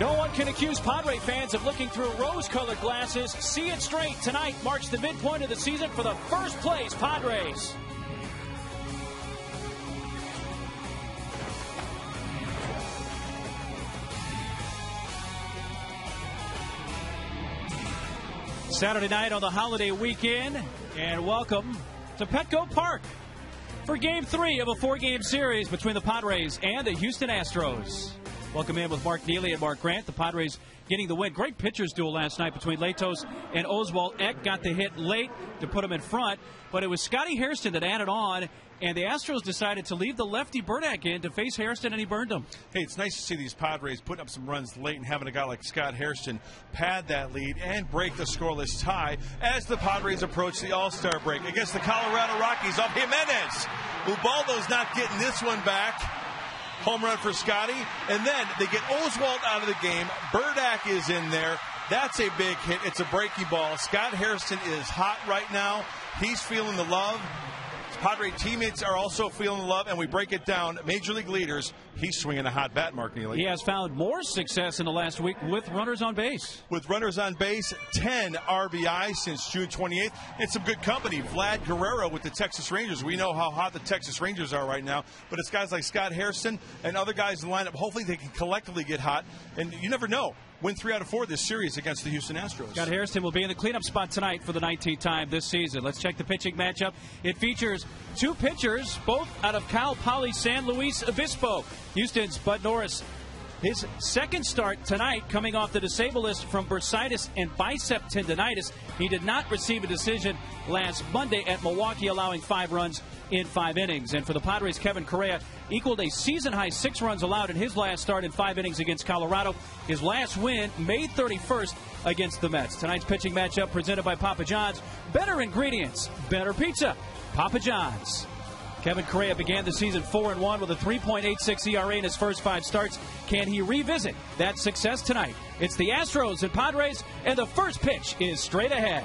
No one can accuse Padre fans of looking through rose-colored glasses. See it straight. Tonight marks the midpoint of the season for the first place Padres. Saturday night on the holiday weekend, and welcome to Petco Park for Game 3 of a 4-game series between the Padres and the Houston Astros. Welcome in with Mark Neely and Mark Grant. The Padres getting the win. Great pitchers duel last night between Latos and Oswald. Eck got the hit late to put him in front, but it was Scotty Hairston that added on, and the Astros decided to leave the lefty Burdack in to face Hairston, and he burned him. Hey, it's nice to see these Padres putting up some runs late and having a guy like Scott Hairston pad that lead and break the scoreless tie as the Padres approach the All-Star break against the Colorado Rockies of Jimenez. Ubaldo's not getting this one back. Home run for Scotty, and then they get Oswald out of the game. Burdack is in there. That's a big hit. It's a breaking ball. Scott Hairston is hot right now. He's feeling the love. Padre teammates are also feeling the love, and we break it down. Major League leaders, he's swinging a hot bat, Mark Neely. He has found more success in the last week with runners on base. With runners on base, 10 RBIs since June 28th. And some good company. Vlad Guerrero with the Texas Rangers. We know how hot the Texas Rangers are right now, but it's guys like Scott Hairston and other guys in the lineup. Hopefully they can collectively get hot, and you never know. Win 3 out of 4 this series against the Houston Astros. Scott Hairston will be in the cleanup spot tonight for the 19th time this season. Let's check the pitching matchup. It features two pitchers, both out of Cal Poly San Luis Obispo. Houston's Bud Norris, his second start tonight, coming off the disabled list from bursitis and bicep tendonitis. He did not receive a decision last Monday at Milwaukee, allowing 5 runs in 5 innings. And for the Padres, Kevin Correa equaled a season-high 6 runs allowed in his last start in 5 innings against Colorado. His last win, May 31st, against the Mets. Tonight's pitching matchup presented by Papa John's. Better ingredients, better pizza. Papa John's. Kevin Correa began the season 4-1 with a 3.86 ERA in his first 5 starts. Can he revisit that success tonight? It's the Astros and Padres, and the first pitch is straight ahead.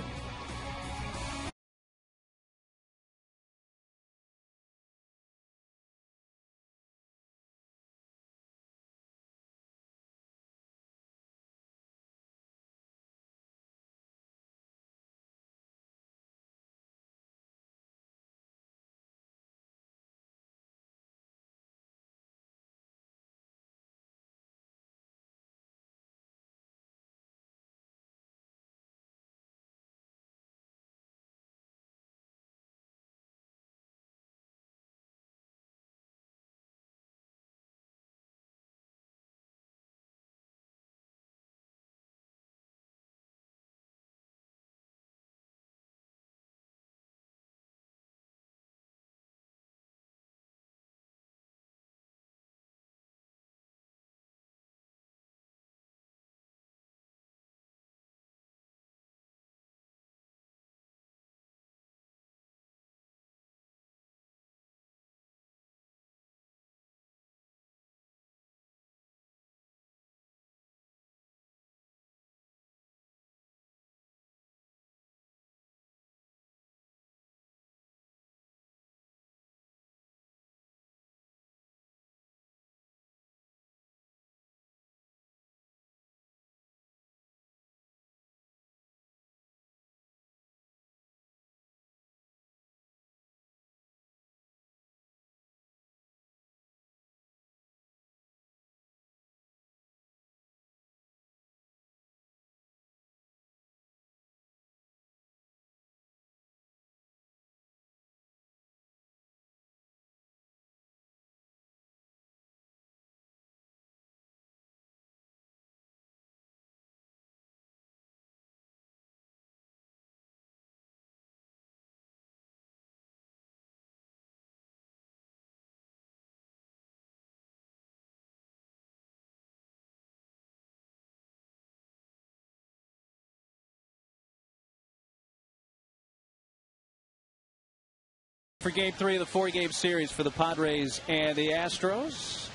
For Game 3 of the 4-game series for the Padres and the Astros.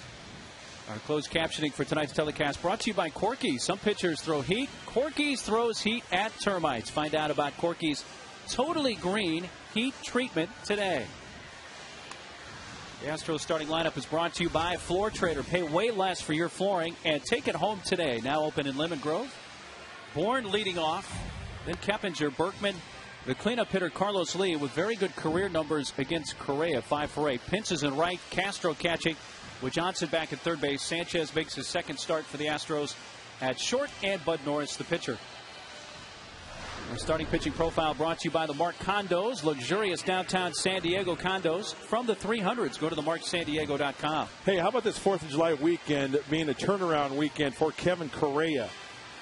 Our closed captioning for tonight's telecast brought to you by Corky's. Some pitchers throw heat. Corky's throws heat at termites. Find out about Corky's Totally Green Heat Treatment today. The Astros starting lineup is brought to you by Floor Trader. Pay way less for your flooring and take it home today. Now open in Lemon Grove. Bourne leading off. Then Keppinger, Berkman, the cleanup hitter Carlos Lee with very good career numbers against Correa, 5 for 8. Pence is in right. Castro catching with Johnson back at third base. Sanchez makes his second start for the Astros at short, and Bud Norris, the pitcher. Our starting pitching profile brought to you by the Mark Condos, luxurious downtown San Diego condos from the 300s. Go to themarksandiego.com. Hey, how about this 4th of July weekend being a turnaround weekend for Kevin Correa?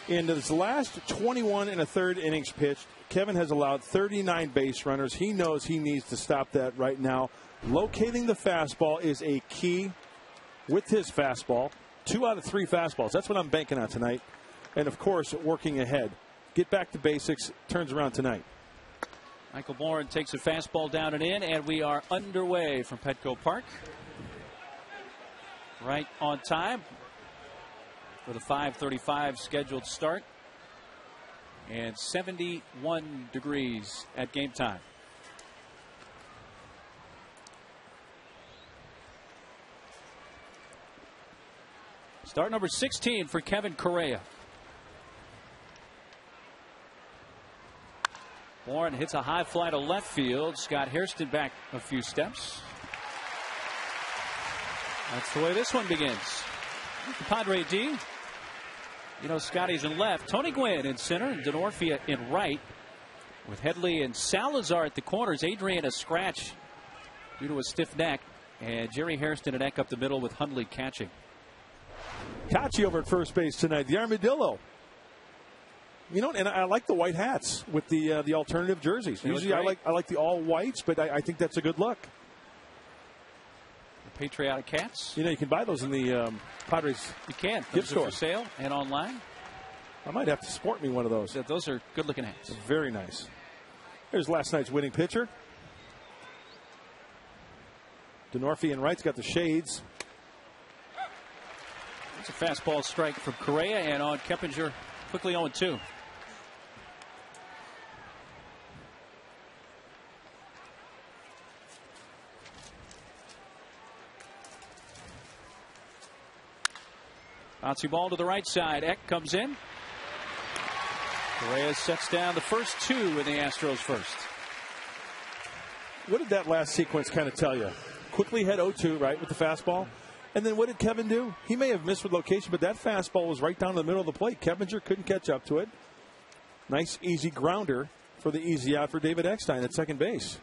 In his last 21 and a third innings pitched, Kevin has allowed 39 base runners. He knows he needs to stop that right now. Locating the fastball is a key with his fastball. 2 out of 3 fastballs. That's what I'm banking on tonight. And, of course, working ahead. Get back to basics. Turns around tonight. Michael Bourne takes a fastball down and in, and we are underway from Petco Park. Right on time for the 5:35 scheduled start. And 71 degrees at game time. Start number 16 for Kevin Correa. Bourne hits a high fly to left field. Scott Hairston back a few steps. That's the way this one begins. The Padre D. You know, Scotty's in left. Tony Gwynn in center and Denorfia in right. With Headley and Salazar at the corners. Adrian a scratch due to a stiff neck. And Jerry Hairston a neck up the middle with Hundley catching. Kachi over at first base tonight. The Armadillo. You know, and I like the white hats with the alternative jerseys. Usually I like the all whites, but I think that's a good look. The Patriotic Cats. You know, you can buy those in the Padres. You can. Gift store for sale and online. I might have to sport me one of those. Yeah, those are good looking hats. Very nice. Here's last night's winning pitcher. Denorfia in right's got the shades. It's a fastball strike from Correa, and on Keppinger quickly 0-2. Bouncy ball to the right side. Eck comes in. Correa sets down the first 2 in the Astros first. What did that last sequence kind of tell you? Quickly hit 0-2, right, with the fastball. And then what did Kevin do? He may have missed with location, but that fastball was right down the middle of the plate. Keppinger couldn't catch up to it. Nice, easy grounder for the easy out for David Eckstein at second base.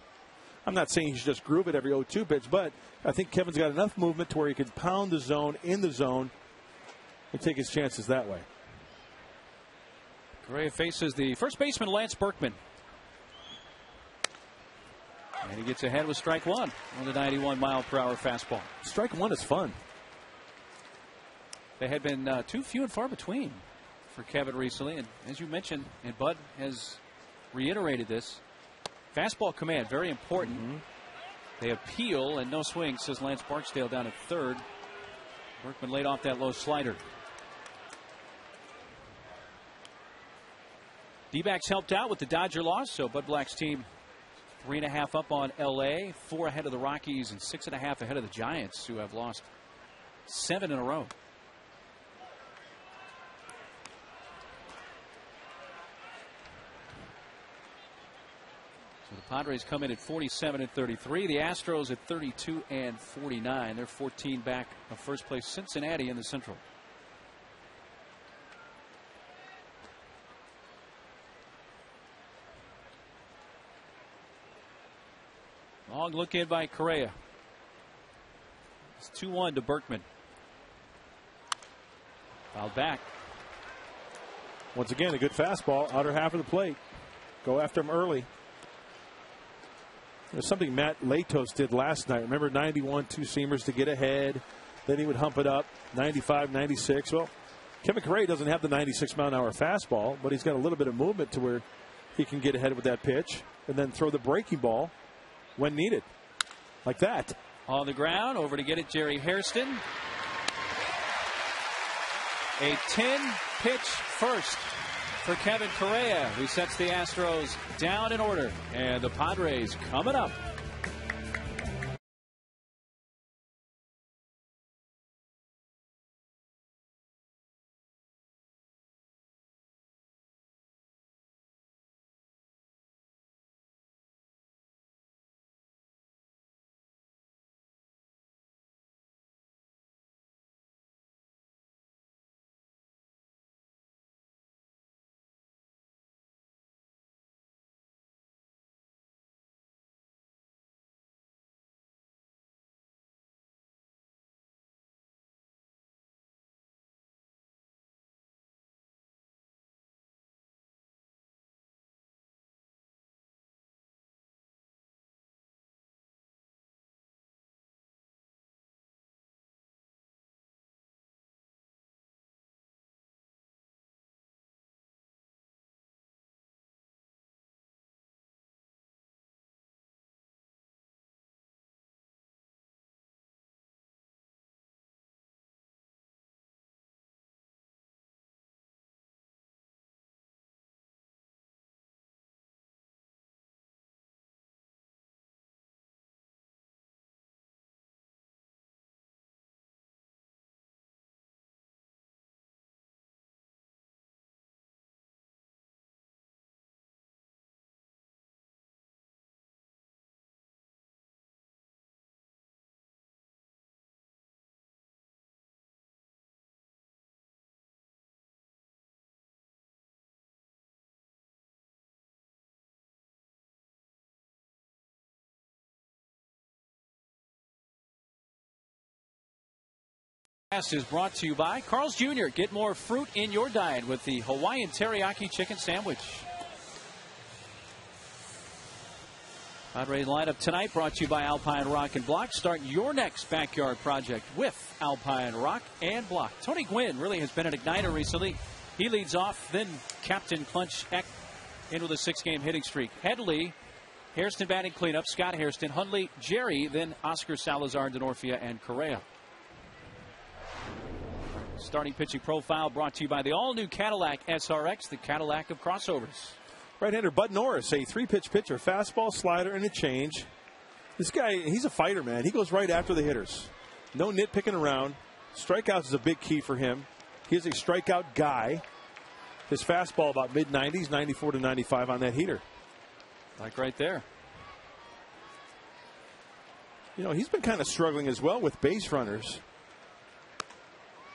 I'm not saying he should just groove it every 0-2 pitch, but I think Kevin's got enough movement to where he can pound the zone in the zone and take his chances that way. Correa faces the first baseman, Lance Berkman. And he gets ahead with strike 1 on the 91-mile-per-hour fastball. Strike 1 is fun. They had been too few and far between for Kevin recently. And as you mentioned, and Bud has reiterated this, fastball command, very important. They appeal, and no swing, says Lance Barksdale down at third. Berkman laid off that low slider. D-backs helped out with the Dodger loss, so Bud Black's team 3.5 up on L.A., 4 ahead of the Rockies, and 6.5 ahead of the Giants, who have lost 7 in a row. So the Padres come in at 47 and 33. The Astros at 32 and 49. They're 14 back of first place Cincinnati in the Central. Long look in by Correa. It's 2-1 to Berkman. Fouled back. Once again, a good fastball, outer half of the plate. Go after him early. There's something Matt Latos did last night. Remember, 91 two-seamers to get ahead. Then he would hump it up. 95, 96. Well, Kevin Correa doesn't have the 96-mile-an-hour fastball, but he's got a little bit of movement to where he can get ahead with that pitch and then throw the breaking ball when needed. Like that. On the ground, over to get it, Jerry Hairston. A 10-pitch first for Kevin Correa, who sets the Astros down in order. And the Padres coming up. Is brought to you by Carl's Jr. Get more fruit in your diet with the Hawaiian Teriyaki Chicken Sandwich. Padres lineup tonight brought to you by Alpine Rock and Block. Start your next backyard project with Alpine Rock and Block. Tony Gwynn really has been an igniter recently. He leads off, then Captain Clunch Eck in with a 6-game hitting streak. Headley, Hairston batting cleanup, Scott Hairston, Hundley, Jerry, then Oscar Salazar, Denorfia, and Correa. Starting pitching profile brought to you by the all-new Cadillac SRX, the Cadillac of crossovers. Right-hander Bud Norris, a 3-pitch pitcher, fastball, slider, and a change. This guy, he's a fighter, man. He goes right after the hitters. No nitpicking around. Strikeouts is a big key for him. He is a strikeout guy. His fastball about mid-90s, 94 to 95 on that heater. Like right there. You know, he's been kind of struggling as well with base runners.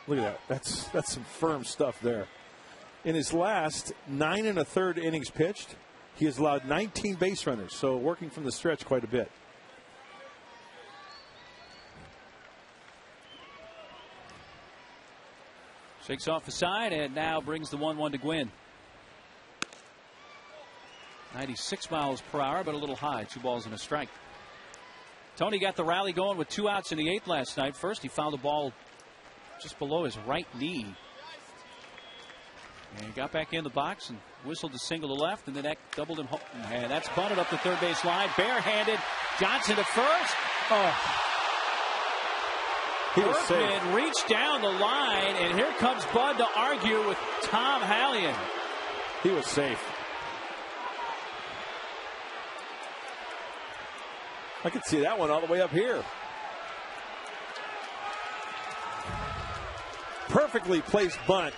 Look at that. That's some firm stuff there. In his last 9 1/3 innings pitched, he has allowed 19 base runners, so working from the stretch quite a bit. Shakes off the side and now brings the 1-1 to Gwynn. 96 miles per hour, but a little high. 2 balls and a strike. Tony got the rally going with 2 outs in the 8th last night. First, he fouled the ball just below his right knee. And he got back in the box and whistled a single to left, and then that doubled him home. And that's bunted up the third base line. Barehanded. Johnson to first. Oh. He was safe. Berkman reached down the line, and here comes Bud to argue with Tom Hallion. He was safe. I could see that one all the way up here. Perfectly placed bunt.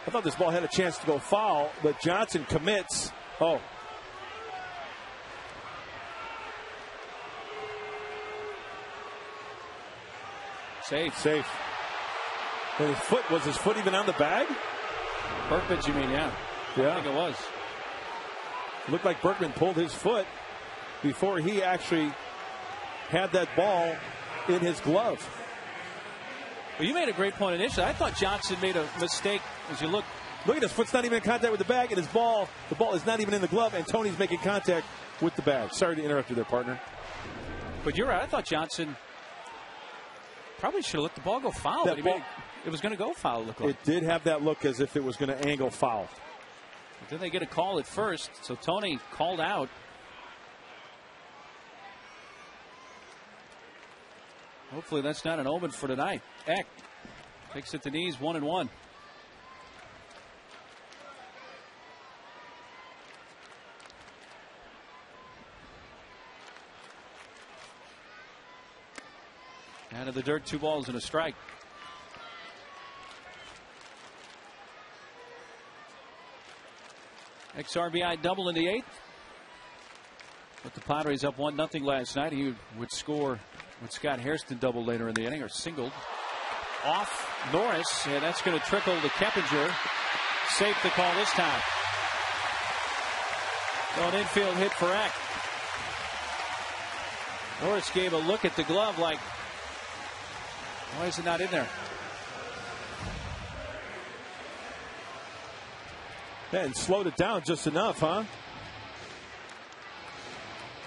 I thought this ball had a chance to go foul, but Johnson commits. Oh. Safe. And was his foot even on the bag? Berkman, you mean, yeah. Yeah. I think it was. Looked like Berkman pulled his foot before he actually had that ball in his glove. Well, you made a great point initially. I thought Johnson made a mistake as you look. Look at his foot's not even in contact with the bag, and the ball is not even in the glove, and Tony's making contact with the bag. Sorry to interrupt you there, partner. But you're right. I thought Johnson probably should have let the ball go foul. But it was going to go foul, it looked like. It did have that look as if it was going to angle foul. But then they get a call at first, so Tony called out. Hopefully that's not an omen for tonight. Eck takes it to knees, 1-1. Out of the dirt, 2 balls and a strike. Ex-RBI double in the 8th. But the Padres up 1-0 last night. He would score with Scott Hairston double later in the inning, or singled off Norris, and that's going to trickle to Keppinger. Safe the call this time. So an infield hit for Eck. Norris gave a look at the glove like, why is it not in there? And slowed it down just enough, huh?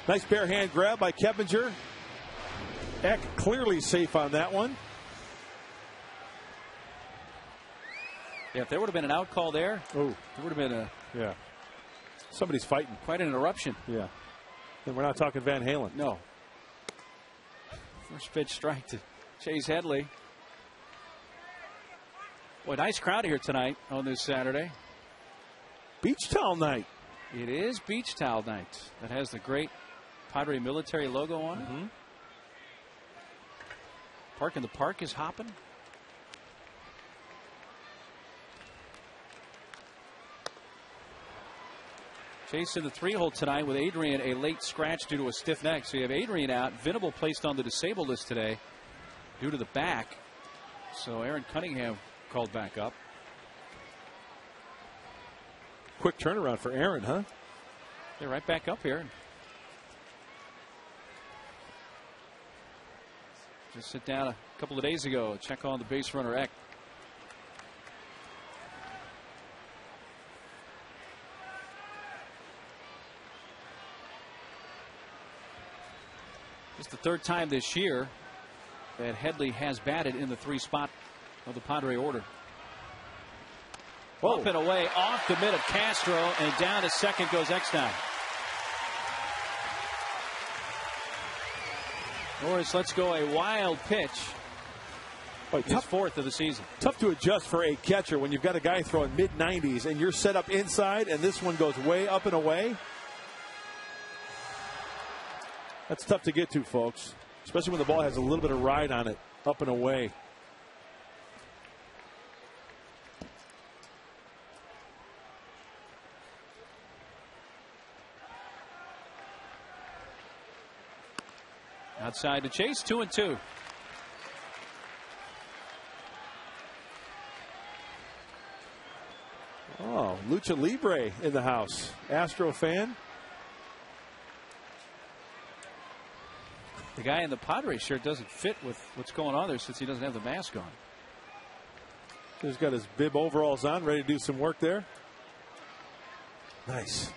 Nice bare hand grab by Keppinger. Eck clearly safe on that one. Yeah, if there would have been an out call there, there would have been a somebody's fighting. Quite an interruption. Yeah. And we're not talking Van Halen. No. First pitch strike to Chase Headley. Boy, nice crowd here tonight on this Saturday. Beach towel night. It is beach towel night. That has the great Padre military logo on it. Mm-hmm. Park in the Park is hopping. Chase in the 3-hole tonight with Adrian, a late scratch due to a stiff neck. So you have Adrian out. Venable placed on the disabled list today due to the back. So Aaron Cunningham called back up. Quick turnaround for Aaron, huh? They're right back up here. just sit down a couple of days ago. Check on the base runner Eck. It's the third time this year that Headley has batted in the 3 spot of the Padre order. Whoa. Up and away off the mid of Castro, and down to second goes Eckstein. Norris lets go a wild pitch. His fourth of the season. Tough to adjust for a catcher when you've got a guy throwing mid-90s and you're set up inside and this one goes way up and away. That's tough to get to, folks, especially when the ball has a little bit of ride on it, up and away. Outside to Chase, 2-2. Oh, Lucha Libre in the house. Astro fan. The guy in the Padres shirt doesn't fit with what's going on there since he doesn't have the mask on. He's got his bib overalls on, ready to do some work there. Nice.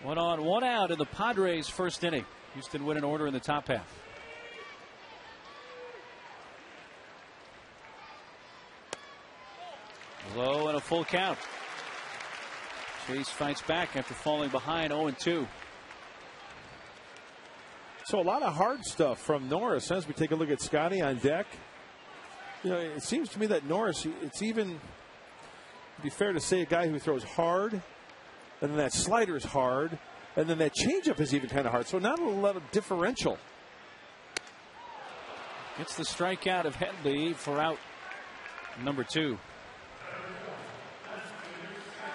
One on, one out in the Padres' first inning. Houston win an order in the top half. Low and a full count. Chase fights back after falling behind 0-2. So a lot of hard stuff from Norris as we take a look at Scotty on deck. You know, it seems to me that Norris, it's even, it'd be fair to say, a guy who throws hard, and then that slider is hard, and then that changeup is even kind of hard. So not a lot of differential. Gets the strikeout of Headley for out number 2.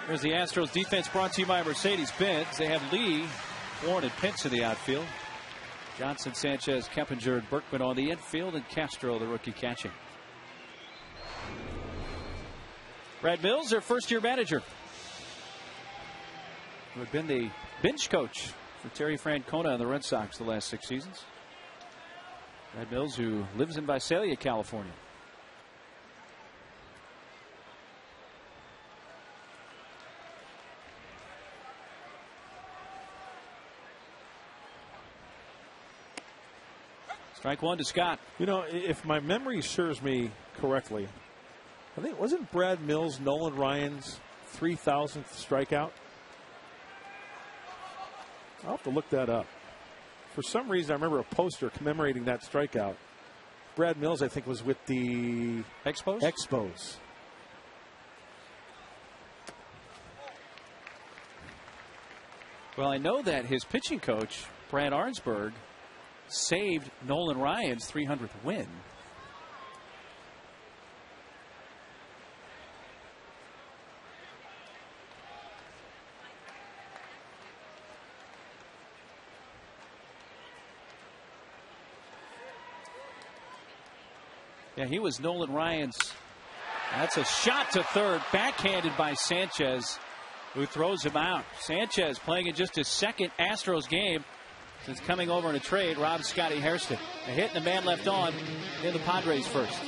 Here's the Astros defense brought to you by Mercedes-Benz. They have Lee, Warren, and Pence in the outfield. Johnson, Sanchez, Keppinger, and Berkman on the infield, and Castro, the rookie, catching. Brad Mills, their first-year manager, who had been the bench coach for Terry Francona and the Red Sox the last 6 seasons. Brad Mills, who lives in Visalia, California. Strike one to Scott. You know, if my memory serves me correctly, I think, wasn't Brad Mills Nolan Ryan's 3,000th strikeout? I'll have to look that up. For some reason, I remember a poster commemorating that strikeout. Brad Mills, I think, was with the Expos. Well, I know that his pitching coach, Brad Arnsberg, saved Nolan Ryan's 300th win. Yeah, he was Nolan Ryan's. That's a shot to third, backhanded by Sanchez, who throws him out. Sanchez playing in just his second Astros game since coming over in a trade, robbed Scotty Hairston. A hit and a man left on in the Padres first.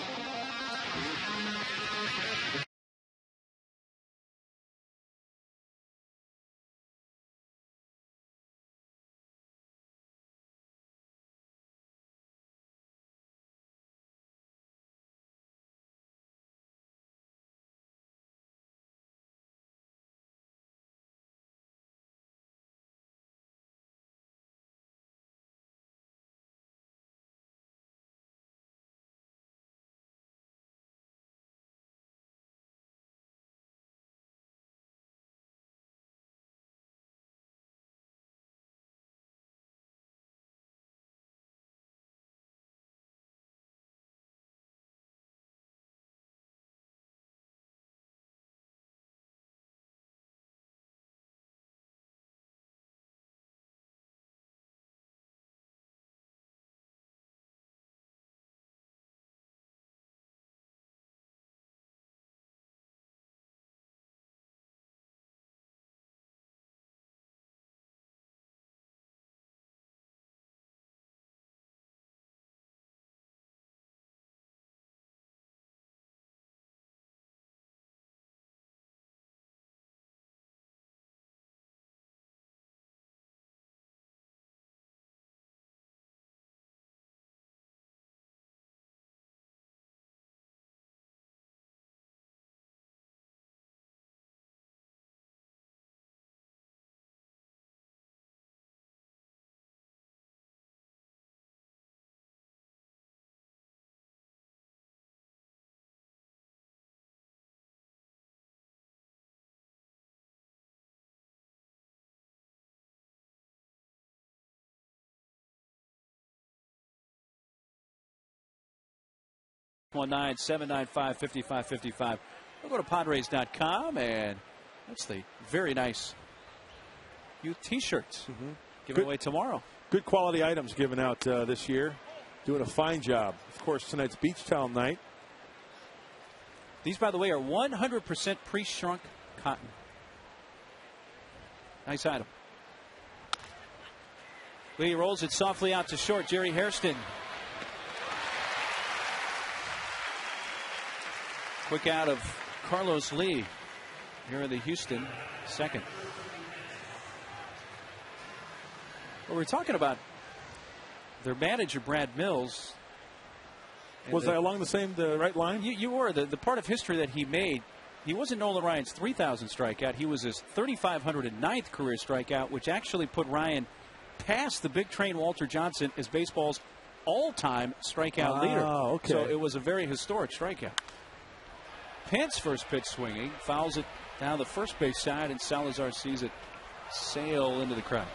619-795-5555. We'll go to Padres.com, and that's the very nice youth T-shirts given away tomorrow. Good quality items given out this year. Doing a fine job. Of course, tonight's beach towel night. These, by the way, are 100% pre-shrunk cotton. Nice item. Lee rolls it softly out to short. Jerry Hairston. Quick out of Carlos Lee here in the Houston second. Well, we're talking about their manager, Brad Mills. Was I along the right line? You were. The part of history that he made, he wasn't Nolan Ryan's 3,000 strikeout. He was his 3,509th career strikeout, which actually put Ryan past the big train Walter Johnson as baseball's all-time strikeout leader. Okay. So it was a very historic strikeout. Pence first pitch swinging, fouls it down the first base side, and Salazar sees it sail into the crowd.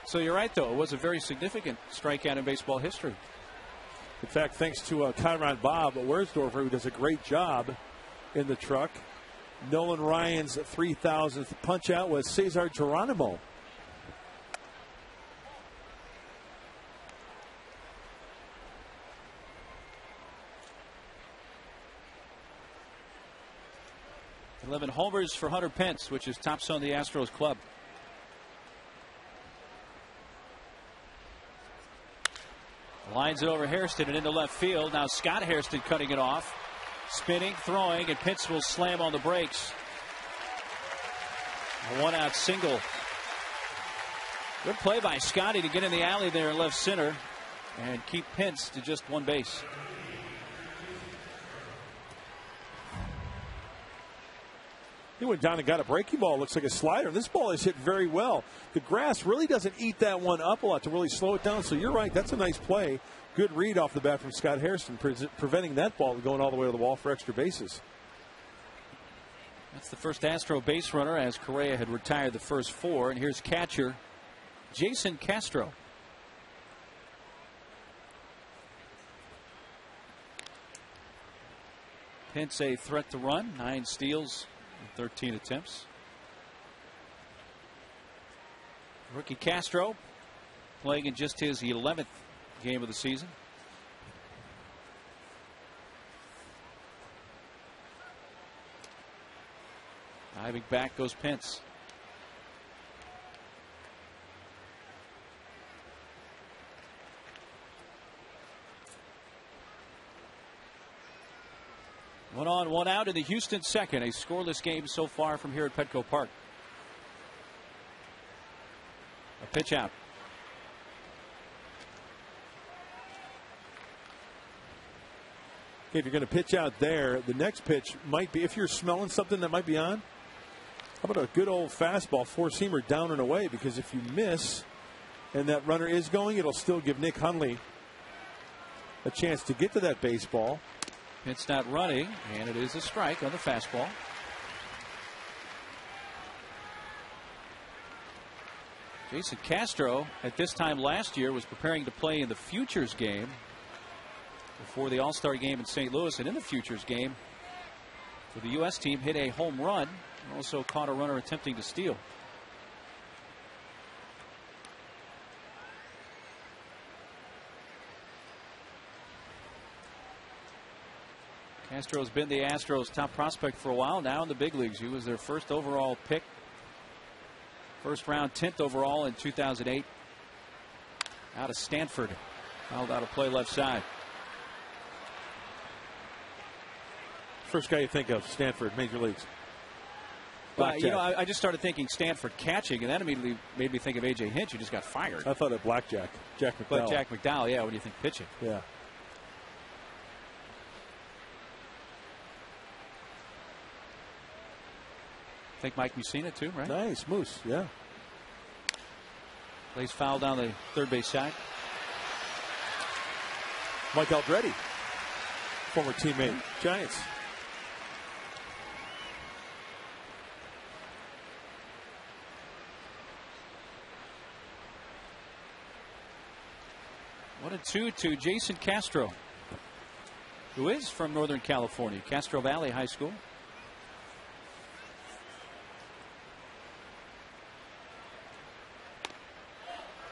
So you're right, though. It was a very significant strikeout in baseball history. In fact, thanks to Chiron Bob Wersdorfer, who does a great job in the truck. Nolan Ryan's 3,000th punch out was Cesar Geronimo. $11 homers for Hunter Pence, which is tops on the Astros club. Lines it over Hairston and into left field. Now Scott Hairston cutting it off. Spinning, throwing, and Pence will slam on the brakes. A one-out single. Good play by Scotty to get in the alley there in left center and keep Pence to just one base. He went down and got a breaking ball. Looks like a slider. This ball is hit very well. The grass really doesn't eat that one up a lot to really slow it down. So you're right. That's a nice play. Good read off the bat from Scott Hairston, preventing that ball from going all the way to the wall for extra bases. That's the first Astro base runner, as Correa had retired the first four. And here's catcher Jason Castro. Pence a threat to run. 9 steals. 13 attempts. Rookie Castro playing in just his 11th game of the season. Diving back goes Pence. One on, one out in the Houston second. A scoreless game so far from here at Petco Park. A pitch out. Okay, if you're going to pitch out there, the next pitch might be, if you're smelling something that might be on, how about a good old fastball, four-seamer down and away? Because if you miss and that runner is going, it'll still give Nick Hundley a chance to get to that baseball. It's not running, and it is a strike on the fastball. Jason Castro, at this time last year, was preparing to play in the Futures game before the All-Star game in St. Louis, and in the Futures game for the U.S. team, hit a home run, and also caught a runner attempting to steal. Castro's been the Astros' top prospect for a while now in the big leagues. He was their first overall pick. First round, 10th overall in 2008. Out of Stanford. Fouled out of play left side. First guy you think of, Stanford, major leagues. You know, I just started thinking Stanford catching, and that immediately made me think of A.J. Hinch, who just got fired. I thought of Blackjack. Jack McDowell. But Jack McDowell, yeah, what do you think pitching? Yeah. I think Mike Mussina too, right? Nice, Moose, yeah. Plays foul down the third base side. Mike Aldretti, former teammate, Giants. 1-2 to Jason Castro, who is from Northern California, Castro Valley High School.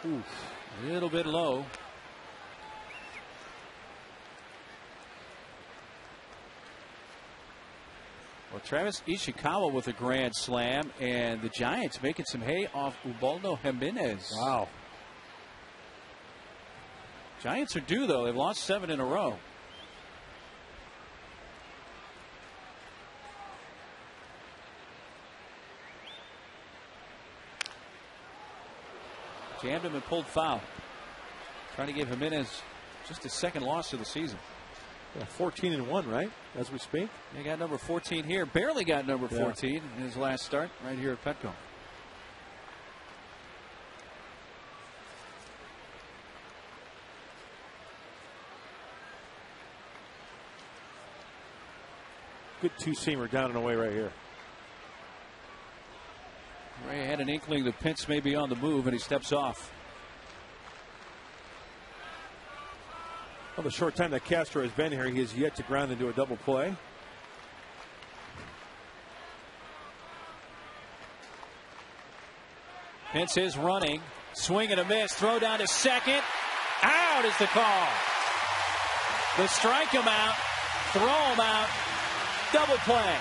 Ooh, a little bit low. Well, Travis Ishikawa with a grand slam, and the Giants making some hay off Ubaldo Jimenez. Wow. Giants are due, though. They've lost 7 in a row. Jammed him and pulled foul. Trying to give Jimenez just his second loss of the season. Yeah, 14-1, right, as we speak? They got number 14 here. Barely got number 14 in his last start right here at Petco. Good two-seamer down and away right here. Ray had an inkling that Pence may be on the move, and he steps off. Well, the short time that Castro has been here, he has yet to ground into a double play. Pence is running. Swing and a miss. Throw down to second. Out is the call. They strike him out. Throw him out. Double play.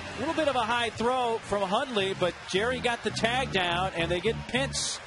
A little bit of a high throw from Hundley, but Jerry got the tag down, and they get Pence.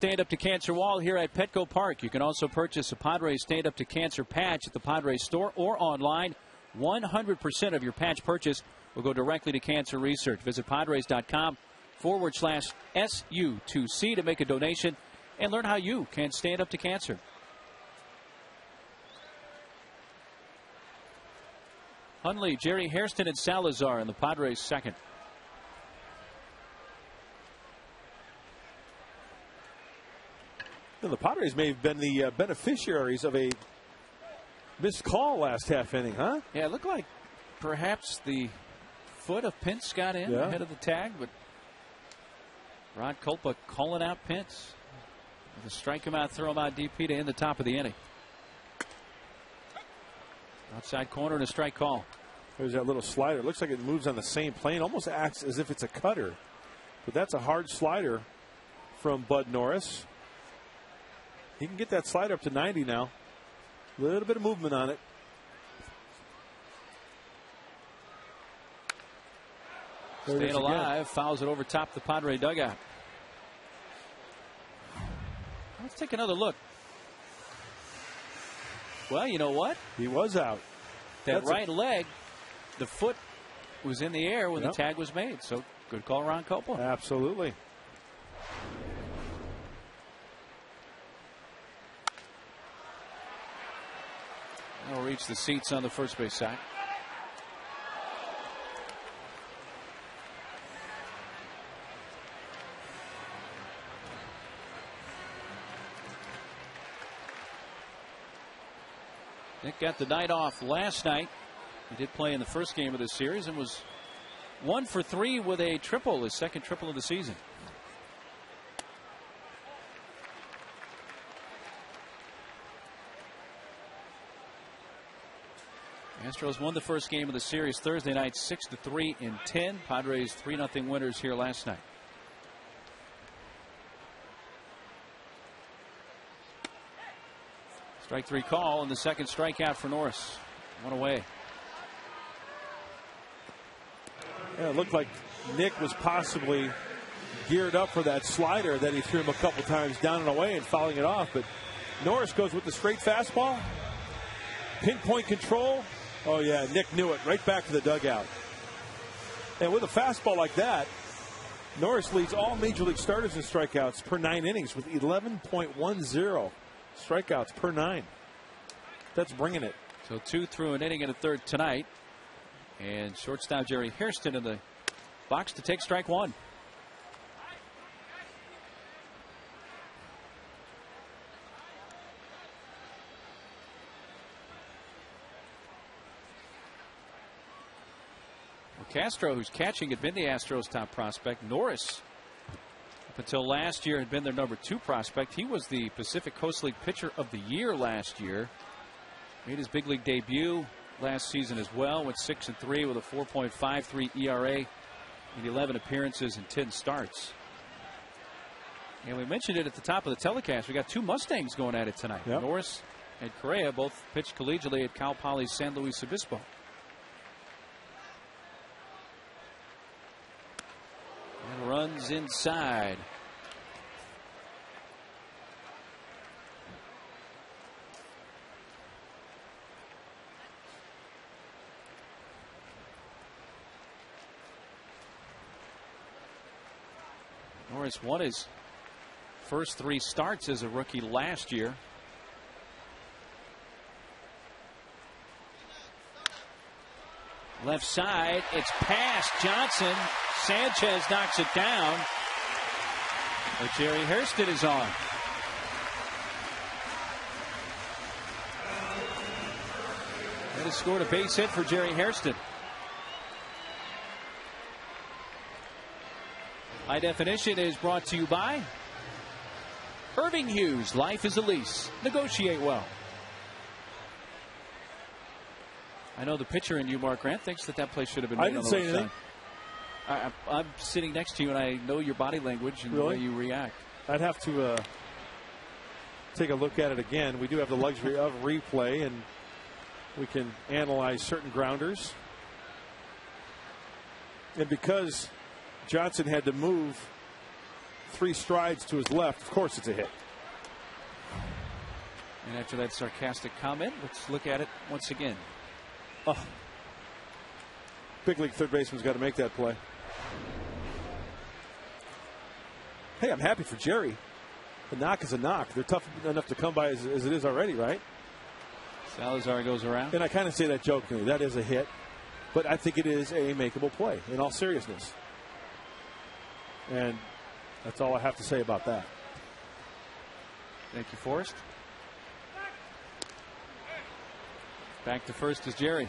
Stand Up to Cancer wall here at Petco Park. You can also purchase a Padres Stand Up to Cancer patch at the Padres store or online. 100% of your patch purchase will go directly to cancer research. Visit Padres.com/SU2C to make a donation and learn how you can stand up to cancer. Hundley, Jerry Hairston, and Salazar in the Padres second. The Padres may have been the beneficiaries of a missed call last half inning, huh? Yeah, it looked like perhaps the foot of Pence got in ahead of the tag, but Rod Kulpa calling out Pence. With a strike him out, throw him out DP to end the top of the inning. Outside corner and a strike call. There's that little slider. It looks like it moves on the same plane. Almost acts as if it's a cutter. But that's a hard slider from Bud Norris. He can get that slider up to 90 now. A little bit of movement on it. Staying alive, fouls it over top the Padre dugout. Let's take another look. Well, you know what? He was out. That right leg, the foot was in the air when the tag was made. So good call, Ron Copeland. Absolutely. They'll reach the seats on the first base side. Nick got the night off last night. He did play in the first game of this series and was 1 for 3 with a triple, his second triple of the season. Astros won the first game of the series Thursday night 6-3 in 10. Padres 3-0 winners here last night. Strike 3 call and the second strikeout for Norris. One away. Yeah, it looked like Nick was possibly geared up for that slider that he threw him a couple times down and away and fouling it off. But Norris goes with the straight fastball. Pinpoint control. Oh, yeah, Nick knew it. Right back to the dugout. And with a fastball like that, Norris leads all Major League starters in strikeouts per 9 innings with 11.10 strikeouts per 9. That's bringing it. So 2 through an inning and a third tonight. And shortstop Jerry Hairston in the box to take strike 1. Castro, who's catching, had been the Astros' top prospect. Norris, up until last year, had been their number 2 prospect. He was the Pacific Coast League Pitcher of the Year last year. Made his big league debut last season as well. Went 6-3 with a 4.53 ERA in 11 appearances and 10 starts. And we mentioned it at the top of the telecast. We got 2 Mustangs going at it tonight. Yep. Norris and Correa both pitched collegiately at Cal Poly's San Luis Obispo. And runs inside. Norris won his first 3 starts as a rookie last year. Left side, it's past Johnson. Sanchez knocks it down. But Jerry Hairston is on. That has scored a base hit for Jerry Hairston. High Definition is brought to you by Irving Hughes. Life is a lease. Negotiate well. I know the pitcher in you, Mark Grant, thinks that play should have been made. I didn't say anything. I'm sitting next to you, and I know your body language and the way you react. I'd have to take a look at it again. We do have the luxury of replay, and we can analyze certain grounders. And because Johnson had to move 3 strides to his left, of course it's a hit. And after that sarcastic comment, let's look at it once again. Oh. Big league third baseman's got to make that play. Hey, I'm happy for Jerry. A knock is a knock. They're tough enough to come by as it is already, right? Salazar goes around. And I kind of say that jokingly. That is a hit. But I think it is a makeable play, in all seriousness. And that's all I have to say about that. Thank you, Forrest. Back to first is Jerry.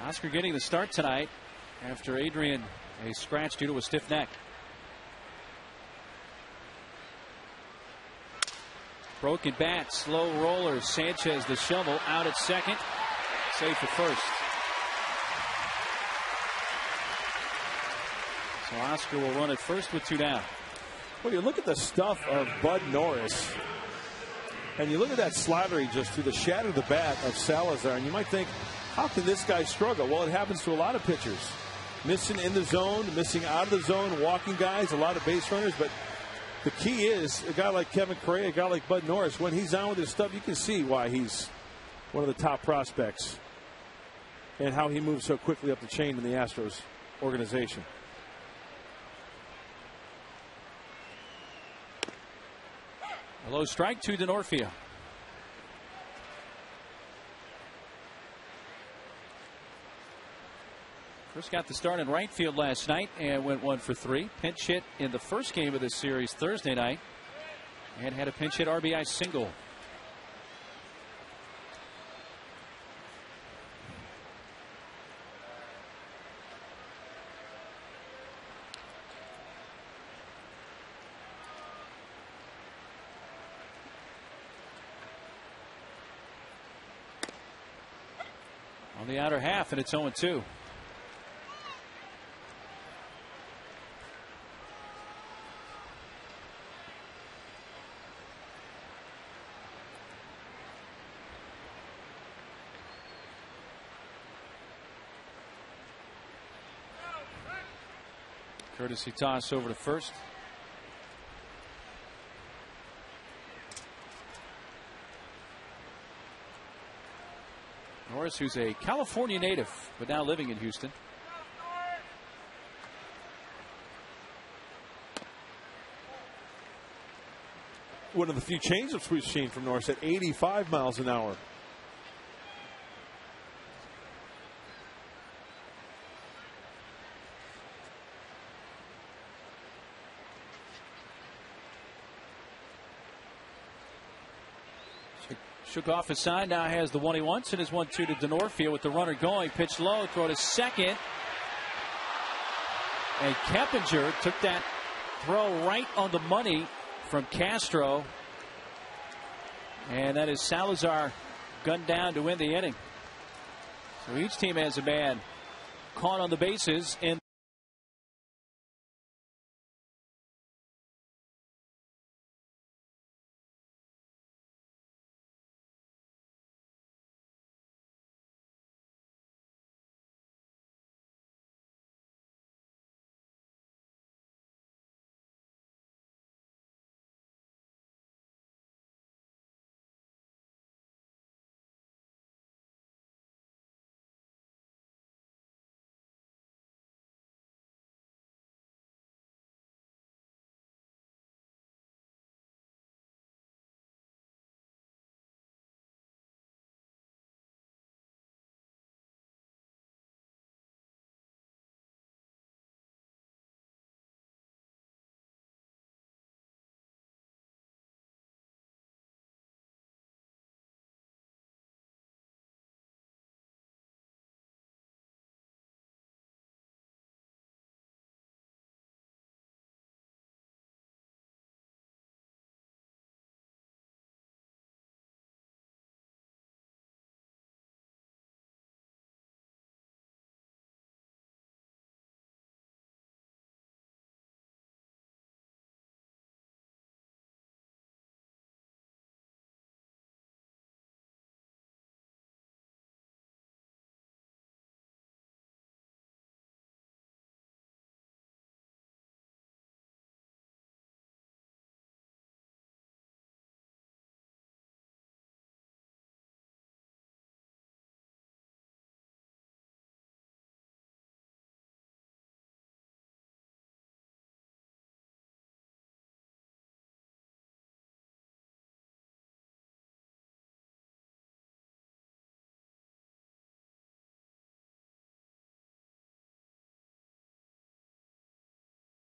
Oscar getting the start tonight after Adrian, a scratch due to a stiff neck. Broken bat, slow roller. Sanchez the shovel out at second. Safe at first. So Oscar will run at first with 2 down. Well, you look at the stuff of Bud Norris, and you look at that slider he just threw the shadow of the bat of Salazar, and you might think, how can this guy struggle? Well, it happens to a lot of pitchers. Missing in the zone, missing out of the zone, walking guys, a lot of base runners, but The key is a guy like Kevin Correa, a guy like Bud Norris, when he's on with his stuff, you can see why he's one of the top prospects and how he moves so quickly up the chain in the Astros organization. A low strike to Denorfia. Chris got the start in right field last night and went 1 for 3. Pinch hit in the first game of this series Thursday night and had a pinch hit RBI single. On the outer half, and it's 0-2. Courtesy toss over to first. Norris, who's a California native but now living in Houston. One of the few changeups we've seen from Norris at 85 miles an hour. Shook off his side, now has the one he wants, and his 1-2 to Denorfia with the runner going. Pitch low, throw to second. And Keppinger took that throw right on the money from Castro. And that is Salazar gunned down to win the inning. So each team has a man caught on the bases in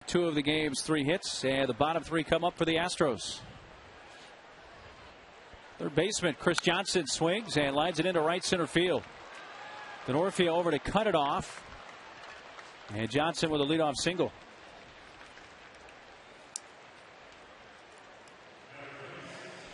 two of the game's 3 hits, and the bottom 3 come up for the Astros. Third baseman Chris Johnson swings and lines it into right center field. Denorfia over to cut it off, and Johnson with a leadoff single.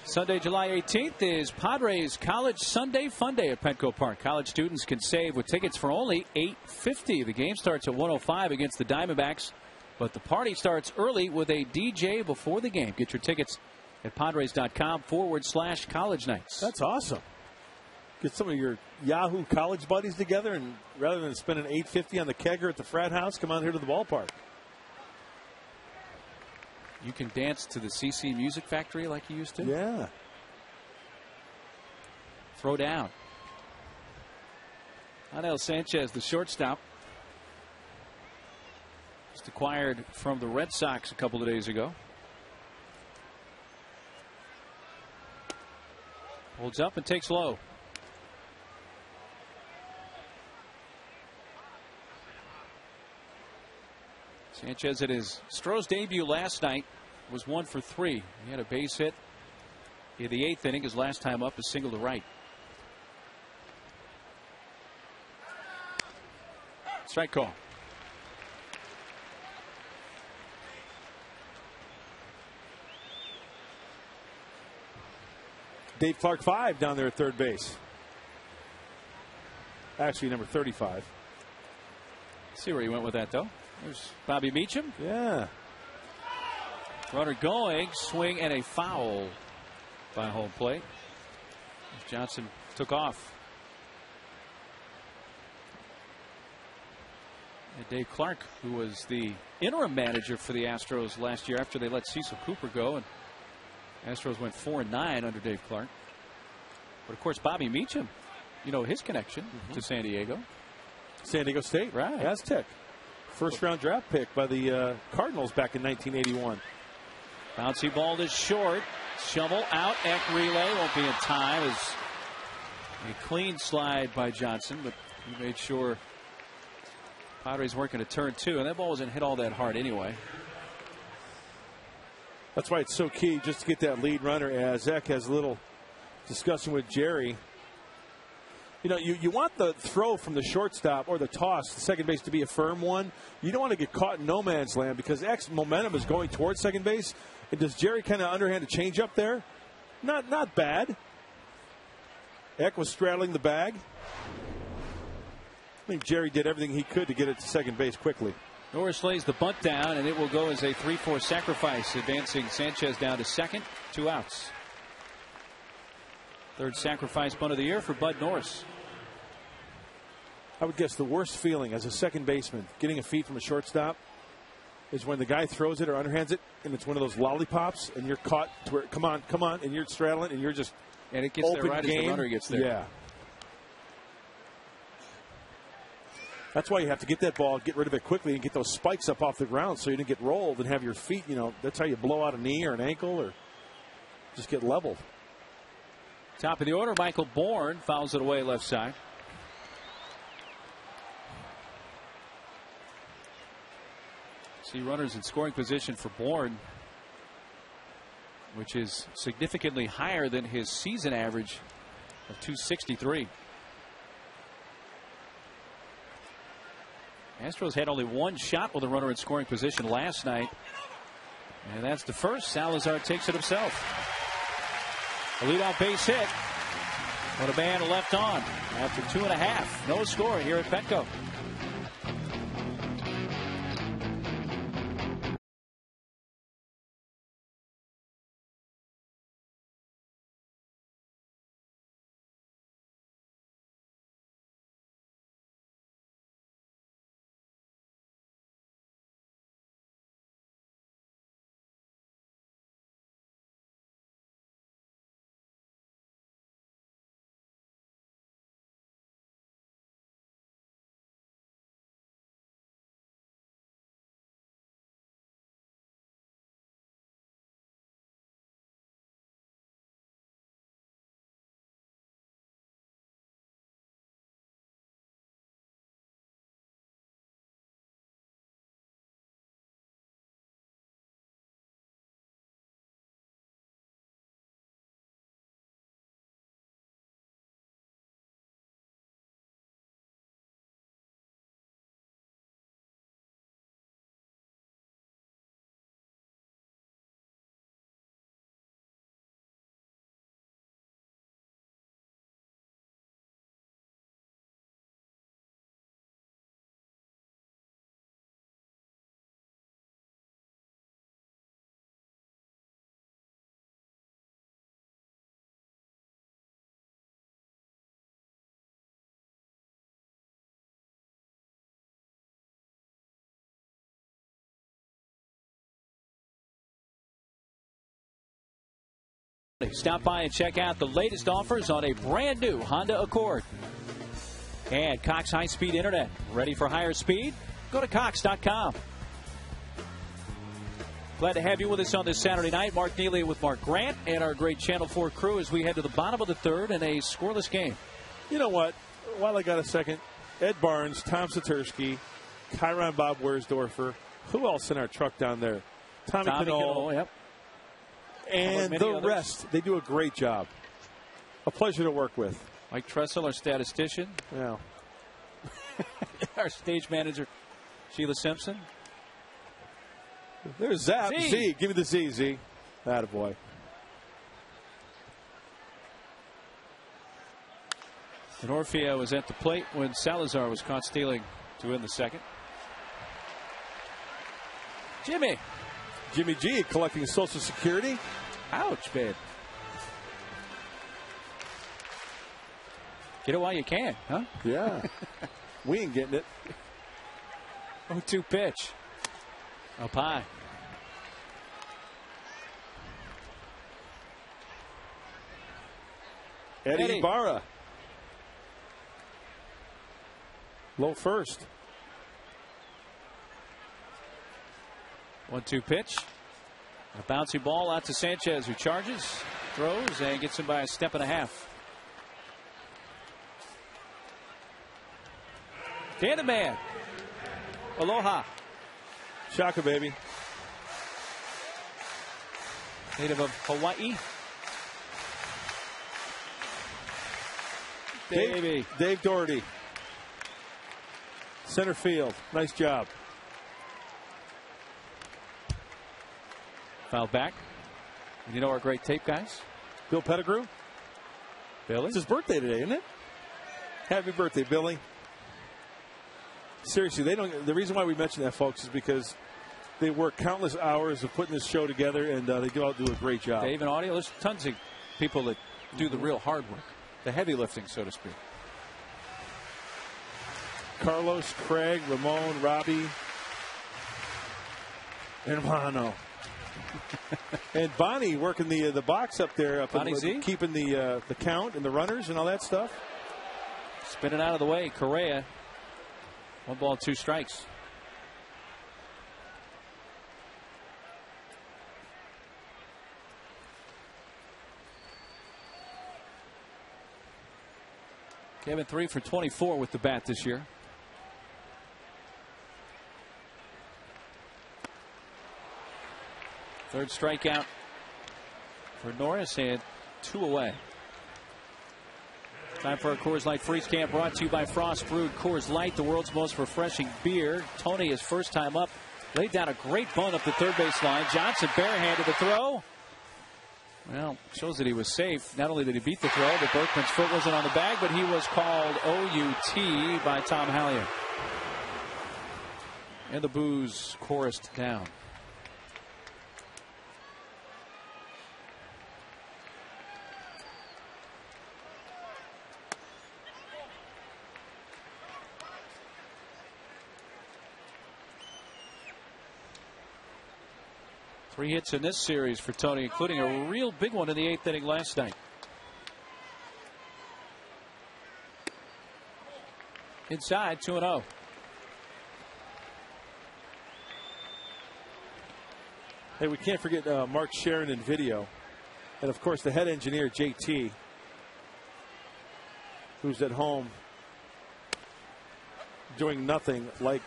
Sunday, July 18th is Padres College Sunday Fun Day at Petco Park. College students can save with tickets for only $8.50. The game starts at 1:05 against the Diamondbacks, but the party starts early with a DJ before the game. Get your tickets at Padres.com/college nights. That's awesome. Get some of your Yahoo college buddies together, and rather than spending $8.50 on the kegger at the frat house, come on here to the ballpark. You can dance to the CC Music Factory like you used to. Yeah. Throw down. Anel Sanchez, the shortstop, just acquired from the Red Sox a couple of days ago. Holds up and takes low. Sanchez, at his Stros debut last night, was 1 for 3. He had a base hit in the 8th inning. His last time up, a single to right. Strike call. Dave Clark 5 down there at third base. Actually, number 35. See where he went with that, though. There's Bobby Meacham. Yeah. Runner going, swing and a foul by home plate. Johnson took off. And Dave Clark, who was the interim manager for the Astros last year after they let Cecil Cooper go, and Astros went 4-9 under Dave Clark. But of course, Bobby Meacham, you know his connection to San Diego. San Diego State, right? Aztec. First round draft pick by the Cardinals back in 1981. Bouncy ball to short. Shovel out. Eck relay won't be in time. As a clean slide by Johnson, but he made sure Padres weren't going to turn 2, and that ball wasn't hit all that hard anyway. That's why it's so key just to get that lead runner, as Eck has a little discussion with Jerry. You know, you want the throw from the shortstop or the toss, the second base, to be a firm one. You don't want to get caught in no man's land because Eck's momentum is going towards second base. And does Jerry kind of underhand a change up there? Not bad. Eck was straddling the bag. I think Jerry did everything he could to get it to second base quickly. Norris lays the bunt down, and it will go as a 3-4 sacrifice, advancing Sanchez down to second. 2 outs. Third sacrifice bunt of the year for Bud Norris. I would guess the worst feeling as a second baseman getting a feed from a shortstop is when the guy throws it or underhands it and it's one of those lollipops and you're caught to where come on, and you're straddling and you're just and it gets open there right game. As the runner gets there. Yeah. That's why you have to get that ball, get rid of it quickly, and get those spikes up off the ground so you don't get rolled and have your feet, that's how you blow out a knee or an ankle or just get leveled. Top of the order, Michael Bourne fouls it away left side. See runners in scoring position for Bourne, which is significantly higher than his season average of 263. Astros had only 1 shot with a runner in scoring position last night, and that's the first. Salazar takes it himself. A leadoff base hit. With a man left on after 2.5. No score here at Petco. Stop by and check out the latest offers on a brand new Honda Accord. And Cox high-speed internet. Ready for higher speed? Go to Cox.com. Glad to have you with us on this Saturday night. Mark Neely with Mark Grant and our great Channel 4 crew as we head to the bottom of the third in a scoreless game. You know what? While I got a second, Ed Barnes, Tom Satursky, Kyron Bob Wersdorfer. Who else in our truck down there? Tommy Knoll. Yep. And the others. Rest. They do a great job. A pleasure to work with. Mike Tressel, our statistician. Yeah. Our stage manager, Sheila Simpson. There's Zap. Z. Give me the Z, Z. Attaboy. And Orfeo was at the plate when Salazar was caught stealing to win the second. Jimmy G collecting Social Security. Ouch, babe. Get it while you can, huh? Yeah. We ain't getting it. 0-2 pitch. Up high. Eddie Ibarra. Low first. 1-2 pitch. A bouncy ball out to Sanchez, who charges, throws, and gets him by a step and a half. Candyman. Aloha. Shaka, baby. Native of Hawaii. Dave Doherty. Center field. Nice job. Foul back. And you know our great tape guys? Bill Pettigrew. Billy. It's his birthday today, isn't it? Happy birthday, Billy. Seriously, they don't. The reason why we mention that, folks, is because they work countless hours of putting this show together, and they do a great job. Dave and audio. There's tons of people that do the real hard work, the heavy lifting, so to speak. Carlos, Craig, Ramon, Robbie, and Mono. And Bonnie working the box up there, keeping the count and the runners and all that stuff. Spinning out of the way, Correa. 1 ball, 2 strikes. Kevin 3 for 24 with the bat this year. Third strikeout for Norris, and 2 away. Time for a Coors Light Freeze Can, brought to you by Frost Brewed Coors Light, the world's most refreshing beer. Tony, his first time up, laid down a great bunt up the third base line. Johnson barehanded the throw. Well, shows that he was safe. Not only did he beat the throw, but Berkman's foot wasn't on the bag, but he was called OUT by Tom Hallier. And the boos chorused down. Three hits in this series for Tony, including a real big one in the 8th inning last night. Inside, 2-0. Hey, we can't forget Mark Sharon in video. And, of course, the head engineer, JT, who's at home doing nothing like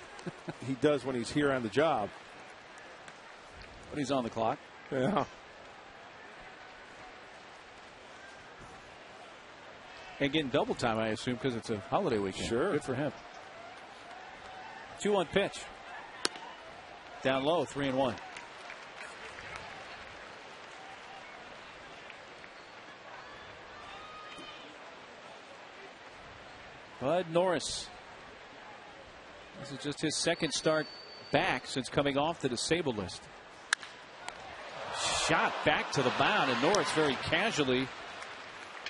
he does when he's here on the job. But he's on the clock. Yeah. And getting double time, I assume, because it's a holiday weekend. Sure. Good for him. 2-1 pitch. Down low, 3-1. Bud Norris. This is just his second start back since coming off the disabled list. Shot back to the mound, and Norris very casually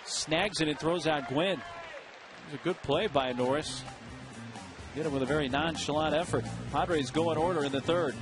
snags it and throws out Gwynn. It was a good play by Norris. Did it with a very nonchalant effort. Padres go in order in the third.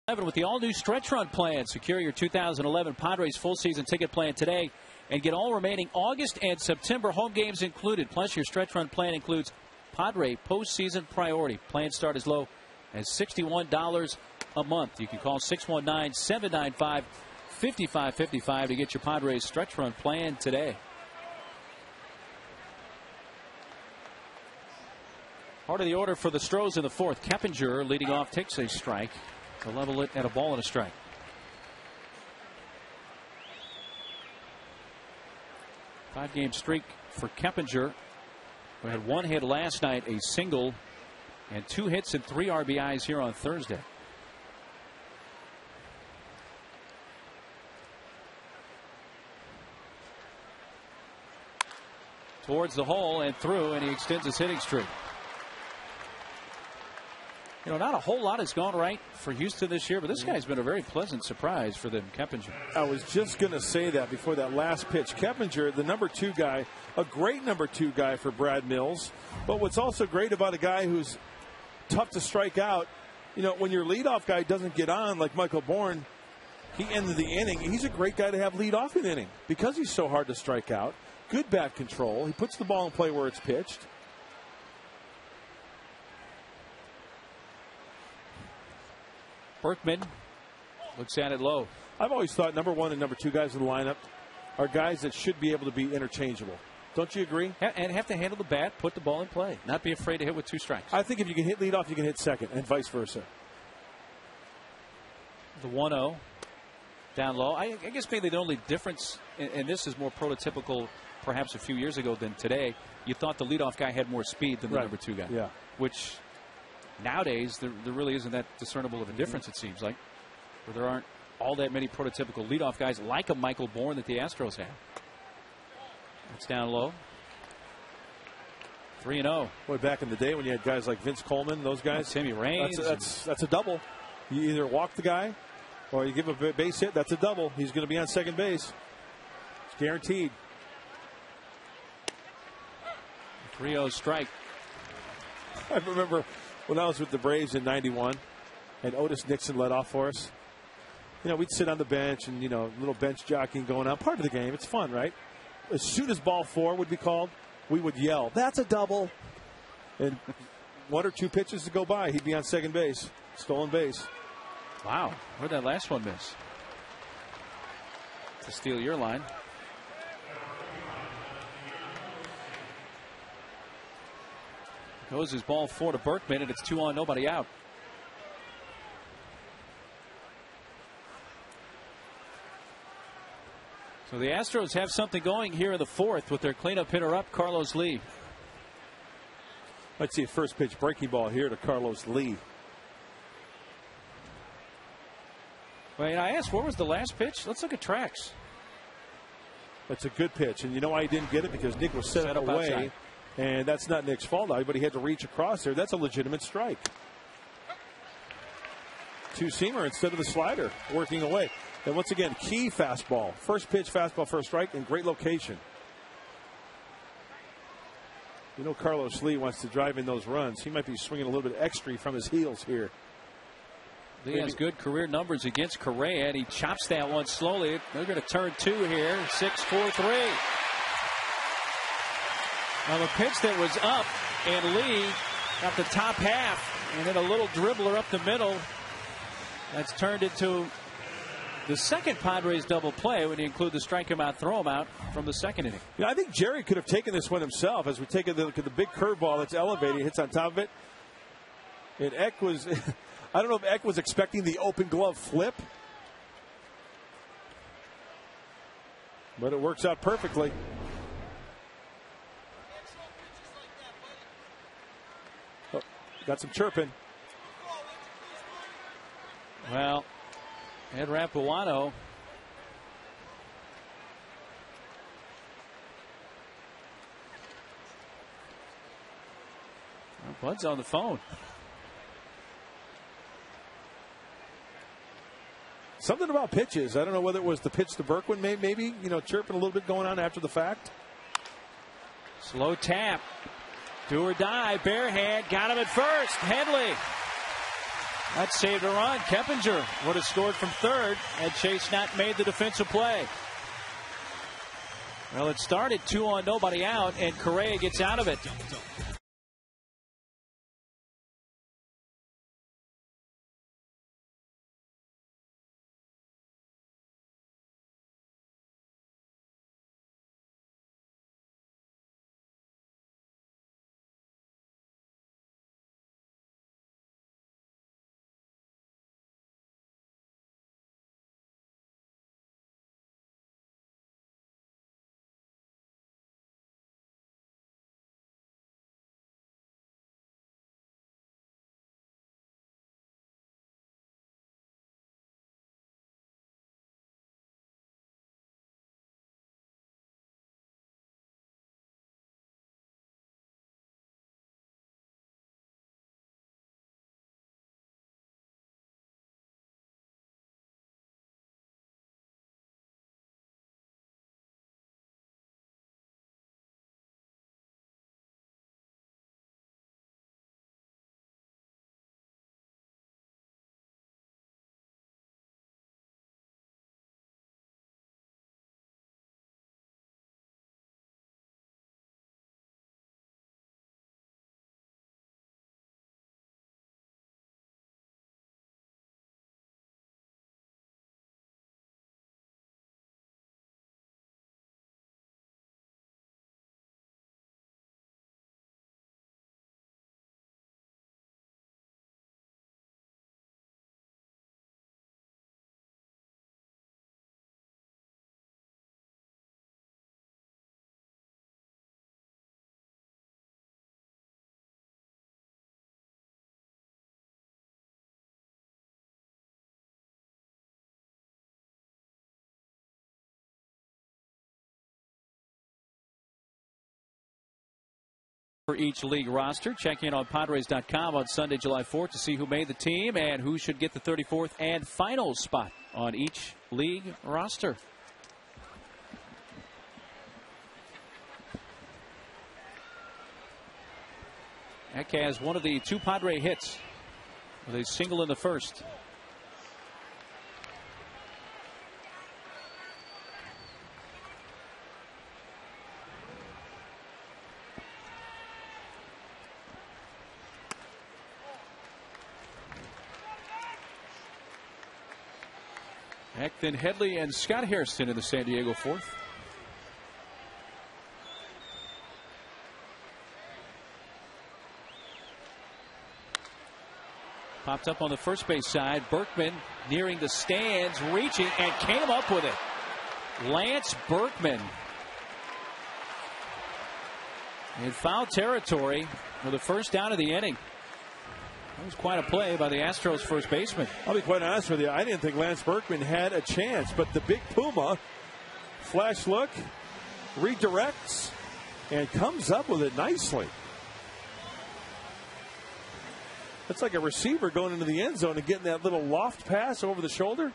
With the all-new Stretch Run plan. Secure your 2011 Padres full season ticket plan today and get all remaining August and September home games included. Plus, your Stretch Run plan includes Padre postseason priority. Plans start as low as $61 a month. You can call 619-795-5555 to get your Padres Stretch Run plan today. Part of the order for the Stros in the fourth. Keppinger leading off takes a strike to level it at a ball and a strike. Five-game streak for Keppinger, who had one hit last night, a single, and 2 hits and 3 RBIs here on Thursday. Towards the hole and through, and he extends his hitting streak. You know, not a whole lot has gone right for Houston this year, but this guy's been a very pleasant surprise for them, Keppinger. I was just going to say that before that last pitch. Keppinger, the number 2 guy, a great number 2 guy for Brad Mills. But what's also great about a guy who's tough to strike out, you know, when your leadoff guy doesn't get on, like Michael Bourne, he ended the inning. He's a great guy to have lead off an inning because he's so hard to strike out. Good bat control. He puts the ball in play where it's pitched. Berkman looks at it low. I've always thought number 1 and number 2 guys in the lineup are guys that should be able to be interchangeable. Don't you agree? And have to handle the bat, put the ball in play. Not be afraid to hit with 2 strikes. I think if you can hit leadoff, you can hit second, and vice versa. The 1-0 down low. I guess maybe the only difference, and this is more prototypical perhaps a few years ago than today, you thought the leadoff guy had more speed than the number 2 guy. Yeah. Which nowadays there really isn't that discernible of a difference, it seems like, where there aren't all that many prototypical leadoff guys like a Michael Bourne that the Astros have. It's down low. 3-0. Boy, back in the day when you had guys like Vince Coleman, those guys. Timmy Raines. That's a double. You either walk the guy or you give a base hit. That's a double. He's going to be on second base. It's guaranteed. 3-0 strike. I remember when I was with the Braves in '91 and Otis Nixon led off for us. You know, we'd sit on the bench and, you know, little bench jockeying going on. Part of the game. It's fun, right? As soon as ball 4 would be called, we would yell, "That's a double." And 1 or 2 pitches to go by, he'd be on second base. Stolen base. Wow. Where'd that last one miss? To steal your line. Goes his ball 4 to Berkman, and it's 2 on, nobody out. So the Astros have something going here in the fourth with their cleanup hitter up, Carlos Lee. Let's see a first pitch breaking ball here to Carlos Lee. Wait, I asked, where was the last pitch? Let's look at tracks. That's a good pitch, and you know why he didn't get it? Because Nick was set up away. Outside. And that's not Nick's fault, but he had to reach across there. That's a legitimate strike. 2-seamer instead of the slider, working away. And once again, key fastball. First pitch, fastball, first strike, and great location. You know Carlos Lee wants to drive in those runs. He might be swinging a little bit extra from his heels here. Lee has good career numbers against Correa, and he chops that one slowly. They're going to turn 2 here, 6-4-3. Now the pitch that was up, and Lee got the top half, and then a little dribbler up the middle. That's turned into the second Padres double play when you include the strike him out, throw him out from the second inning. Yeah, I think Jerry could have taken this one himself as we take a look at the big curveball that's elevated, hits on top of it. And Eck was, I don't know if Eck was expecting the open glove flip, but it works out perfectly. Oh, got some chirping. Well, Ed Rapuano Bud's on the phone. Something about pitches. I don't know whether it was the pitch to Berkman, maybe, you know, chirping a little bit going on after the fact. Slow tap. Do or die. Bare hand. Got him at first. Headley. That saved a run. Keppinger would have scored from third had Chase not made the defensive play. Well, it started 2 on, nobody out, and Correa gets out of it. For each league roster. Check in on Padres.com on Sunday, July 4th to see who made the team and who should get the 34th and final spot on each league roster. Eck has one of the 2 Padre hits with a single in the first. Eck, then Headley and Scott Hairston in the San Diego 4th. Popped up on the first base side. Berkman nearing the stands, reaching, and came up with it. Lance Berkman in foul territory for the first down of the inning. That was quite a play by the Astros first baseman. I'll be quite honest with you. I didn't think Lance Berkman had a chance, but the big Puma, flash look, redirects, and comes up with it nicely. That's like a receiver going into the end zone and getting that little loft pass over the shoulder.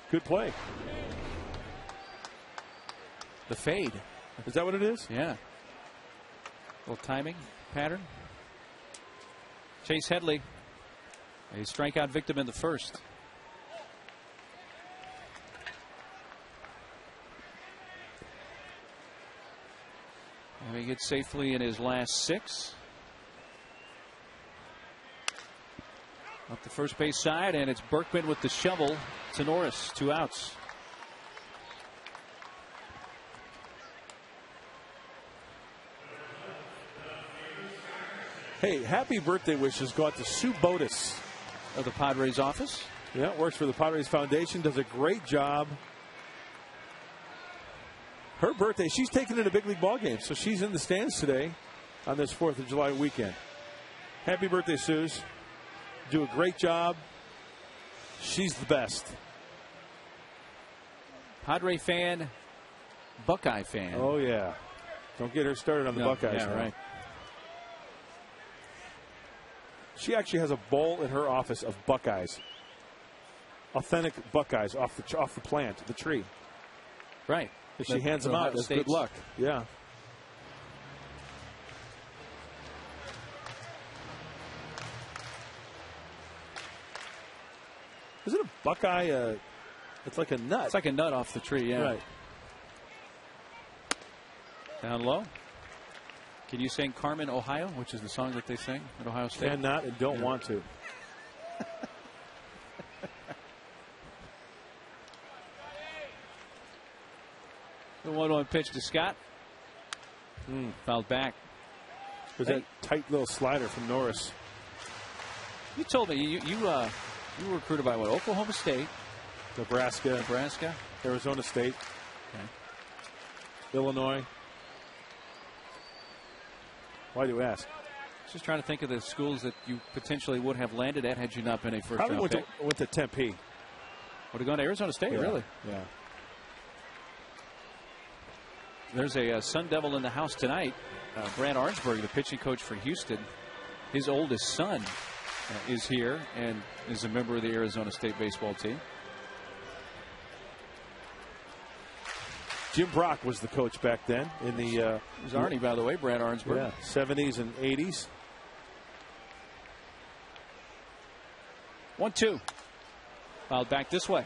Good play. The fade. Is that what it is? Yeah. Little timing pattern. Chase Headley, a strikeout victim in the first. And he gets safely in his last 6. Up the first base side, and it's Berkman with the shovel to Norris. 2 outs. Hey, happy birthday wishes go out to Sue Botus Of the Padres office. Yeah, works for the Padres Foundation, does a great job. Her birthday, she's taking in a big league ball game, so she's in the stands today on this 4th of July weekend. Happy birthday, Suze. Do a great job. She's the best. Padre fan, Buckeye fan. Oh, yeah. Don't get her started on the Buckeyes. Yeah, right. She actually has a bowl in her office of Buckeyes. Authentic Buckeyes off the plant, the tree. Right. If she hands them out, that's good luck. Yeah. Buckeye, it's like a nut. It's like a nut off the tree, yeah. Right. Down low. Can you sing Carmen, Ohio, which is the song that they sing at Ohio State? Cannot and don't want to. The 1-1 pitch to Scott. Fouled back. There's that tight little slider from Norris. You told me you were recruited by what? Oklahoma State, Nebraska, Arizona State, Illinois. Why do you ask? Just trying to think of the schools that you potentially would have landed at had you not been a first Probably round pick. went to Tempe. Would have gone to Arizona State, really? Yeah. There's a Sun Devil in the house tonight. Brad Arnsberg, the pitching coach for Houston, his oldest son is here and is a member of the Arizona State baseball team. Jim Brock was the coach back then in the. It was Arnie, by the way, Brad Arnsberg. Yeah, 70s and 80s. 1-2. Fouled back this way.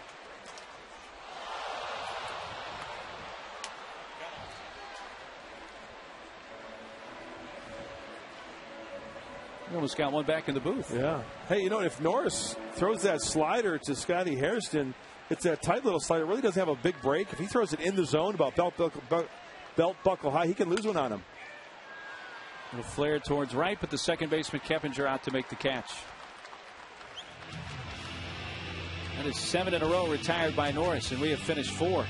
We almost got one back in the booth. Yeah. Hey, you know, if Norris throws that slider to Scotty Hairston, it's that tight little slider. Really doesn't have a big break. If he throws it in the zone about belt buckle high, he can lose one on him. A flare towards right, but the second baseman Keppinger out to make the catch. That is 7 in a row retired by Norris, and we have finished 4.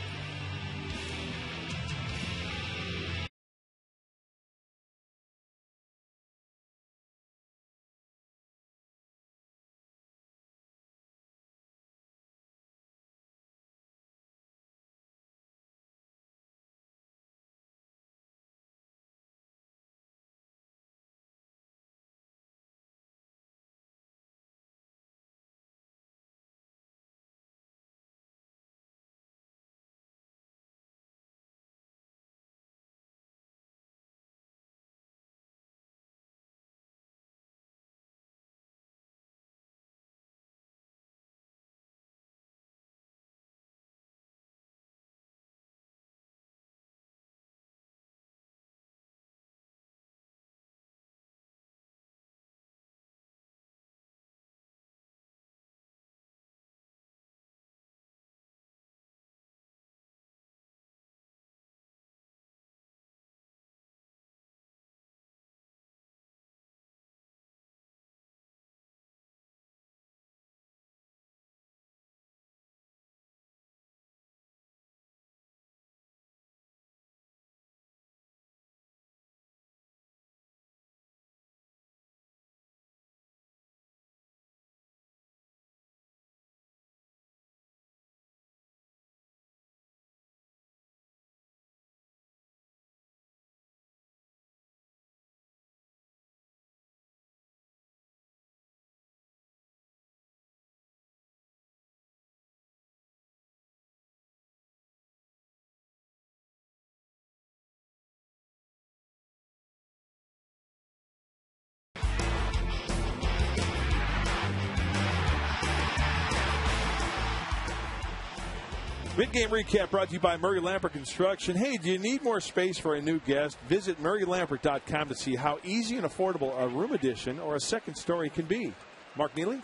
Mid-game recap brought to you by Murray Lampert Construction. Hey, do you need more space for a new guest? Visit MurrayLampert.com to see how easy and affordable a room addition or a second story can be. Mark Neely?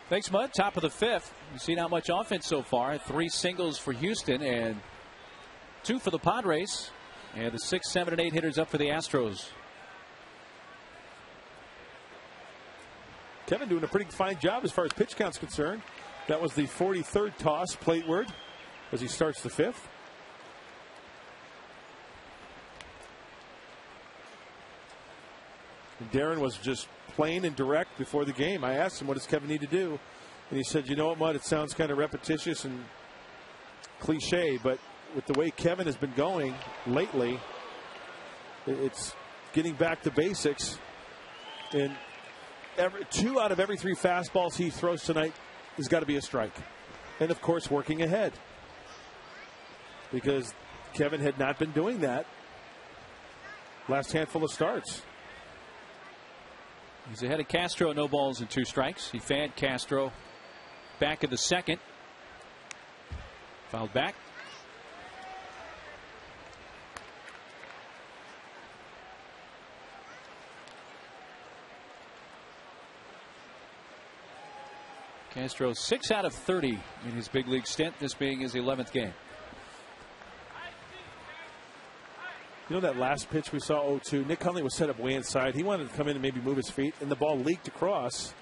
Thanks, Mud. Top of the 5th. You've seen not much offense so far. 3 singles for Houston and 2 for the Padres. And the 6, 7, and 8 hitters up for the Astros. Kevin doing a pretty fine job as far as pitch count's concerned. That was the 43rd toss plateward as he starts the 5th. And Darren was just plain and direct before the game. I asked him, what does Kevin need to do? And he said, you know what, Mud, it sounds kind of repetitious and cliche, but with the way Kevin has been going lately, it's getting back to basics. And 2 out of every 3 fastballs he throws tonight has got to be a strike. And, of course, working ahead. Because Kevin had not been doing that last handful of starts. He's ahead of Castro, no balls and 2 strikes. He fanned Castro back in the 2nd. Fouled back. Castro 6 out of 30 in his big league stint, this being his 11th game. You know that last pitch we saw 0-2, Nick Hundley was set up way inside. He wanted to come in and maybe move his feet, and the ball leaked across.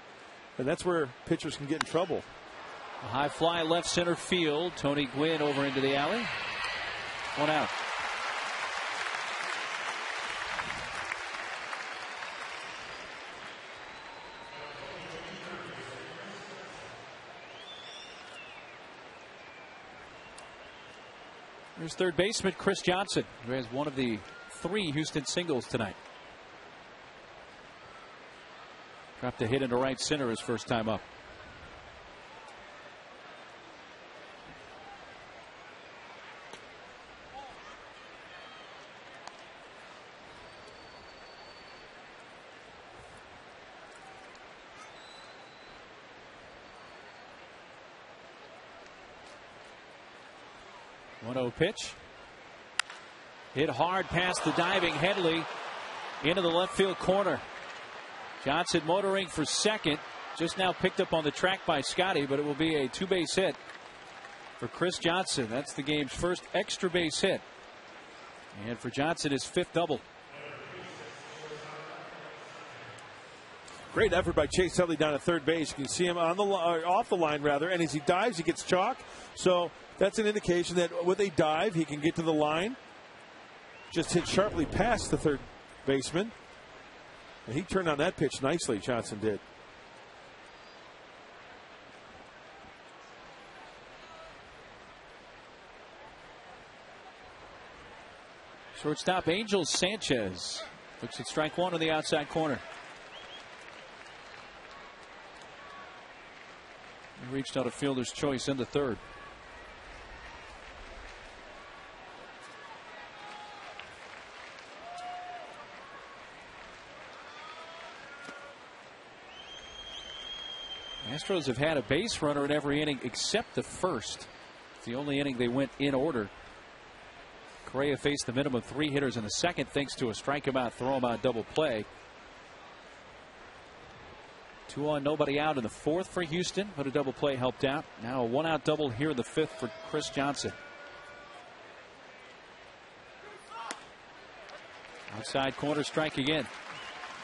And that's where pitchers can get in trouble. A high fly left center field. Tony Gwynn over into the alley. 1 out. Here's third baseman Chris Johnson, who has one of the 3 Houston singles tonight. Dropped a hit into right center his first time up. Pitch. Hit hard past the diving Headley into the left field corner. Johnson motoring for second. Just now picked up on the track by Scotty, but it will be a 2-base hit for Chris Johnson. That's the game's first extra base hit. And for Johnson, his 5th double. Great effort by Chase Headley down at third base. You can see him on the off the line rather, and as he dives, he gets chalk. So that's an indication that with a dive, he can get to the line. Just hit sharply past the third baseman. And he turned on that pitch nicely, Johnson did. Shortstop Angel Sanchez looks at strike 1 on the outside corner. He reached out a fielder's choice in the third. Astros have had a base runner in every inning except the first. It's the only inning they went in order. Correa faced the minimum 3 hitters in the second thanks to a strike him out, throw him out double play. 2 on, nobody out in the 4th for Houston, but a double play helped out. Now a 1-out double here in the 5th for Chris Johnson. Outside corner strike again.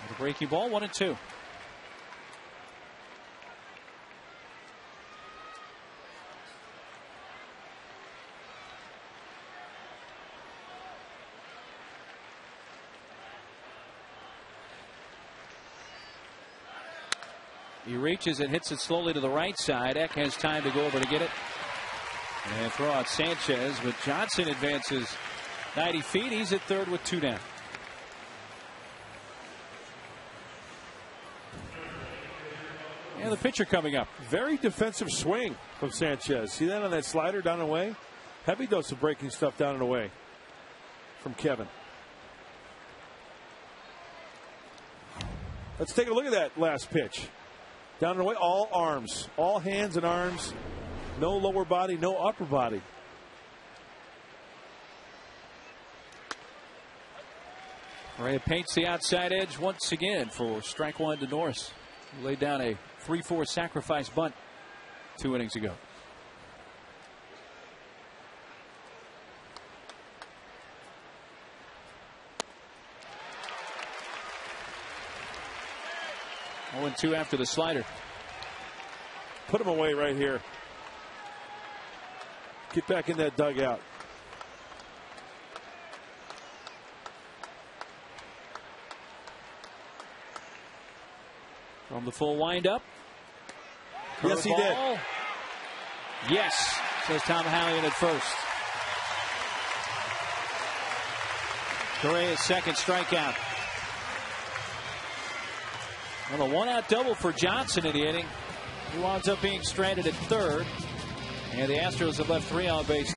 The breaking ball, 1-2. He reaches and hits it slowly to the right side. Eck has time to go over to get it and throw out Sanchez, but Johnson advances 90 feet. He's at third with 2 down. And the pitcher coming up. Very defensive swing from Sanchez. See that on that slider down and away? Heavy dose of breaking stuff down and away from Kevin. Let's take a look at that last pitch. Down and away, all arms, all hands and arms. No lower body, no upper body. Correa paints the outside edge once again for strike 1 to Norris, who laid down a 3-4 sacrifice bunt 2 innings ago. Oh, 0-2 after the slider. Put him away right here. Get back in that dugout. From the full windup. Yes, he did. Yes, says Tom Hallion at first. Correa's second strikeout. Well, a 1-out double for Johnson in the inning. He winds up being stranded at third. And the Astros have left 3 on base.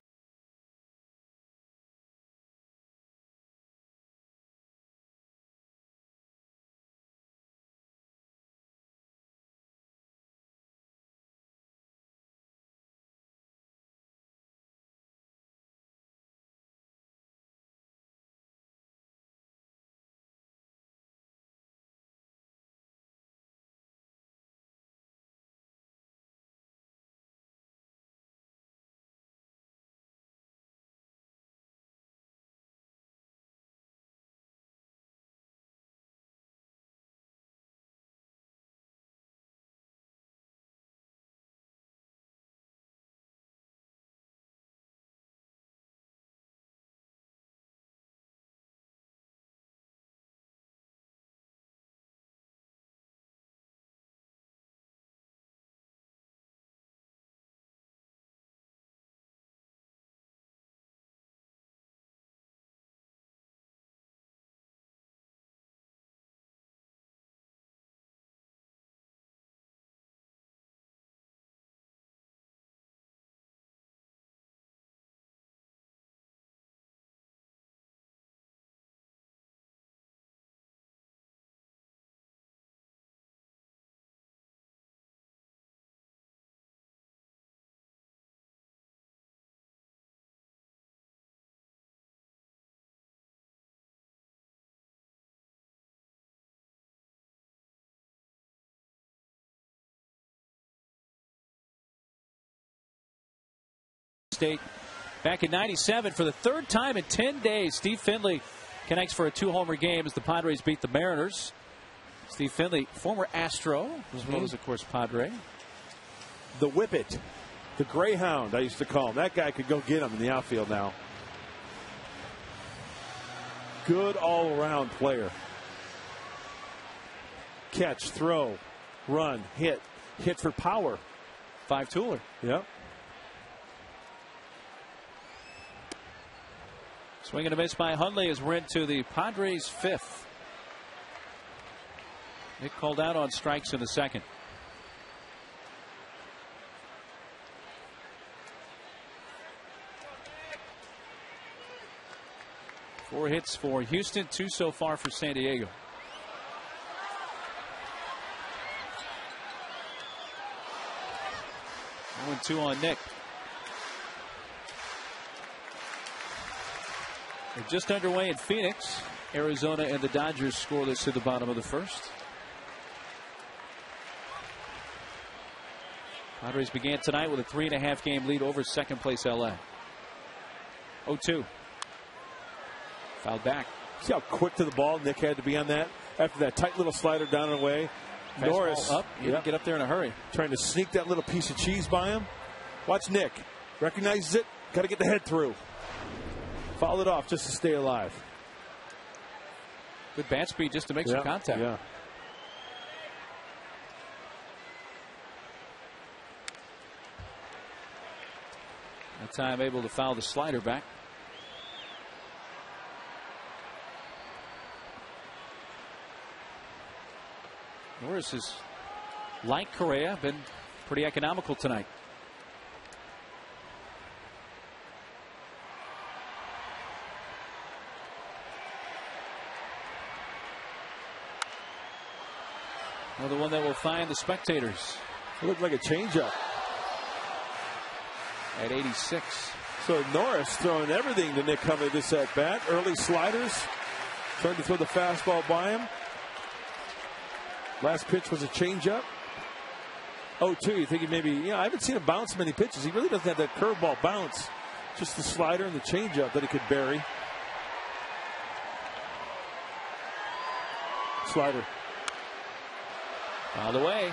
State back in '97 for the third time in 10 days. Steve Finley connects for a 2-homer game as the Padres beat the Mariners. Steve Finley, former Astro, as well as, of course, Padre. The Whippet, the Greyhound, I used to call him. That guy could go get him in the outfield now. Good all-around player. Catch, throw, run, hit for power. 5-tooler. Yep. Swing and a miss by Hundley as we're into the Padres' 5th. Nick called out on strikes in the second. Four hits for Houston, 2 so far for San Diego. One, 2 on Nick. They're just underway in Phoenix. Arizona and the Dodgers scoreless to the bottom of the first. Padres began tonight with a 3.5 game lead over second place LA. 0-2. Fouled back. See how quick to the ball Nick had to be on that after that tight little slider down and away. Fastball Norris up. He didn't get up there in a hurry. Trying to sneak that little piece of cheese by him. Watch Nick. Recognizes it. Got to get the head through. Fouled it off just to stay alive. Good bat speed just to make some contact. Yeah. That time able to foul the slider back. Norris has, like Correa, been pretty economical tonight. Another one that will find the spectators. It looked like a changeup. At 86. So Norris throwing everything to Nick Hundley this at bat. Early sliders. Trying to throw the fastball by him. Last pitch was a changeup. 0-2. You think he maybe, I haven't seen him bounce many pitches. He really doesn't have that curveball bounce. Just the slider and the changeup that he could bury. Slider. Fouled away.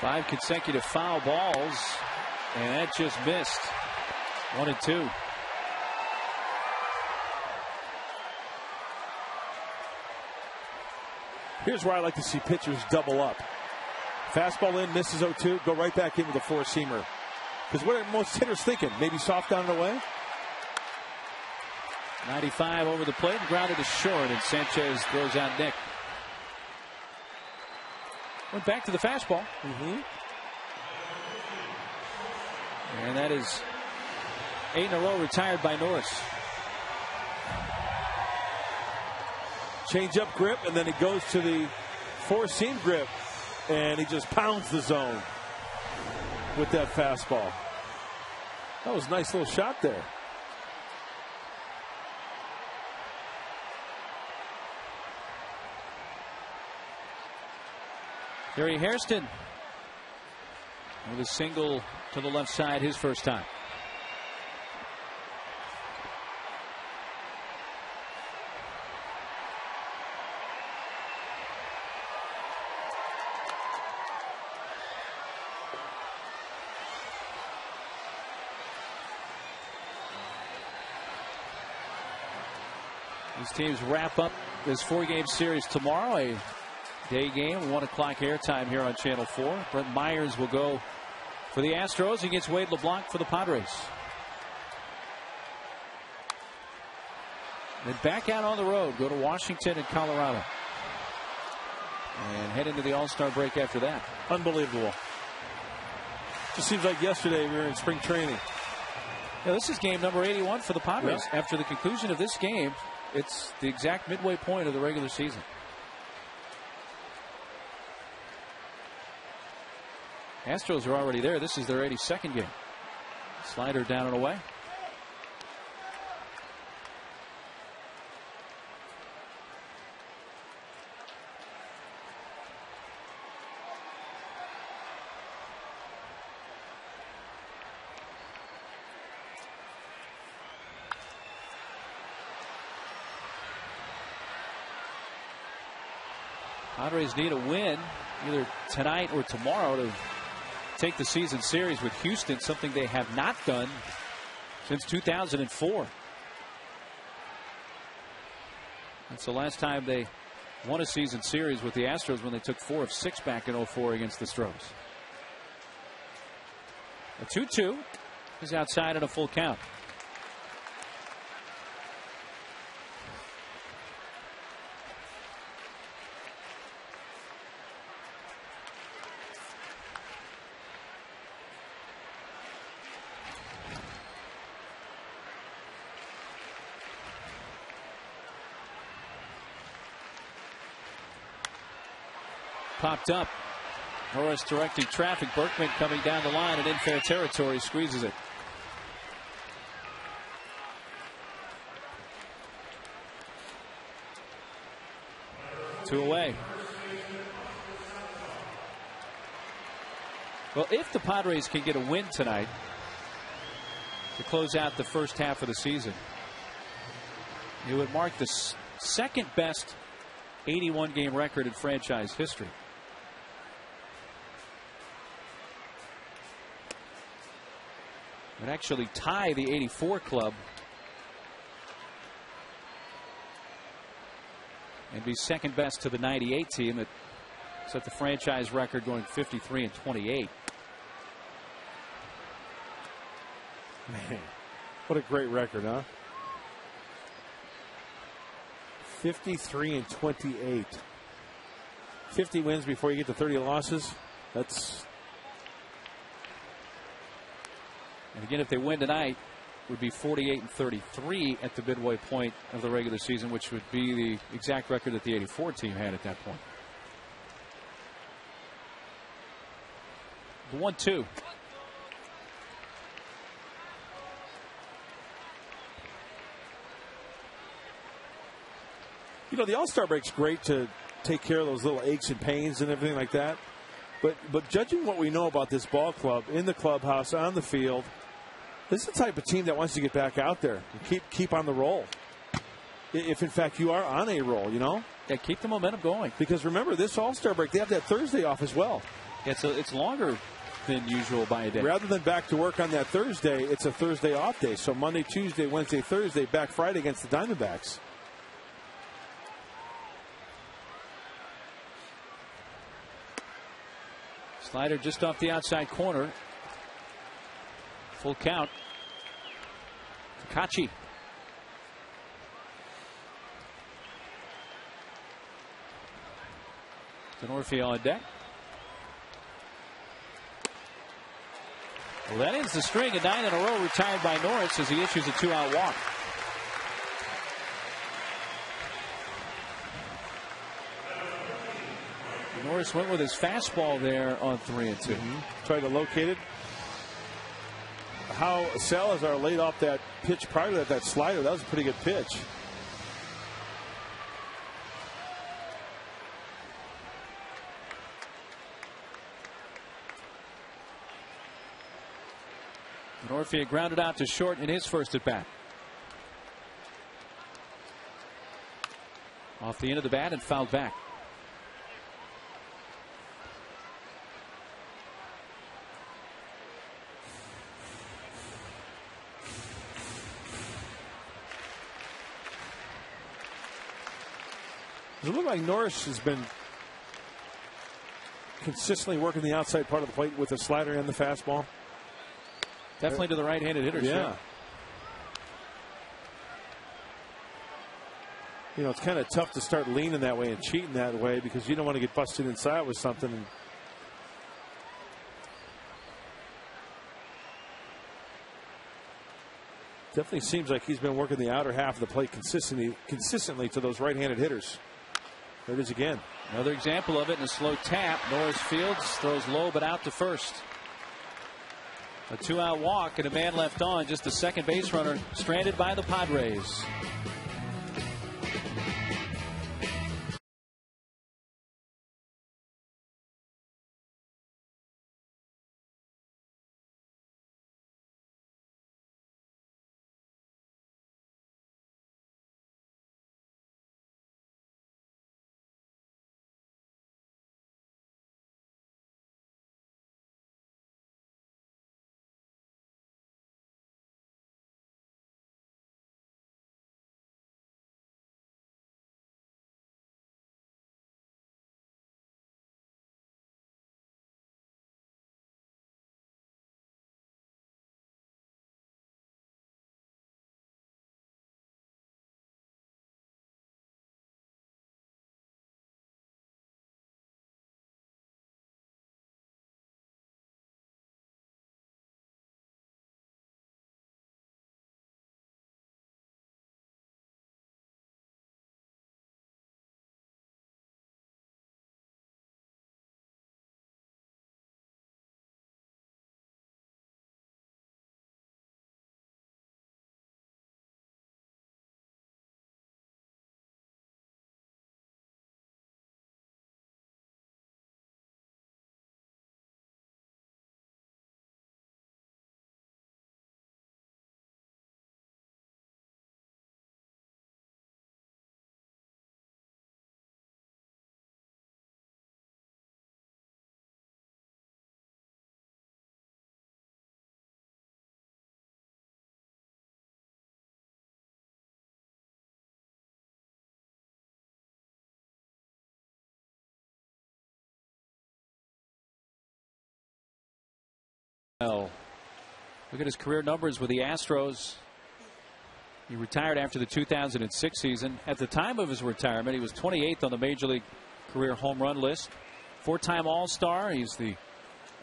Five consecutive foul balls, and that just missed. 1-2. Here's where I like to see pitchers double up. Fastball in, misses 0-2, go right back in with a four-seamer. Because what are most hitters thinking? Maybe soft down and away? 95 over the plate, grounded to short, and Sanchez throws out Nick. Went back to the fastball. And that is 8 in a row retired by Norris. Change up grip, and then he goes to the four-seam grip, and he just pounds the zone with that fastball. That was a nice little shot there. Gary Hairston with a single to the left side, his first time. These teams wrap up this 4-game series tomorrow. A day game, 1 o'clock airtime here on Channel 4. Brent Myers will go for the Astros against Wade LeBlanc for the Padres. Then back out on the road, go to Washington and Colorado. And head into the All-Star break after that. Unbelievable. Just seems like yesterday we were in spring training. Yeah, this is game number 81 for the Padres. Yeah. After the conclusion of this game, it's the exact midway point of the regular season. Astros are already there. This is their 82nd game. Slider down and away. Padres need a win either tonight or tomorrow to take the season series with Houston, something they have not done since 2004. That's the last time they won a season series with the Astros, when they took 4 of 6 back in 04 against the Stros. A 2-2 is outside at a full count. Popped up. Norris directing traffic. Berkman coming down the line and in fair territory, squeezes it. Two away. Well, if the Padres can get a win tonight to close out the first half of the season, it would mark the second best 81 game record in franchise history. Would actually tie the 84 club and be second best to the 98 team that set the franchise record going 53-28. Man, what a great record, huh? 53-28. 50 wins before you get to 30 losses. That's. And again, if they win tonight, it would be 48-33 at the midway point of the regular season, which would be the exact record that the 84 team had at that point. The 1-2. You know, the All-Star break's great to take care of those little aches and pains and everything like that. But judging what we know about this ball club in the clubhouse, on the field, this is the type of team that wants to get back out there and keep on the roll. If in fact you are on a roll, you know. Yeah, keep the momentum going. Because remember, this All-Star break, they have that Thursday off as well. Yeah, it's longer than usual by a day. Rather than back to work on that Thursday, it's a Thursday off day. So Monday, Tuesday, Wednesday, Thursday, back Friday against the Diamondbacks. Slider just off the outside corner. Full count. Takachi. Denorfia on deck. Well, that ends the string. A 9 in a row retired by Norris as he issues a 2-out walk. Norris went with his fastball there on 3-2. Tried to locate it. How Salazar laid off that pitch prior to that slider. That was a pretty good pitch. Denorfia grounded out to short in his first at bat. Off the end of the bat and fouled back. Does it look like Norris has been consistently working the outside part of the plate with the slider and the fastball? Definitely to the right-handed hitters. Yeah. You know, it's kind of tough to start leaning that way and cheating that way because you don't want to get busted inside with something. Definitely seems like he's been working the outer half of the plate consistently to those right-handed hitters. There it is again. Another example of it in a slow tap. Norris Fields throws low but out to first. A 2-out walk and a man left on. Just the second base runner stranded by the Padres. Look at his career numbers with the Astros. He retired after the 2006 season. At the time of his retirement, he was 28th on the Major League career home run list. 4-time All-Star. He's the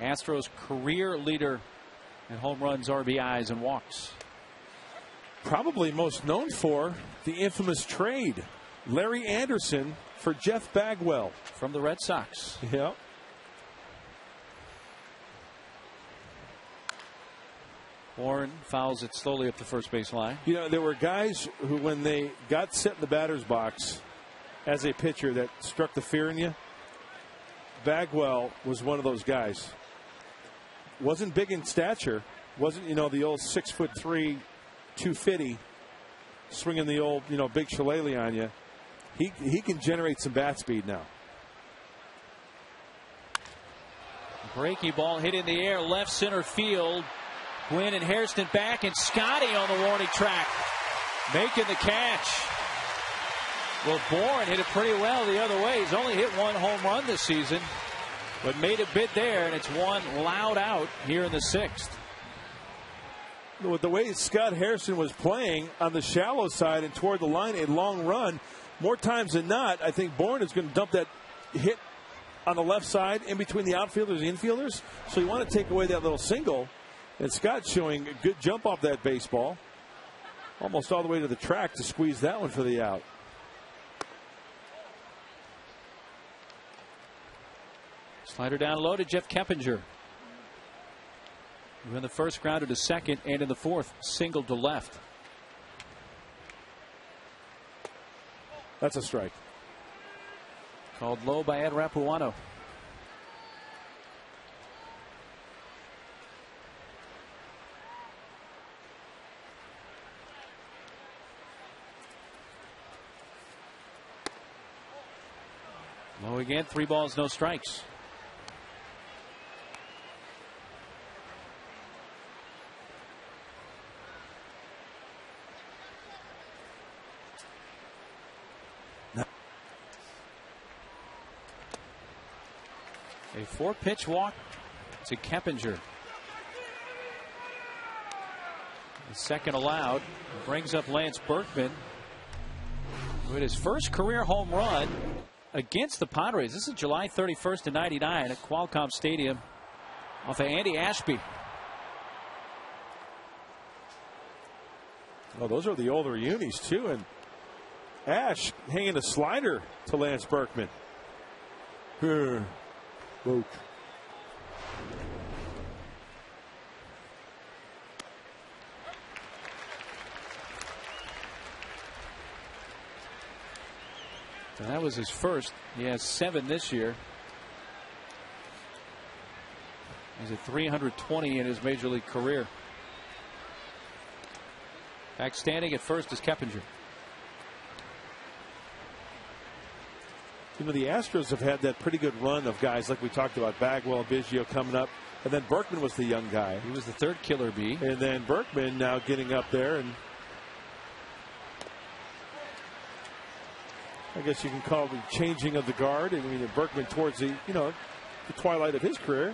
Astros career leader in home runs, RBIs, and walks. Probably most known for the infamous trade. Larry Anderson for Jeff Bagwell. From the Red Sox. Yep. Warren fouls it slowly up the first base line. You know, there were guys who, when they got set in the batter's box as a pitcher, that struck the fear in you. Bagwell was one of those guys. Wasn't big in stature. Wasn't, you know, the old 6'3", 250, swinging the old, you know, big shillelagh on you. He can generate some bat speed now. Breaking ball hit in the air, left center field. Gwynn and Hairston back, and Scotty on the warning track, making the catch. Well, Bourne hit it pretty well the other way. He's only hit one home run this season, but made a bid there, and it's one loud out here in the sixth. With the way Scott Hairston was playing on the shallow side and toward the line, a long run, more times than not, I think Bourne is going to dump that hit on the left side in between the outfielders and infielders. So you want to take away that little single. And Scott showing a good jump off that baseball. Almost all the way to the track to squeeze that one for the out. Slider down low to Jeff Keppinger. In the first, grounded to second, and in the fourth, singled to left. That's a strike. Called low by Ed Rapuano. Low again, 3 balls, no strikes. A 4-pitch walk to Keppinger. The second allowed. Brings up Lance Berkman with his first career home run against the Padres. This is July 31st of '99 at Qualcomm Stadium off of Andy Ashby. Oh, those are the older unis too, and Ash hanging a slider to Lance Berkman. Boach. So that was his first. He has 7 this year. He's at 320 in his major league career. Back standing at first is Keppinger. You know, the Astros have had that pretty good run of guys like we talked about, Bagwell, Biggio coming up, and then Berkman was the young guy. He was the third killer bee. And then Berkman now getting up there, and I guess you can call it the changing of the guard. I mean, Berkman towards the twilight of his career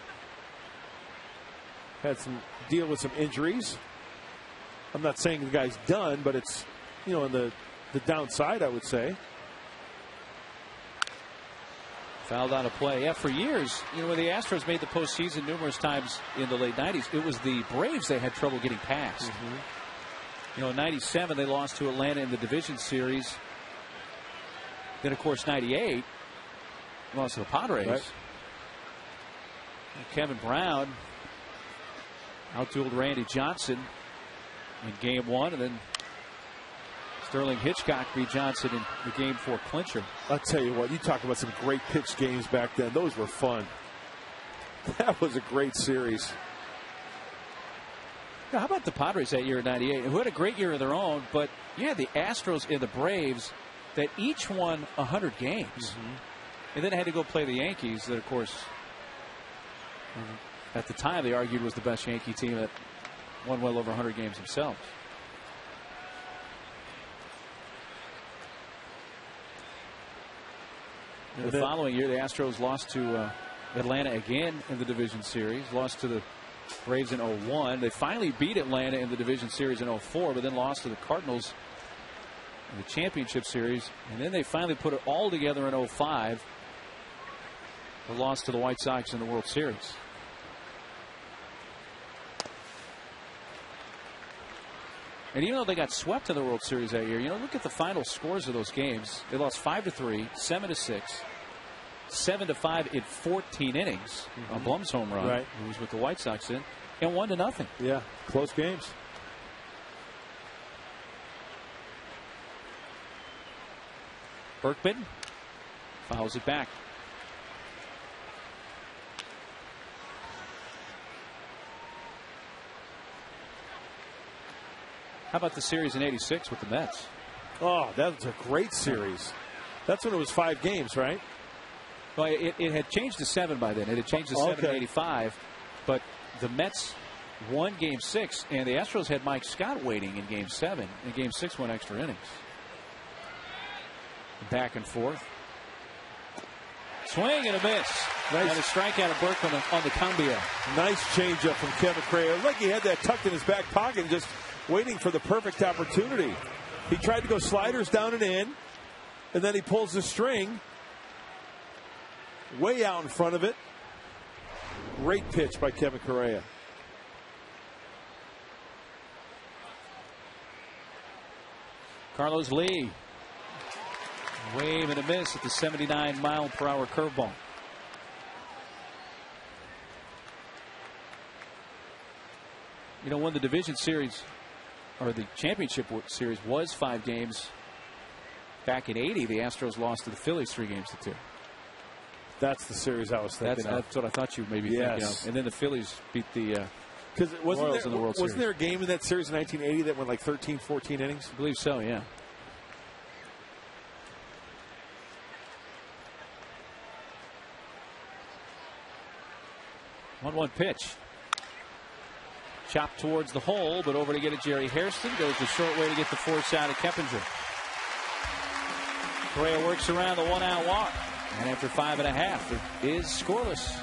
had some deal with some injuries. I'm not saying the guy's done, but it's on the downside, I would say. Fouled on a play. Yeah, for years, when the Astros made the postseason numerous times in the late 90s, it was the Braves they had trouble getting past. In 97, they lost to Atlanta in the division series. Then, of course, 98, lost to the Padres. Right. Kevin Brown outdueled Randy Johnson in game 1, and then Sterling Hitchcock beat Johnson in the game 4 clincher. I'll tell you what, you talk about some great pitch games back then. Those were fun. That was a great series. Now, how about the Padres that year in 98, who had a great year of their own, but you had the Astros and the Braves that each won 100 games. And then had to go play the Yankees that, of course, at the time they argued was the best Yankee team that won well over 100 games themselves. The following year, the Astros lost to Atlanta again in the division series, lost to the Braves in 01. They finally beat Atlanta in the division series in 04, but then lost to the Cardinals in the championship series. And then they finally put it all together in 05. The loss to the White Sox in the World Series. And even though they got swept in the World Series that year, look at the final scores of those games. They lost 5-3, 7-6, 7-5 in 14 innings on Blum's home run, right, who was with the White Sox in, and 1-0. Yeah, close games. Berkman fouls it back. How about the series in '86 with the Mets? Oh, that was a great series. That's when it was 5 games, right? Well, it had changed to 7 by then. It had changed to 7 in '85, but the Mets won Game 6, and the Astros had Mike Scott waiting in Game 7. And Game 6 went extra innings. Back and forth. Swing and a miss. Nice. And a strikeout of Berkman on the cambio. Nice changeup from Kevin Correa. Like he had that tucked in his back pocket and just waiting for the perfect opportunity. He tried to go sliders down and in, and then he pulls the string way out in front of it. Great pitch by Kevin Correa. Carlos Lee. Wave and a miss at the 79-mile-per-hour curveball. When the division series or the championship series was 5 games back in '80, the Astros lost to the Phillies 3-2. That's the series I was thinking of. That's what I thought you maybe thinking of. And then the Phillies beat the Royals in the World Series. Wasn't there a game in that series in 1980 that went like 13, 14 innings? I believe so, yeah. One pitch. Chopped towards the hole, but over to get it, Jerry Hairston. Goes the short way to get the force out of Keppinger. Correa works around the 1-out walk. And after 5.5, it is scoreless.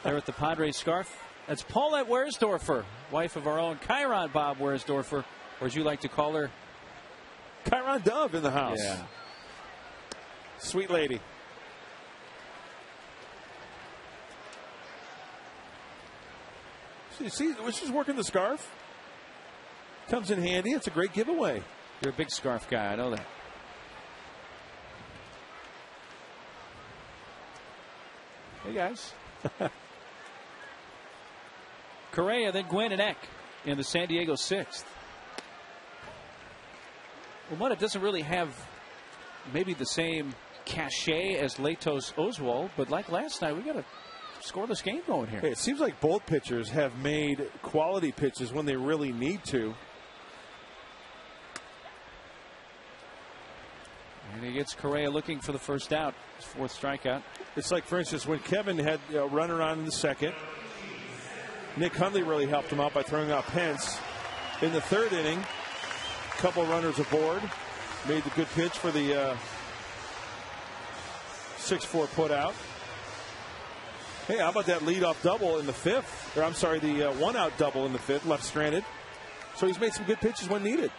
there at the Padres scarf. That's Paulette Wersdorfer, wife of our own Chiron Bob Wersdorfer, or as you like to call her, Chiron Dove in the house. Yeah. Sweet lady. See, she's working the scarf. Comes in handy. It's a great giveaway. You're a big scarf guy. I know that. Hey, guys. Correa, then Gwynn and Eck in the San Diego 6th. Well, Mudda doesn't really have maybe the same cachet as Latos Oswald, but like last night, we got a scoreless game going here. Hey, it seems like both pitchers have made quality pitches when they really need to. And he gets Correa looking for the first out, his 4th strikeout. It's like, for instance, when Kevin had a runner on in the 2nd, Nick Hundley really helped him out by throwing out Pence. In the 3rd inning, a couple runners aboard, made the good pitch for the 6-4 put out. Hey, how about that leadoff double in the 5th? Or I'm sorry, the 1-out double in the 5th, left stranded. So he's made some good pitches when needed.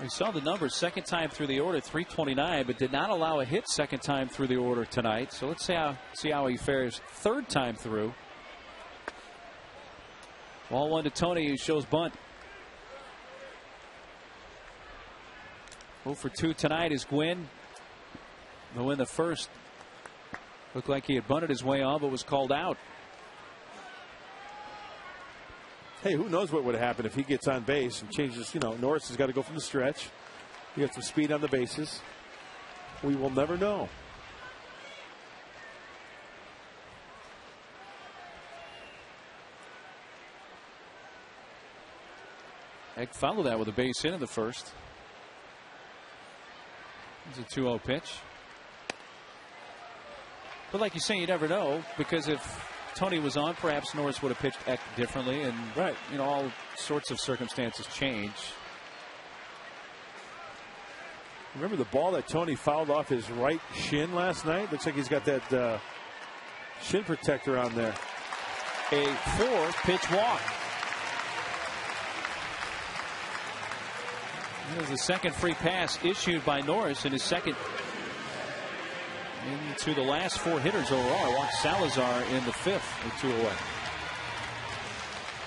We saw the numbers 2nd time through the order, 329, but did not allow a hit 2nd time through the order tonight. So let's see how he fares 3rd time through. Ball 1 to Tony, who shows bunt. 0 for 2 tonight is Gwynn. Though in the 1st, looked like he had bunted his way on, but was called out. Hey, who knows what would happen if he gets on base and changes. You know, Norris has got to go from the stretch. He got some speed on the bases. We will never know. Eck followed that with a base hit in the 1st. It's a 2-0 pitch. But like you say, you never know, because if Tony was on, perhaps Norris would have pitched Eck differently, and right, you know, all sorts of circumstances change. Remember the ball that Tony fouled off his right shin last night? Looks like he's got that shin protector on there. A 4-pitch walk. That was the 2nd free pass issued by Norris in his 2nd into the last 4 hitters overall. I watched Salazar in the 5th with 2 away.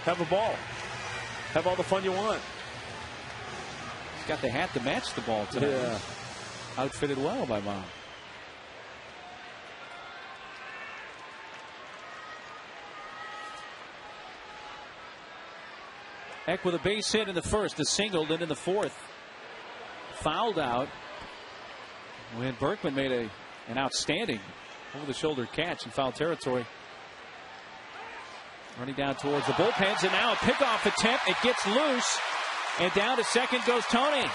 Have a ball. Have all the fun you want. He's got the hat to match the ball today. Yeah. Outfitted well by Mom. Eck with a base hit in the 1st, a single, then in the 4th. Fouled out when Berkman made an outstanding over-the-shoulder catch in foul territory. Running down towards the bullpens, and now a pickoff attempt. It gets loose, and down to 2nd goes Tony.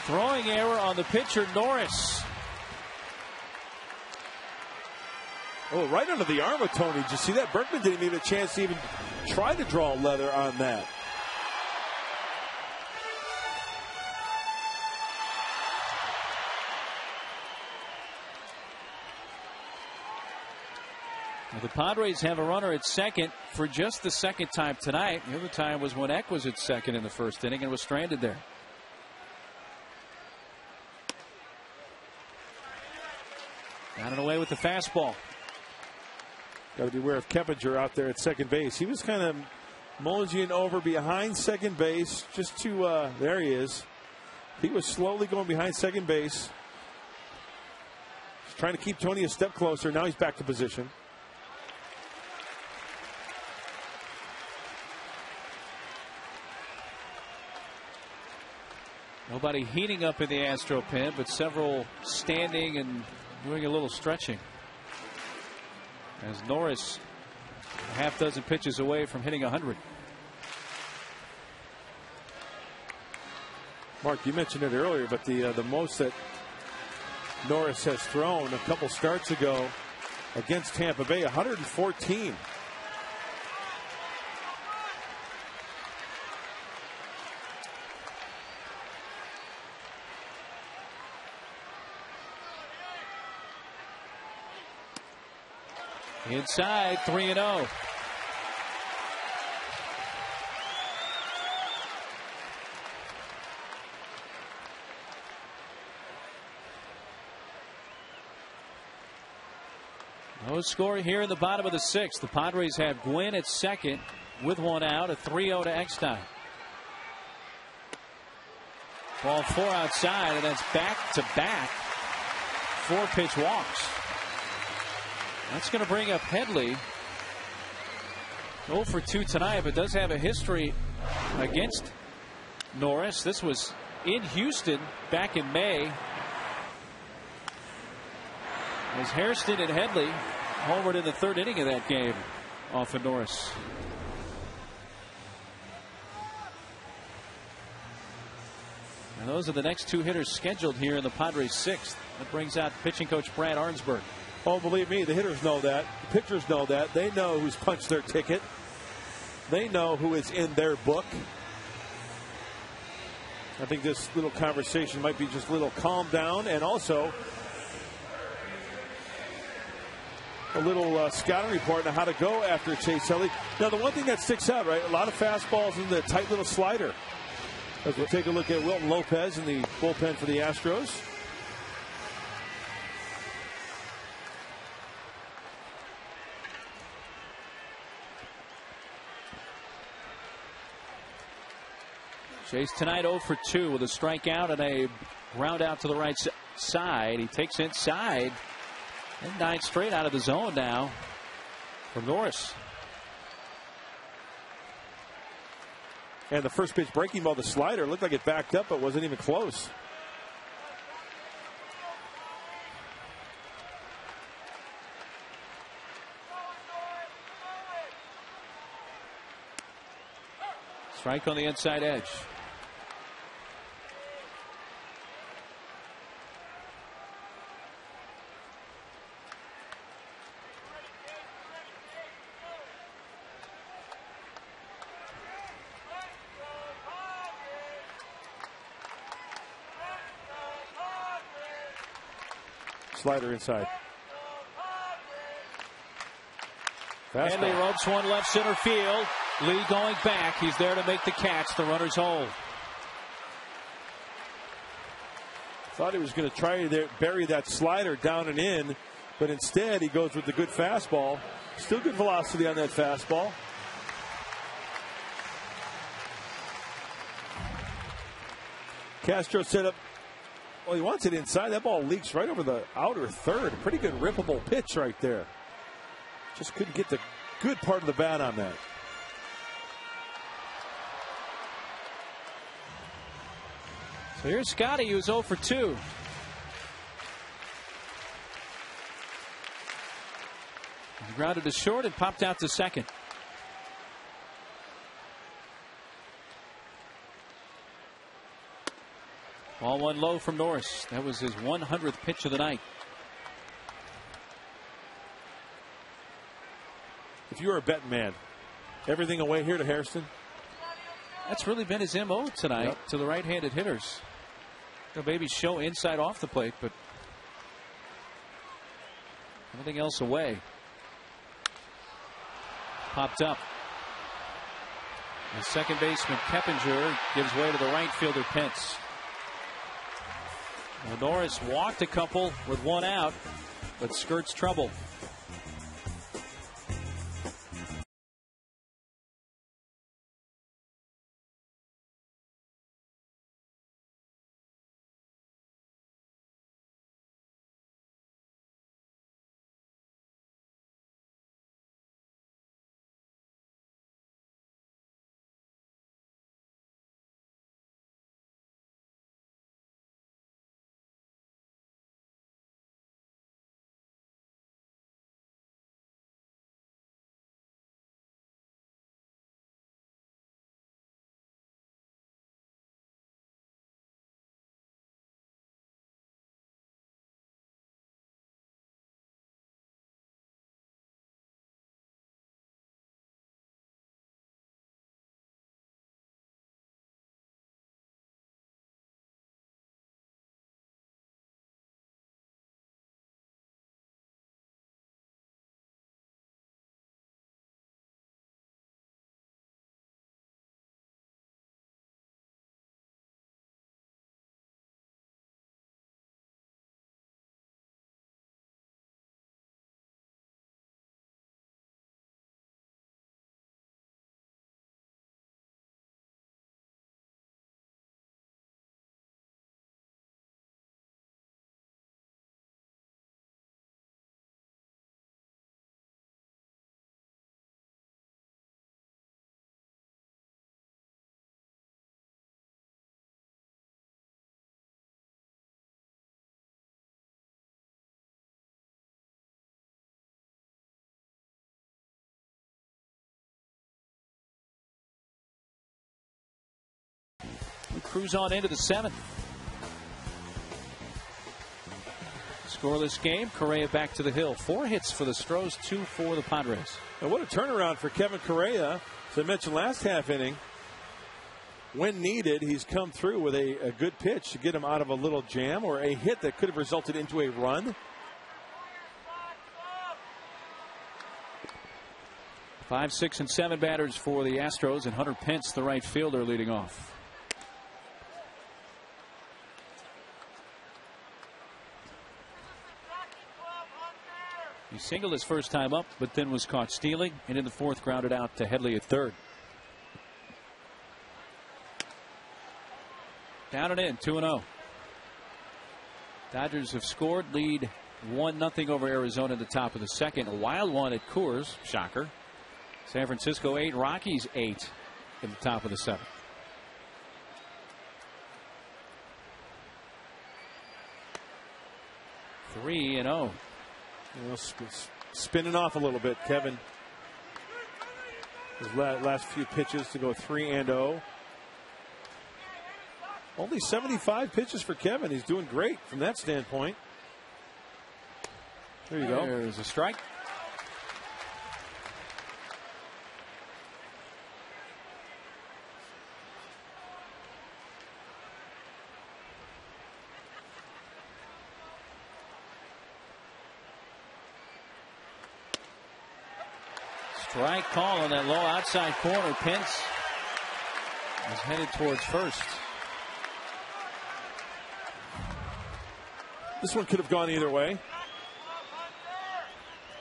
Throwing error on the pitcher, Norris. Oh, right under the arm of Tony. Did you see that? Berkman didn't even have a chance to even try to draw leather on that. Well, the Padres have a runner at 2nd for just the 2nd time tonight. The other time was when Eck was at 2nd in the 1st inning and was stranded there. Down and away with the fastball. Got to be aware of Keppinger out there at 2nd base. He was kind of moseying over behind 2nd base just to, there he is. He was slowly going behind 2nd base. He's trying to keep Tony a step closer. Now he's back to position. Nobody heating up in the Astro pen, but several standing and doing a little stretching. As Norris a half dozen pitches away from hitting 100. Mark, you mentioned it earlier, but the most that Norris has thrown a couple starts ago against Tampa Bay, 114. Inside, 3-0. No score here in the bottom of the sixth. The Padres have Gwynn at second with one out, a 3-0 to X time. Ball 4 outside, and that's back-to-back 4-pitch walks. That's going to bring up Headley. 0 for 2 tonight, but does have a history against Norris. This was in Houston back in May. As Hairston and Headley homered in the third inning of that game off of Norris. And those are the next 2 hitters scheduled here in the Padres' sixth. That brings out pitching coach Brad Arnsberg. Oh, believe me, the hitters know that. The pitchers know that. They know who's punched their ticket. They know who is in their book. I think this little conversation might be just a little calm down, and also a little scouting report on how to go after Chase Headley. Now, the one thing that sticks out, right, a lot of fastballs in the tight little slider. As we'll take a look at Wilton Lopez in the bullpen for the Astros. Chase tonight 0 for 2 with a strikeout and a ground out to the right side. He takes inside and 9 straight out of the zone now from Norris. And the first pitch breaking ball, the slider, looked like it backed up, but wasn't even close. Strike on the inside edge. Slider inside. Headley ropes one left center field. Lee going back. He's there to make the catch. The runner's hold. Thought he was going to try to bury that slider down and in, but instead he goes with the good fastball. Still good velocity on that fastball. Castro set up. Well, he wants it inside. That ball leaks right over the outer third. A pretty good rippable pitch right there. Just couldn't get the good part of the bat on that. So here's Scotty, who's 0 for 2. He grounded to short and popped out to second. Ball 1 low from Norris. That was his 100th pitch of the night. If you were a betting man, everything away here to Hairston? That's really been his MO tonight to the right-handed hitters. They'll maybe show inside off the plate, but everything else away. Popped up. The second baseman Keppinger gives way to the right fielder Pence. Well, Norris walked a couple with one out, but skirts trouble. cruise on into the 7th. Scoreless game. Correa back to the hill. 4 hits for the Stros, 2 for the Padres. And what a turnaround for Kevin Correa. As I mentioned last half inning, when needed, he's come through with a good pitch to get him out of a little jam or a hit that could have resulted into a run. 5, 6, and 7 batters for the Astros, and Hunter Pence, the right fielder, leading off. He singled his first time up, but then was caught stealing, and in the 4th grounded out to Headley at 3rd. Down and in, 2-0. Dodgers have scored, lead 1-0 over Arizona in the top of the 2nd. A wild one at Coors, shocker. San Francisco 8, Rockies 8 in the top of the 7th. Three and 0. Spinning off a little bit, Kevin. His last few pitches to go 3-0. Only 75 pitches for Kevin. He's doing great from that standpoint. There you go. There's a strike. Strike call on that low outside corner. Pence is headed towards first. This one could have gone either way.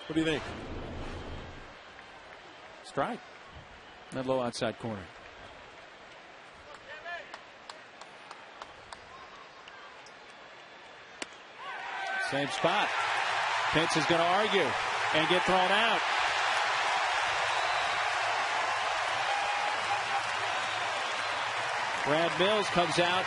What do you think? Strike. That low outside corner. Same spot. Pence is going to argue and get thrown out. Brad Mills comes out.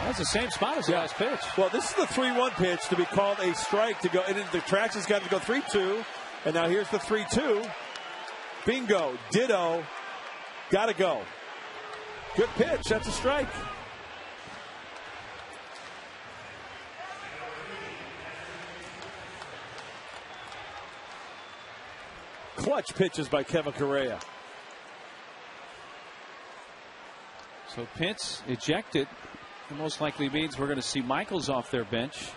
That's the same spot as the last pitch. Well, this is the 3-1 pitch to be called a strike to go. And the tracks has got to go 3-2. And now here's the 3-2. Bingo. Ditto. Got to go. Good pitch. That's a strike. Clutch pitches by Kevin Correa. So Pence ejected. It most likely means we're going to see Michaels off their bench.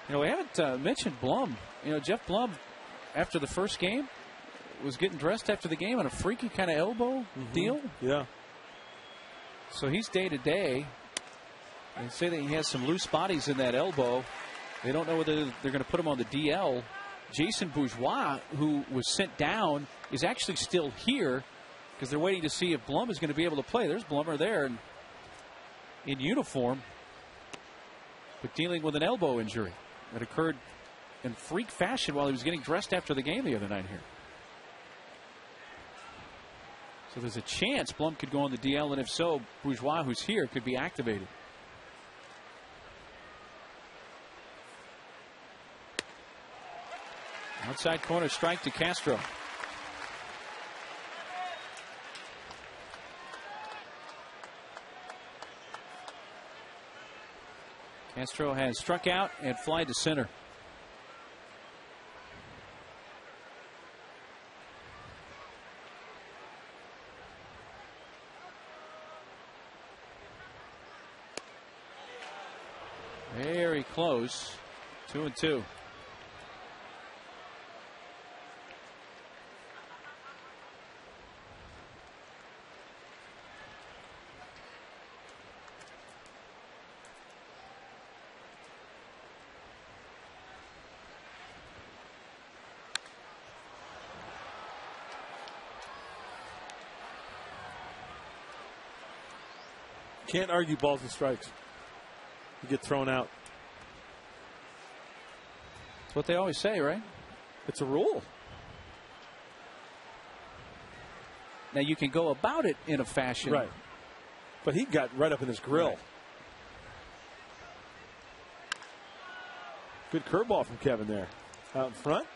You know, we haven't mentioned Blum. You know, Jeff Blum, after the first game, was getting dressed after the game on a freaky kind of elbow deal. Yeah. So he's day to day. They say that he has some loose bodies in that elbow. They don't know whether they're going to put him on the DL. Jason Bourgeois, who was sent down, is actually still here because they're waiting to see if Blum is going to be able to play. There's Blummer there in uniform, but dealing with an elbow injury that occurred in freak fashion while he was getting dressed after the game the other night here. So there's a chance Blum could go on the DL, and if so, Bourgeois, who's here, could be activated. Outside corner strike to Castro. Castro has struck out and fly to center. Very close. 2-2. Can't argue balls and strikes. You get thrown out. That's what they always say, right? It's a rule. Now you can go about it in a fashion. Right. But he got right up in his grill. Right. Good curveball from Kevin there. Out in front.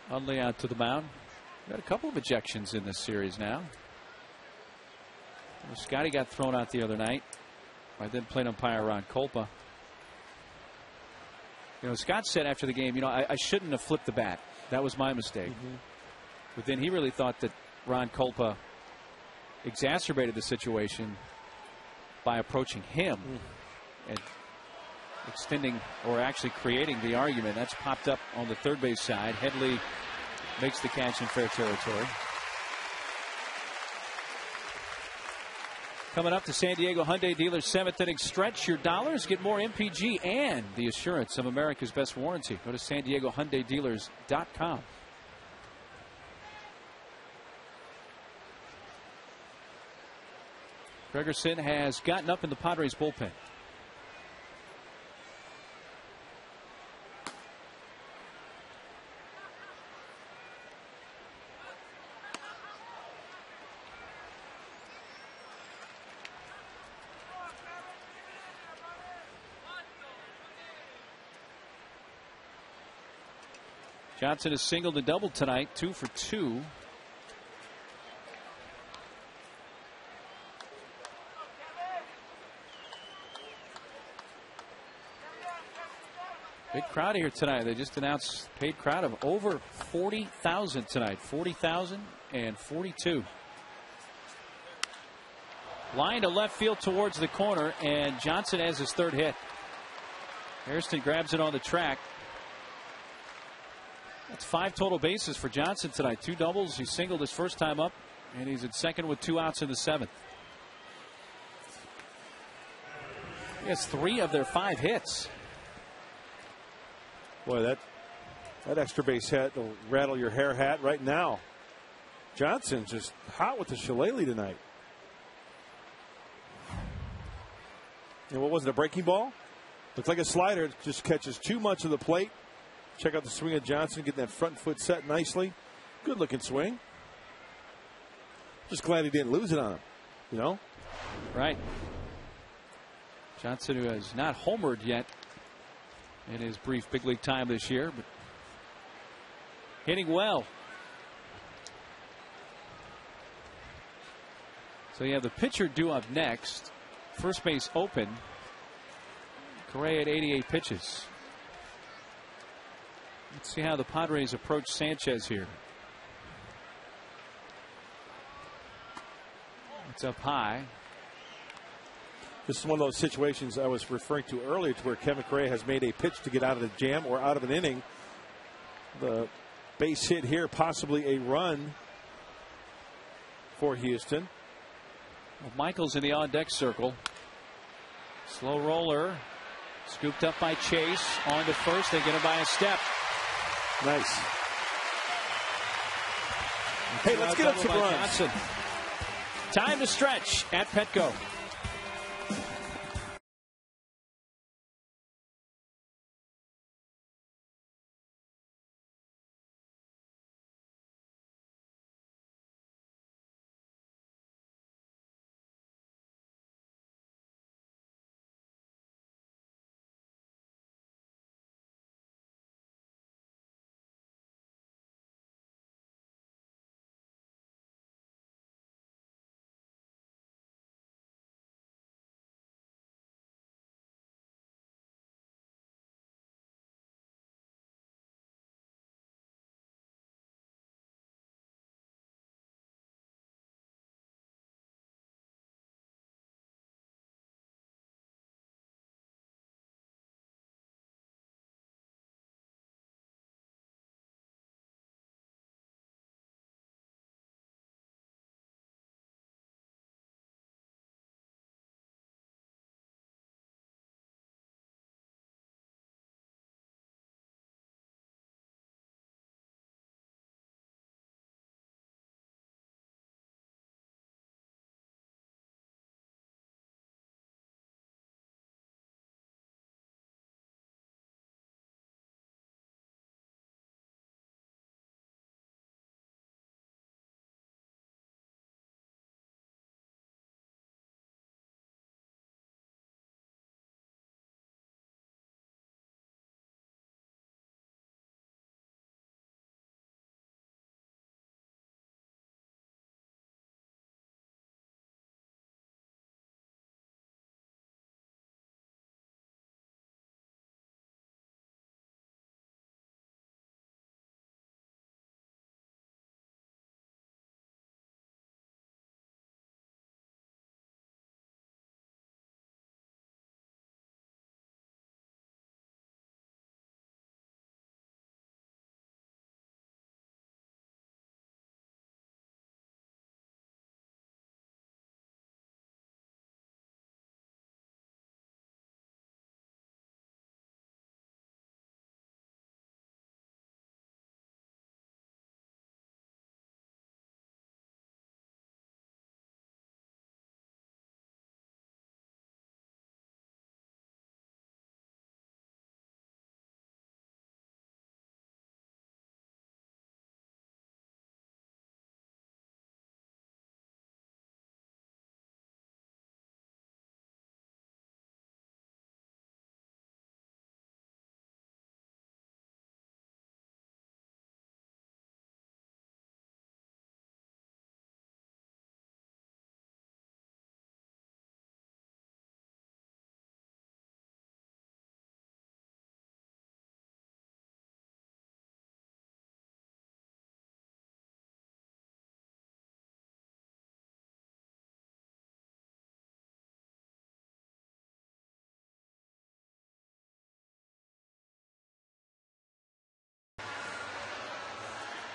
Hundley out to the mound. Got a couple of ejections in this series now. Well, Scotty got thrown out the other night by then plate umpire Ron Kolpa. You know, Scott said after the game, I shouldn't have flipped the bat. That was my mistake. But then he really thought that Ron Kolpa exacerbated the situation by approaching him and extending or actually creating the argument. That's popped up on the third base side. Headley makes the catch in fair territory. Coming up, the San Diego Hyundai dealer's 7th inning stretch. Your dollars get more MPG and the assurance of America's best warranty. Go to SanDiegoHyundaiDealers.com. Gregerson has gotten up in the Padres bullpen. Johnson has singled and doubled tonight, 2 for 2. Big crowd here tonight. They just announced paid crowd of over 40,000 tonight. 40,000 and 42. Line to left field towards the corner, and Johnson has his third hit. Hairston grabs it on the track. That's 5 total bases for Johnson tonight. 2 doubles. He singled his first time up, and he's at second with 2 outs in the 7th. He has 3 of their 5 hits. Boy, that extra base hit will rattle your hair hat right now. Johnson just hot with the shillelagh tonight. And what was it, a breaking ball? Looks like a slider. It just catches too much of the plate. Check out the swing of Johnson, getting that front foot set nicely. Good looking swing. Just glad he didn't lose it on him, you know? Right. Johnson, who has not homered yet in his brief big league time this year, but hitting well. So you have the pitcher due up next. First base open. Correa at 88 pitches. Let's see how the Padres approach Sanchez here. It's up high. This is one of those situations I was referring to earlier, to where Kevin Correa has made a pitch to get out of the jam or out of an inning. The base hit here, possibly a run for Houston. Well, Michael's in the on-deck circle. Slow roller. Scooped up by Chase. On to first. They get him by a step. Nice. Hey, let's get up some runs. Johnson. Time to stretch at Petco.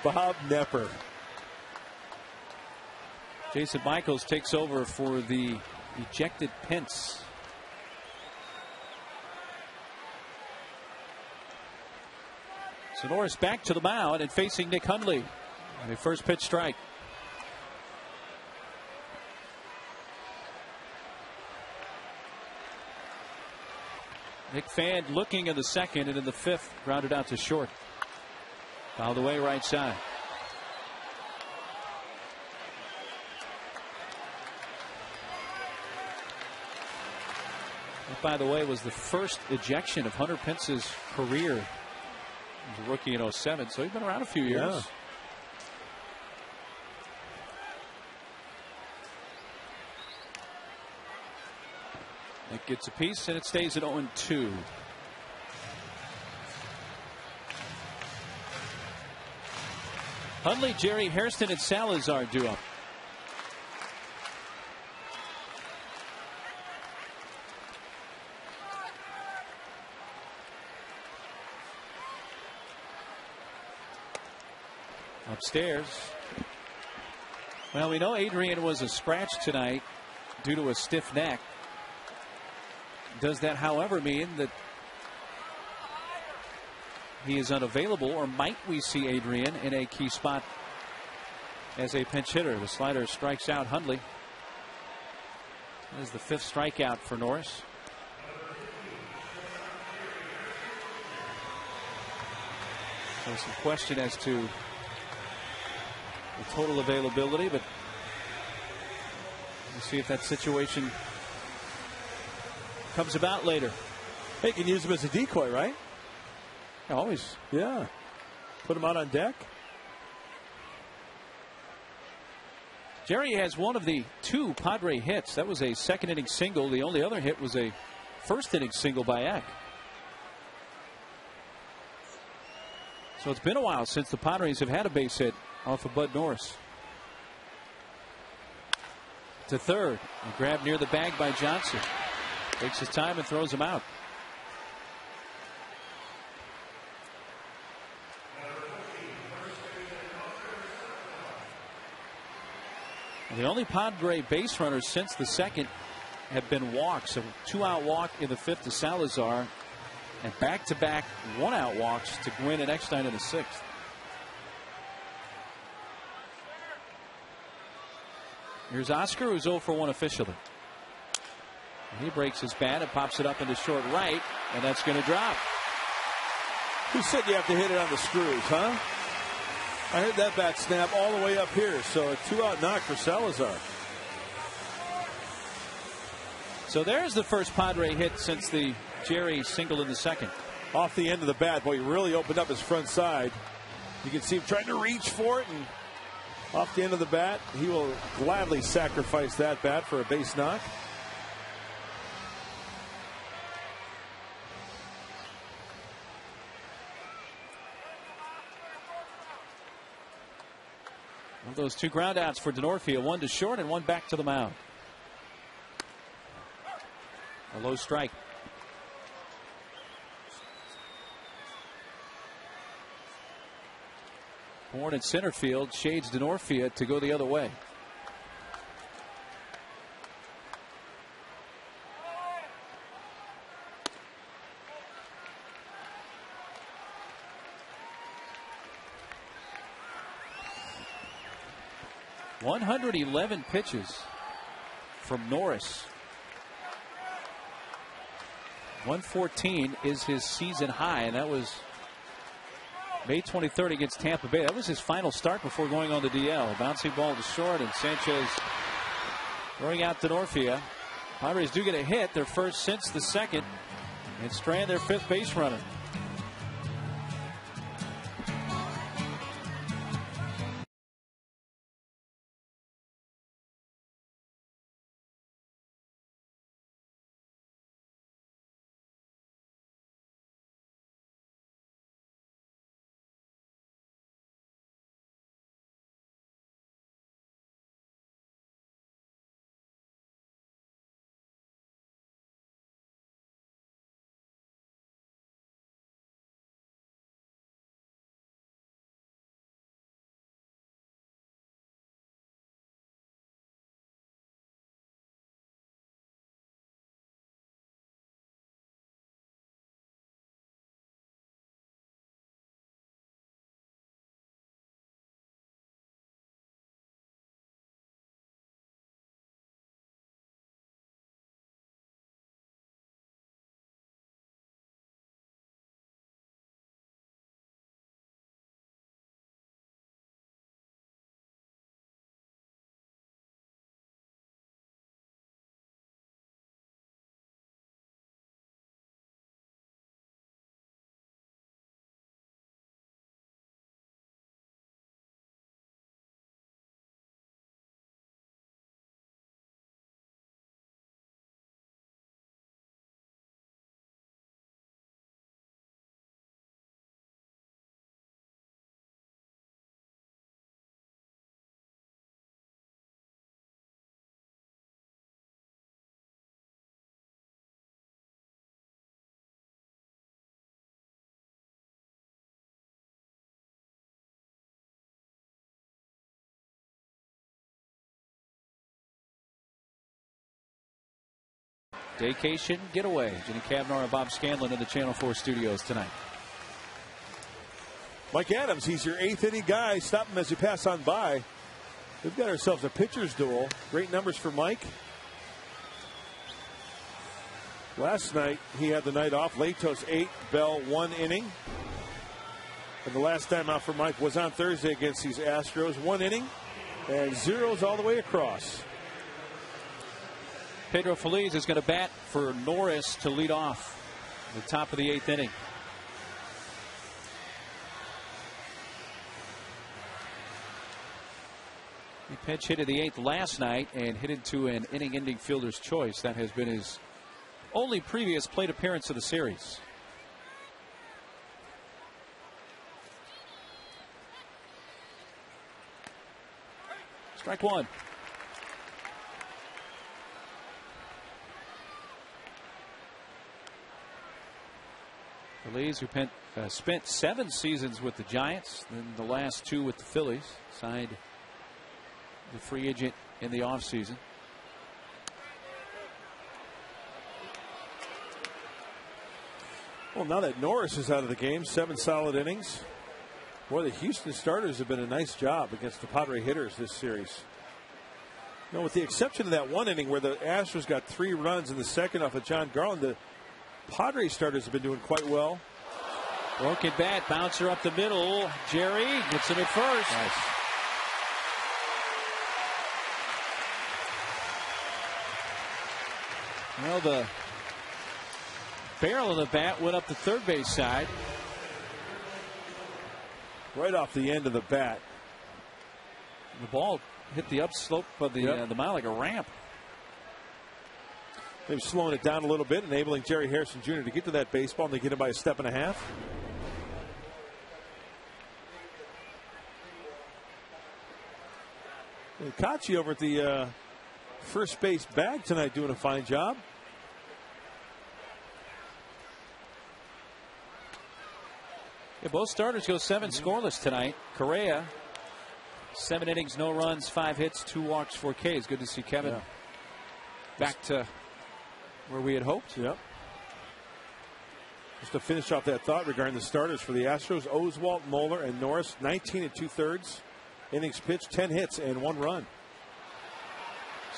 Bob Nepper. Jason Michaels takes over for the ejected Pence. So Norris back to the mound and facing Nick Hundley. A first pitch strike. Nick Fan looking in the second, and in the fifth grounded out to short. Fouled away right side. That, by the way, was the first ejection of Hunter Pence's career. He was a rookie in 07, so he's been around a few years. Yeah. It gets a piece, and it stays at 0-2. Hundley, Jerry Hairston, and Salazar due up. Upstairs. Well, we know Adrian was a scratch tonight due to a stiff neck. Does that, however, mean that he is unavailable, or might we see Adrian in a key spot as a pinch hitter? The slider strikes out Hundley. That is the fifth strikeout for Norris. So some question as to the total availability, but we'll see if that situation comes about later. They can use him as a decoy, right? Always. Yeah. Put him out on deck. Jerry has one of the two Padre hits. That was a second inning single. The only other hit was a first inning single by Eck. So it's been a while since the Padres have had a base hit off of Bud Norris. To third. A grab near the bag by Johnson. Takes his time and throws him out. The only Padre base runners since the second have been walks. A 2-out walk in the fifth to Salazar, and back-to-back 1-out walks to Gwynn and Eckstein in the sixth. Here's Oscar, who's 0 for 1 officially. And he breaks his bat and pops it up into short right, and that's going to drop. Who said you have to hit it on the screws, huh? I heard that bat snap all the way up here, so a 2-out knock for Salazar. So there's the first Padre hit since the Jerry single in the second. Off the end of the bat, boy, he really opened up his front side. You can see him trying to reach for it, and off the end of the bat, he will gladly sacrifice that bat for a base knock. Well, those two ground outs for Denorfia, one to short and one back to the mound. A low strike. Horn in center field shades Denorfia to go the other way. .111 pitches from Norris. 114 is his season high, and that was May 23rd against Tampa Bay. That was his final start before going on the DL. Bouncing ball to short, and Sanchez throwing out Denorfia. Padres do get a hit, their first since the second, and strand their fifth base runner. Daycation getaway. Jenny Cavnar and Bob Scanlon in the Channel 4 studios tonight. Mike Adams, he's your 8th inning guy. Stop him as you pass on by. We've got ourselves a pitcher's duel. Great numbers for Mike. Last night, he had the night off. Latos 8, Bell 1 inning. And the last time out for Mike was on Thursday against these Astros. 1 inning and zeros all the way across. Pedro Feliz is going to bat for Norris to lead off the top of the 8th inning. He pinch hit in the 8th last night and hit into an inning-ending fielder's choice. That has been his only previous plate appearance of the series. Strike one. Feliz, who spent 7 seasons with the Giants, then the last 2 with the Phillies, signed the free agent in the offseason. Well, now that Norris is out of the game, 7 solid innings. Boy, the Houston starters have been a nice job against the Padre hitters this series. You know, with the exception of that 1 inning where the Astros got 3 runs in the second off of John Garland, the Padre starters have been doing quite well. Broken bat, bouncer up the middle. Jerry gets him at first. Nice. Well, the barrel of the bat went up the third base side. Right off the end of the bat. The ball hit the upslope of the mound like a ramp. Maybe slowing it down a little bit, enabling Jerry Harrison Jr. to get to that baseball, and they get him by a step and a half. And Kachi over at the first base bag tonight doing a fine job. Yeah, both starters go 7 scoreless tonight. Correa, 7 innings, no runs, 5 hits, 2 walks, 4 Ks. Good to see Kevin back to where we had hoped. Yep. Just to finish off that thought regarding the starters for the Astros, Oswalt, Moeller, and Norris, 19 2/3 innings pitched, 10 hits, and 1 run.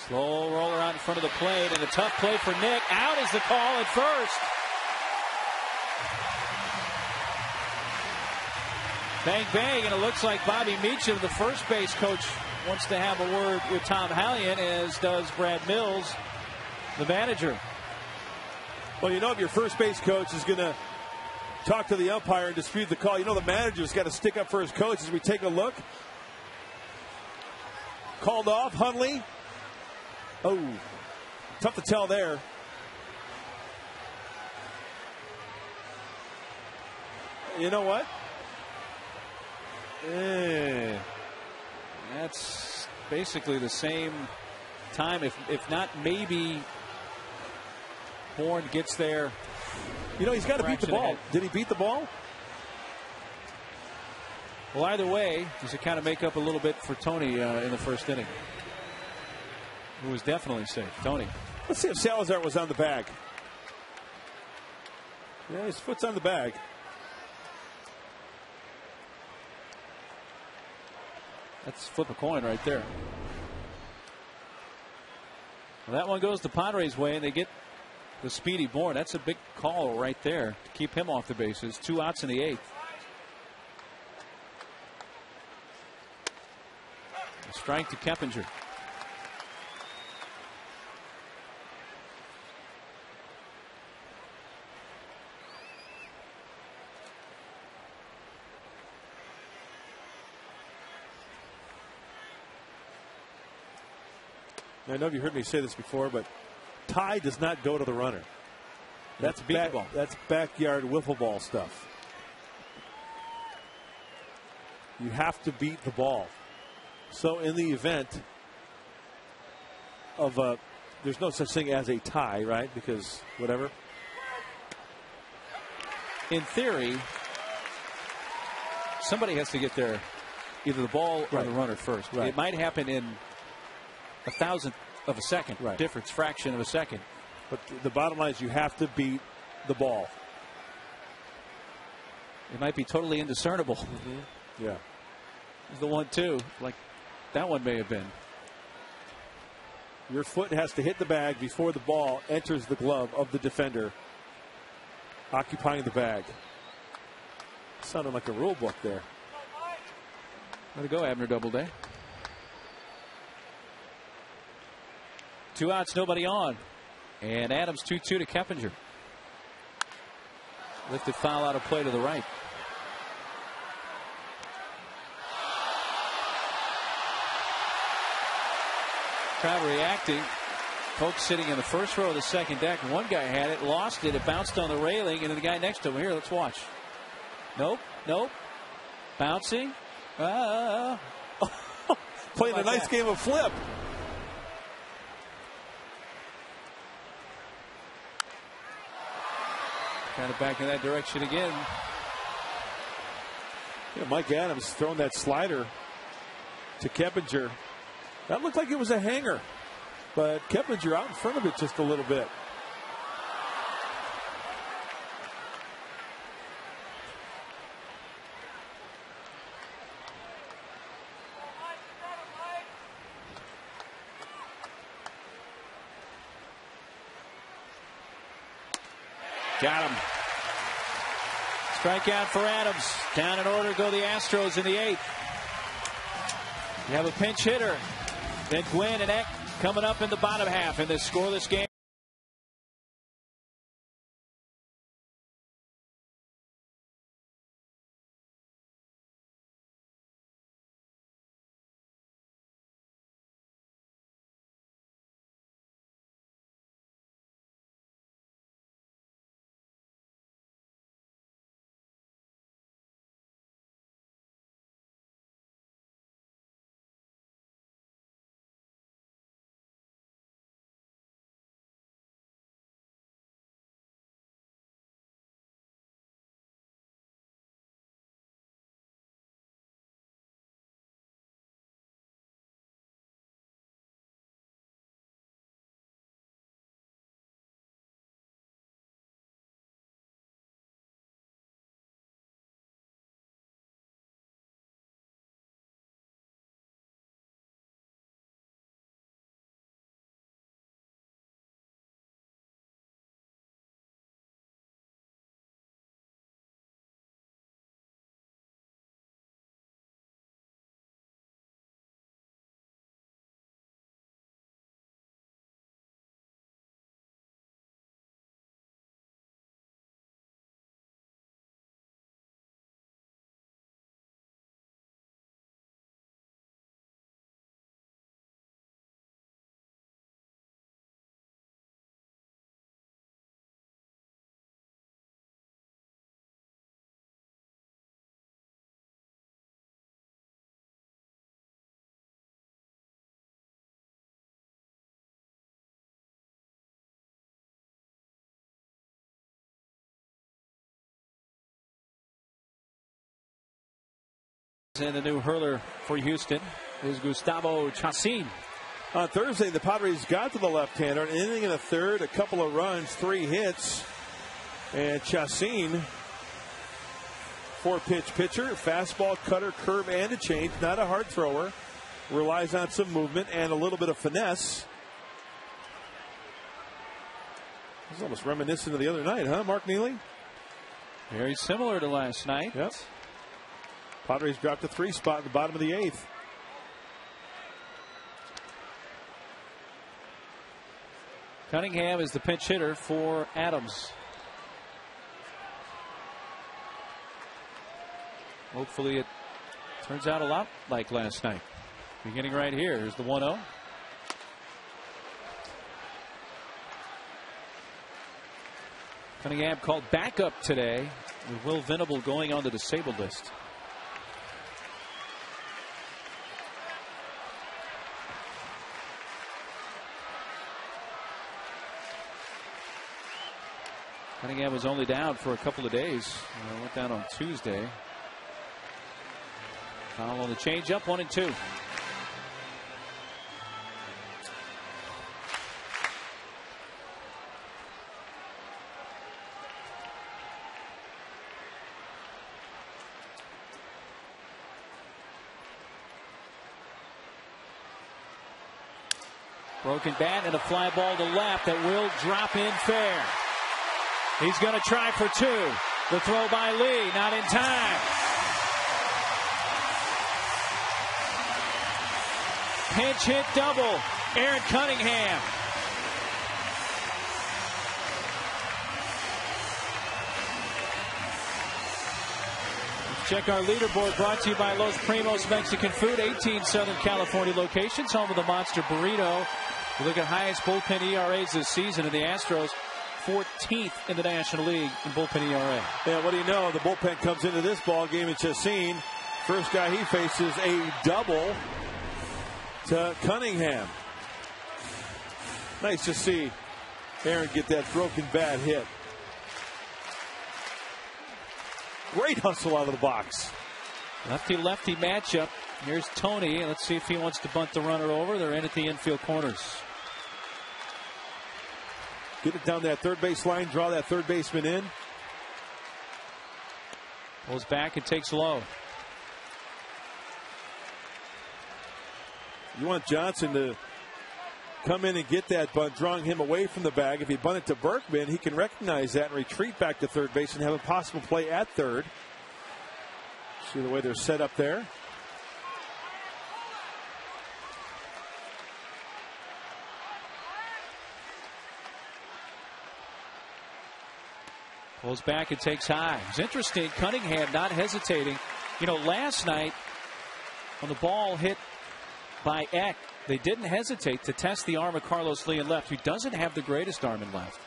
Slow roller out in front of the plate, and a tough play for Nick. Out is the call at first. Bang, bang, and it looks like Bobby Meacham, the first base coach, wants to have a word with Tom Hallion, as does Brad Mills, the manager. Well, you know, if your first base coach is going to talk to the umpire and dispute the call, you know the manager's got to stick up for his coach. As we take a look. Called off, Hundley. Oh, tough to tell there. You know what? That's basically the same time, if not maybe Bourne gets there. You know, he's got to beat the ball. Ahead. Did he beat the ball? Well, either way, does it kind of make up a little bit for Tony in the first inning, who was definitely safe. Tony. Let's see if Salazar was on the bag. Yeah, his foot's on the bag. That's flip a coin right there. Well, that one goes the Padres' way, and they get the speedy Bourne. That's a big call right there to keep him off the bases. 2 outs in the 8th. A strike to Keppinger. I know you heard me say this before, but tie does not go to the runner. That's that's backyard wiffle ball stuff. You have to beat the ball. So in the event of there's no such thing as a tie, right? Because whatever. In theory, somebody has to get there, either the ball or the runner first. It might happen in 1,000th of a second, difference, fraction of a second. But the bottom line is you have to beat the ball. It might be totally indiscernible. Yeah. The 1-2, like that one may have been. Your foot has to hit the bag before the ball enters the glove of the defender occupying the bag. Sounded like a rule book there. Let it go, Abner Doubleday. 2 outs, nobody on. And Adams 2-2 to Keppinger. Lifted foul out of play to the right. Crowd reacting. Folks sitting in the first row of the second deck. One guy had it, lost it. It bounced on the railing, and then the guy next to him. Here, let's watch. Nope. Bouncing. Playing a nice game of flip. Kind of back in that direction again. Yeah, Mike Adams throwing that slider to Keppinger. That looked like it was a hanger, but Keppinger out in front of it just a little bit. Got him. Strikeout for Adams. Down in order go the Astros in the 8th. You have a pinch hitter. Then Gwynn and Eck coming up in the bottom half in this scoreless game. And the new hurler for Houston is Gustavo Chacin. On Thursday, the Padres got to the left-hander. An inning and a third, a couple of runs, 3 hits. And Chacin, 4-pitch pitcher, fastball, cutter, curve, and a change. Not a hard thrower. Relies on some movement and a little bit of finesse. It's almost reminiscent of the other night, huh, Mark Neely? Very similar to last night. Yep. Padres dropped a 3 spot at the bottom of the 8th. Cunningham is the pinch hitter for Adams. Hopefully it turns out a lot like last night. Beginning right here. Here's the 1-0. Cunningham called backup today with Will Venable going on the disabled list. Cunningham was only down for a couple of days. Went down on Tuesday. Foul on the changeup, 1-2. Broken bat and a fly ball to left that will drop in fair. He's going to try for two. The throw by Lee, not in time. Pinch hit double. Aaron Cunningham. Check our leaderboard, brought to you by Los Primos Mexican Food, 18 Southern California locations, home of the Monster Burrito. You look at highest bullpen ERAs this season, and the Astros 14th in the National League in bullpen ERA. Yeah, what do you know? The bullpen comes into this ball game. It's Chacin. First guy he faces, a double to Cunningham. Nice to see Aaron get that broken bat hit. Great hustle out of the box. Lefty-lefty matchup. Here's Tony. Let's see if he wants to bunt the runner over. They're in at the infield corners. Get it down that third base line. Draw that third baseman in. Pulls back and takes low. You want Johnson to come in and get that bunt, drawing him away from the bag. If he bunt it to Berkman, he can recognize that and retreat back to third base and have a possible play at third. See the way they're set up there. Pulls back and takes high. It's interesting. Cunningham not hesitating. You know, last night when the ball hit by Eck, they didn't hesitate to test the arm of Carlos Lee in left, who doesn't have the greatest arm in left.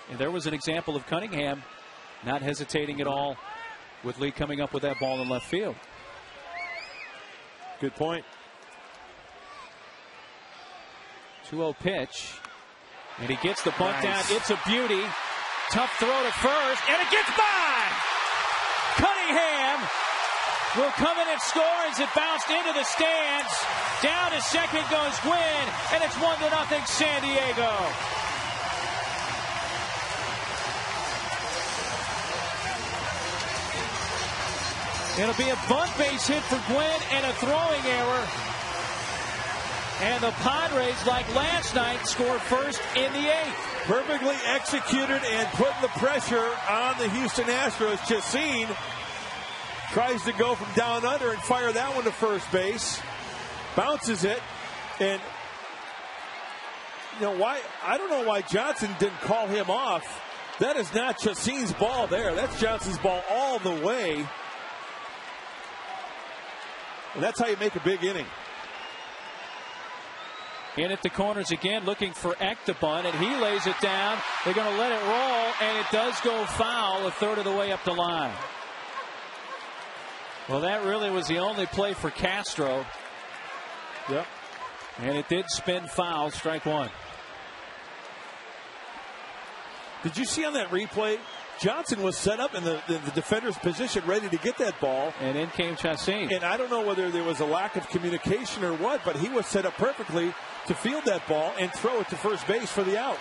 And there was an example of Cunningham not hesitating at all with Lee coming up with that ball in left field. Good point. 2-0 pitch. And he gets the bunt down. Nice. It's a beauty. Tough throw to first. And it gets by! Cunningham will come in and score as it bounced into the stands. Down to second goes Gwynn, and it's 1-0 San Diego. It'll be a bunt base hit for Gwynn and a throwing error. And the Padres, like last night, score first in the eighth. Perfectly executed and putting the pressure on the Houston Astros. Chacin tries to go from down under and fire that one to first base. Bounces it. And, you know, why? I don't know why Johnson didn't call him off. That is not Chacin's ball there. That's Johnson's ball all the way. And that's how you make a big inning. In at the corners again, looking for Eck to bunt, and he lays it down. They're going to let it roll, and it does go foul a third of the way up the line. Well, that really was the only play for Castro. Yep. And it did spin foul, strike one. Did you see on that replay? Johnson was set up in the defender's position, ready to get that ball. And in came Chacin. And I don't know whether there was a lack of communication or what, but he was set up perfectly to field that ball and throw it to first base for the out.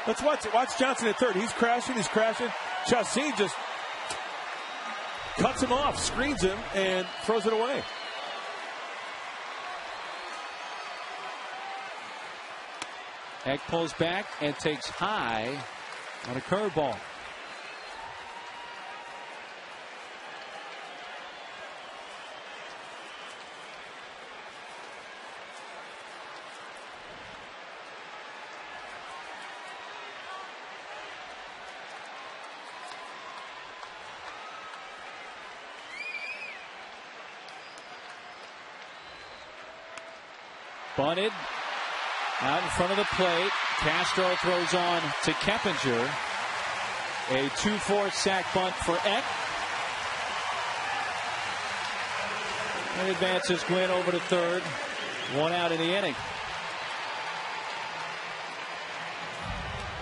Let's watch it. Watch Johnson at third. He's crashing. Chacin just cuts him off, screens him, and throws it away. Eck pulls back and takes high on a curveball. Bunted out in front of the plate. Castro throws on to Keppinger. A 2-4 sack bunt for Eck. And advances Gwynn over to third. One out in the inning.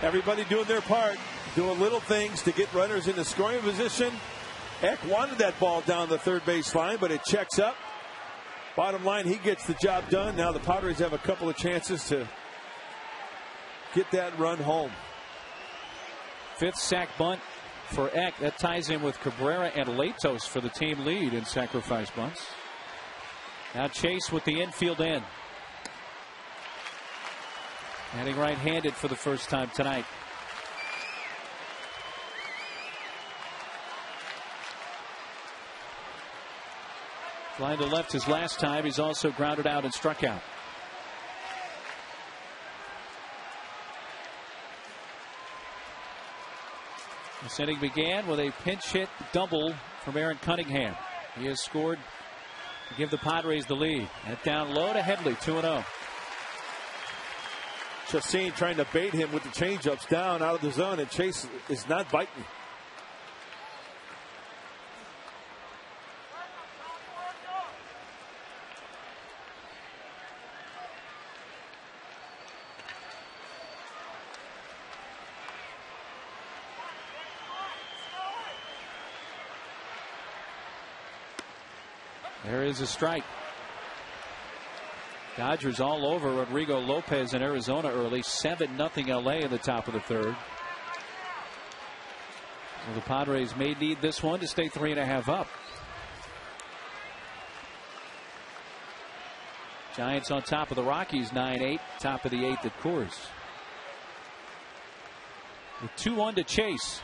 Everybody doing their part, doing little things to get runners into scoring position. Eck wanted that ball down the third base line, but it checks up. Bottom line, he gets the job done. Now the Padres have a couple of chances to get that run home. Fifth sack bunt for Eck. That ties in with Cabrera and Latos for the team lead in sacrifice bunts. Now Chase with the infield in. Batting right-handed for the first time tonight. Flying to left his last time. He's also grounded out and struck out. This inning began with a pinch hit double from Aaron Cunningham. He has scored to give the Padres the lead. And down low to Headley, 2-0. Chassin trying to bait him with the changeups down out of the zone, and Chase is not biting. There is a strike. Dodgers all over Rodrigo Lopez in Arizona early. 7-0 LA in the top of the third. So the Padres may need this one to stay 3.5 up. Giants on top of the Rockies 9-8. Top of the 8th at Coors. With 2-1 to Chase.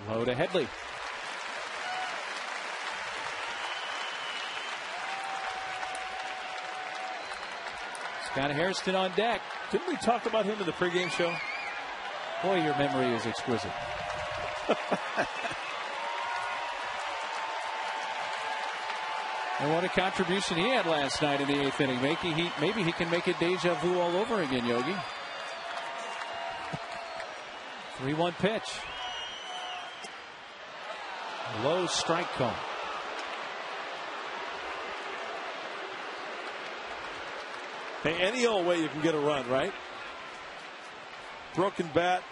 Low to Headley. Scott Hairston on deck. Didn't we talk about him in the pregame show? Boy, your memory is exquisite. And what a contribution he had last night in the 8th inning. Maybe he can make it deja vu all over again, Yogi. 3-1 pitch. Low strike call. Hey, any old way you can get a run, right? Broken bat,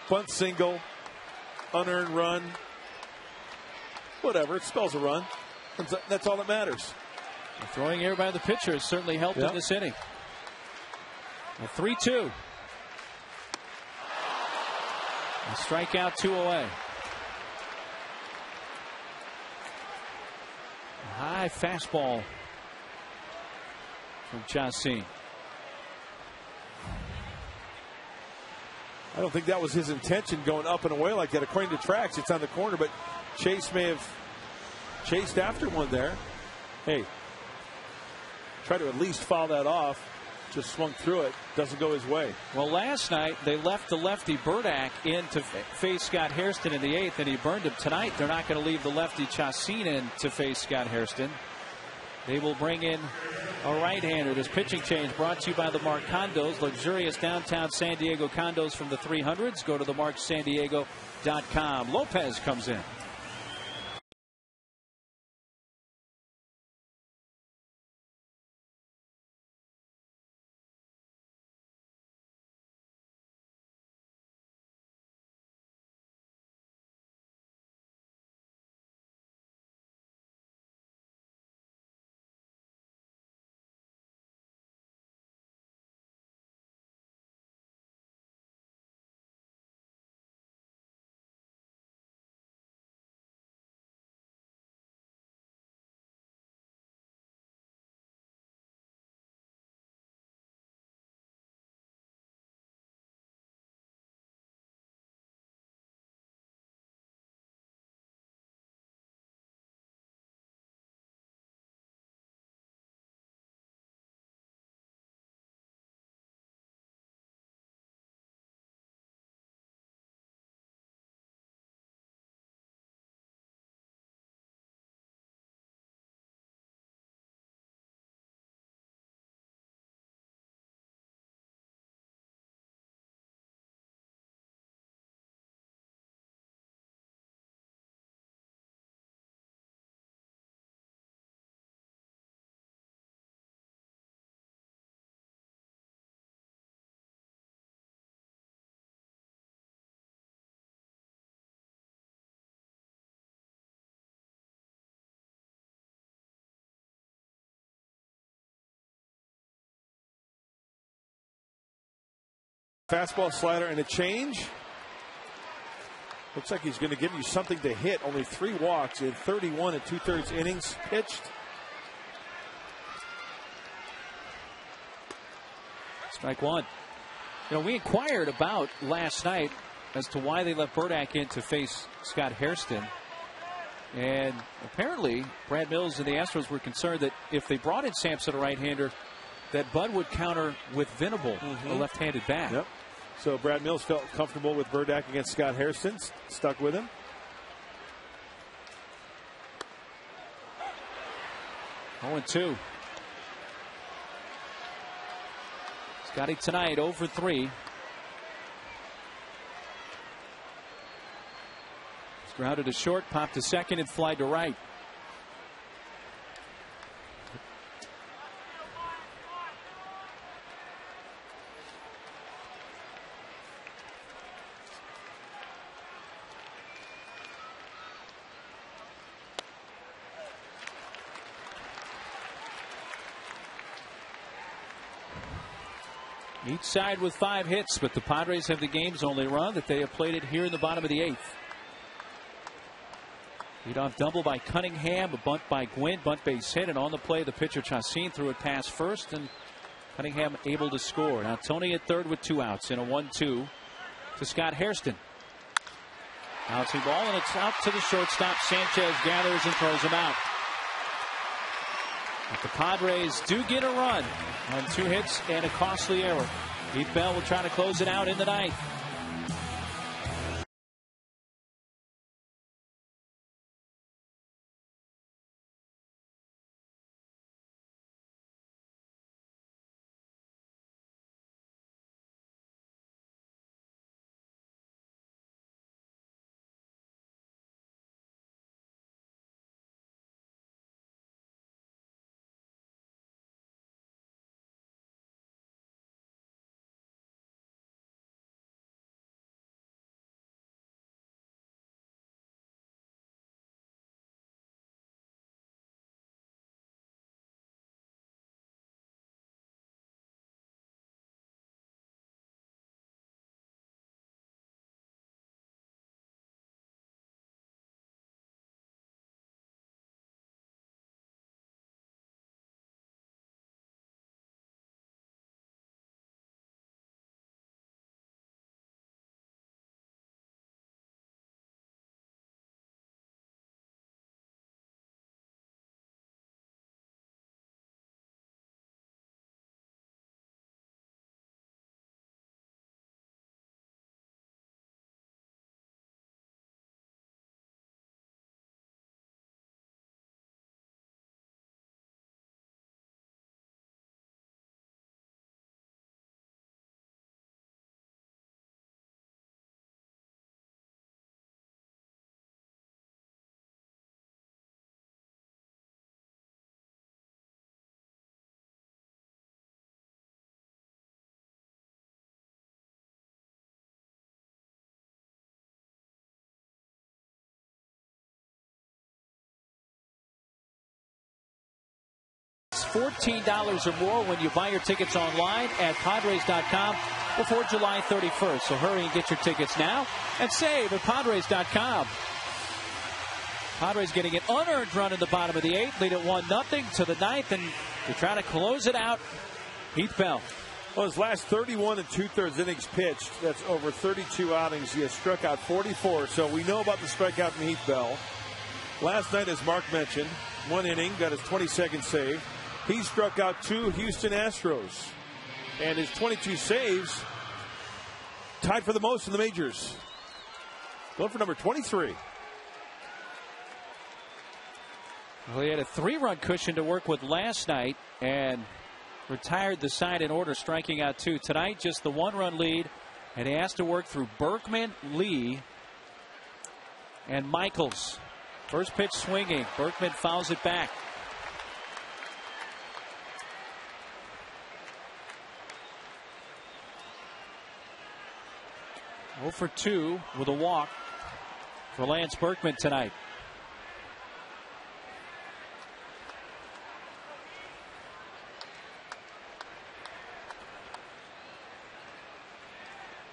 bunt single, unearned run, whatever. It spells a run. That's all that matters. The throwing error by the pitcher has certainly helped in this inning. A 3-2. A strikeout, 2 away. A high fastball from Chassin. I don't think that was his intention going up and away like that. According to tracks, it's on the corner, but Chase may have chased after one there. Hey, try to at least foul that off. Just swung through it. Doesn't go his way. Well, last night they left the lefty Burdack in to face Scott Hairston in the 8th, and he burned him. Tonight they're not going to leave the lefty Chassin in to face Scott Hairston. They will bring in a right-hander. This pitching change brought to you by the Mark Condos. Luxurious downtown San Diego condos from the 300s. Go to themarksandiego.com. Lopez comes in. Fastball, slider, and a change. Looks like he's going to give you something to hit. Only 3 walks in 31 2/3 innings pitched. Strike one. You know, we inquired about last night as to why they left Burdack in to face Scott Hairston. And apparently, Brad Mills and the Astros were concerned that if they brought in Sampson, a right-hander, that Bud would counter with Venable, a left-handed bat. Yep. So Brad Mills felt comfortable with Burdack against Scott Hairston, stuck with him. Oh, 0-2. Scotty tonight 0 for 3. Grounded to short, popped to second, and fly to right. Each side with 5 hits, but the Padres have the game's only run that they have played it here in the bottom of the 8th. Leadoff double by Cunningham, a bunt by Gwynn, bunt base hit, and on the play the pitcher Chacin threw it past first, and Cunningham able to score. Now Tony at third with 2 outs in a 1-2 to Scott Hairston. Bouncing ball, and it's out to the shortstop. Sanchez gathers and throws him out. But the Padres do get a run on 2 hits and a costly error. Heath Bell will try to close it out in the 9th. $14 or more when you buy your tickets online at Padres.com before July 31st. So hurry and get your tickets now and save at Padres.com. Padres getting an unearned run in the bottom of the 8th, lead at 1-0 to the 9th, and they're trying to close it out. Heath Bell. Well, his last 31 2/3 innings pitched, that's over 32 outings. He has struck out 44, so we know about the strikeout from Heath Bell. Last night, as Mark mentioned, 1 inning, got his 22nd save. He struck out 2 Houston Astros, and his 22 saves tied for the most in the majors. Going for number 23. Well, he had a 3-run cushion to work with last night and retired the side in order, striking out 2. Tonight, just the 1-run lead, and he has to work through Berkman, Lee, and Michaels. First pitch swinging. Berkman fouls it back. Oh for 2 with a walk for Lance Berkman tonight.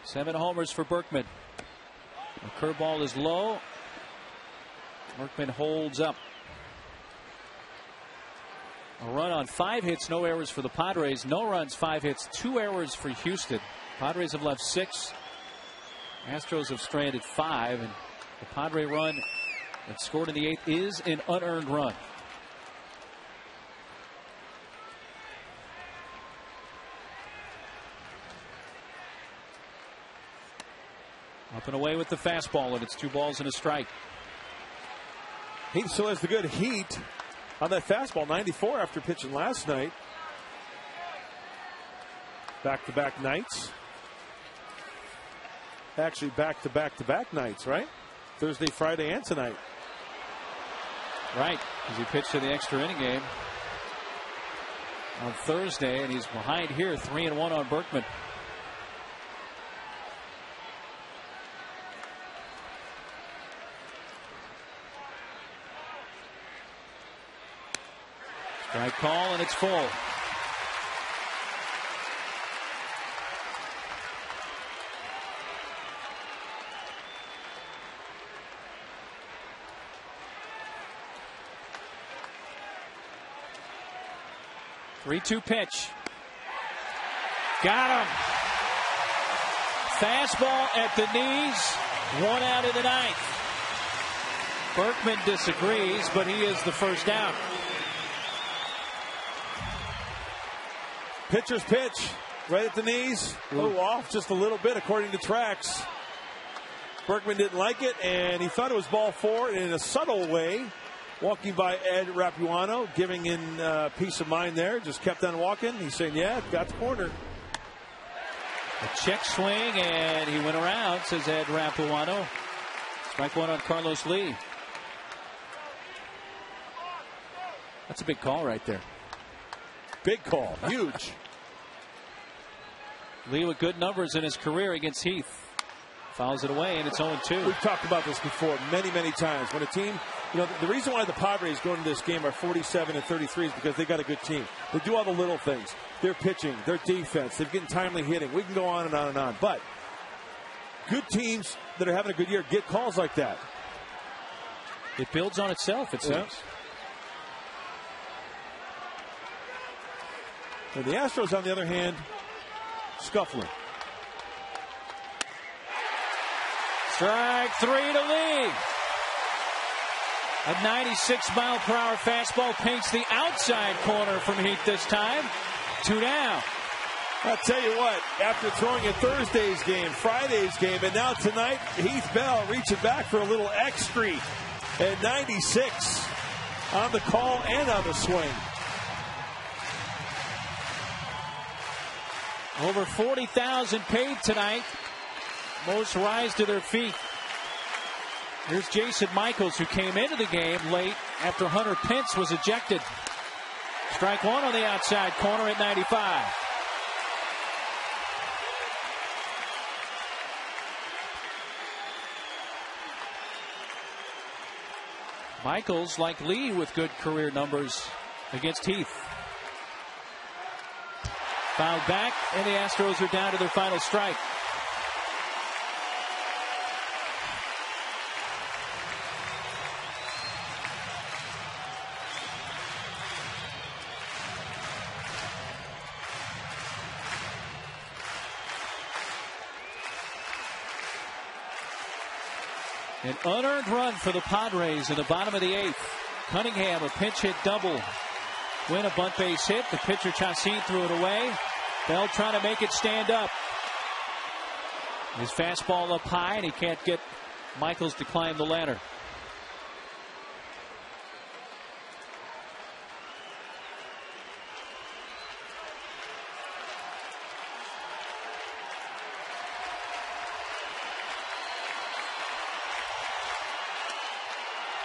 Seven homers for Berkman. The curveball is low. Berkman holds up. A run on 5 hits, no errors for the Padres. No runs, 5 hits, 2 errors for Houston. Padres have left 6. Astros have stranded 5. And the Padre run that scored in the 8th is an unearned run. Up and away with the fastball, and it's 2 balls and a strike. He still has the good heat on that fastball. 94 after pitching last night. Back-to-back nights. Actually, back-to-back-to-back nights, right? Thursday, Friday, and tonight. Right, because he pitched in the extra inning game on Thursday, and he's behind here, 3-1 on Berkman. Strike call, and it's full. Three-two pitch. Got him. Fastball at the knees. 1 out of the 9th. Berkman disagrees, but he is the first down. Pitcher's pitch. Right at the knees. Oh, off just a little bit according to tracks. Berkman didn't like it, and he thought it was ball 4 in a subtle way. Walking by Ed Rapuano, giving in peace of mind there. Just kept on walking. He's saying, yeah, got the corner. A check swing, and he went around, says Ed Rapuano. Strike 1 on Carlos Lee. That's a big call right there. Big call. Huge. Lee with good numbers in his career against Heath. Fouls it away, and it's 0-2. We've talked about this before many, many times. When a team, the reason why the Padres going into this game are 47-33 is because they got a good team. They do all the little things. Their pitching, their defense, they're getting timely hitting. We can go on and on and on. But good teams that are having a good year get calls like that. It builds on itself, it seems. Yeah. And the Astros, on the other hand, scuffling. Strike 3 to Lee. A 96-mile-per-hour fastball paints the outside corner from Heath this time. 2 down. I'll tell you what, after throwing in Thursday's game, Friday's game, and now tonight, Heath Bell reaching back for a little extra at 96 on the call and on the swing. Over 40,000 paid tonight. Most rise to their feet. Here's Jason Michaels, who came into the game late after Hunter Pence was ejected. Strike 1 on the outside corner at 95. Michaels, like Lee, with good career numbers against Heath. Fouled back, and the Astros are down to their final strike. An unearned run for the Padres in the bottom of the 8th. Cunningham, a pinch hit double. Win a bunt base hit. The pitcher Chacin threw it away. Bell trying to make it stand up. His fastball up high, and he can't get Michaels to climb the ladder.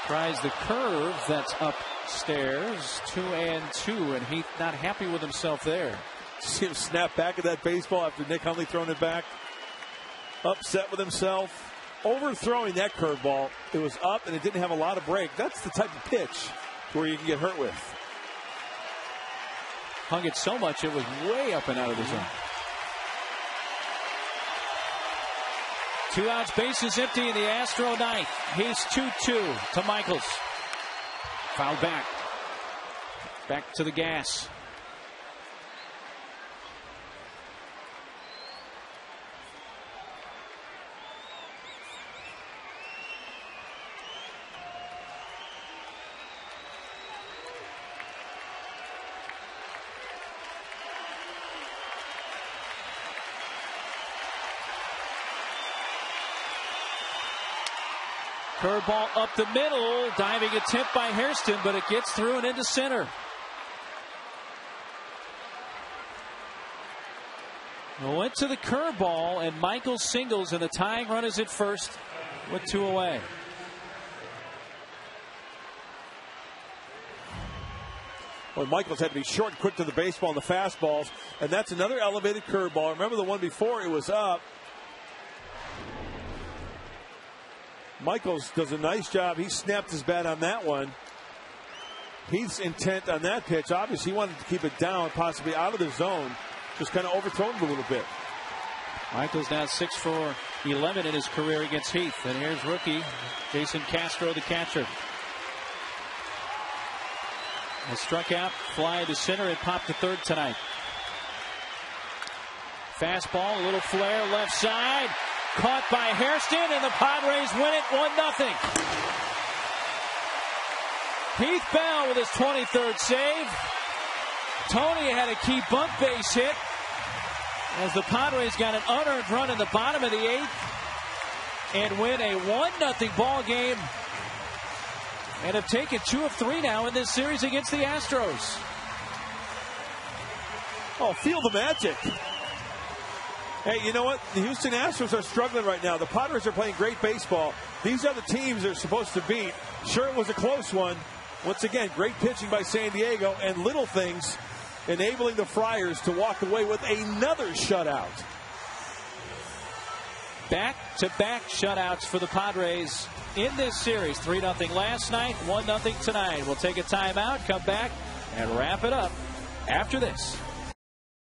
Tries the curve that's upstairs. 2-2, and Heath not happy with himself there. See him snap back at that baseball after Nick Hundley throwing it back. Upset with himself. Overthrowing that curveball. It was up and it didn't have a lot of break. That's the type of pitch where you can get hurt with. Hung it so much it was way up and out of the zone. 2 outs, bases empty in the Astro ninth. He's 2-2 to Michaels. Fouled back. back to the gas. Curveball up the middle, diving attempt by Hairston, but it gets through and into center. Went to the curveball, and Michael singles, and the tying run is at first with 2 away. Well, Michaels had to be short and quick to the baseball and the fastballs, and that's another elevated curveball. Remember the one before, it was up. Michaels does a nice job. He snapped his bat on that one. He's intent on that pitch. Obviously, he wanted to keep it down, possibly out of the zone. Just kind of overthrown it a little bit. Michaels now 6 for 11 in his career against Heath. And here's rookie Jason Castro, the catcher. He struck out, fly to center, and popped to third tonight. Fastball, a little flare, left side. Caught by Hairston, and the Padres win it 1-0. Heath Bell with his 23rd save. Tony had a key bunt base hit as the Padres got an unearned run in the bottom of the 8th and win a 1-0 ball game and have taken 2 of 3 now in this series against the Astros. Oh, feel the magic. Hey, you know what? The Houston Astros are struggling right now. The Padres are playing great baseball. These are the teams they're supposed to beat. Sure, it was a close one. Once again, great pitching by San Diego, and little things enabling the Friars to walk away with another shutout. Back-to-back shutouts for the Padres in this series. 3-0 last night, 1-0 tonight. We'll take a timeout, come back, and wrap it up after this.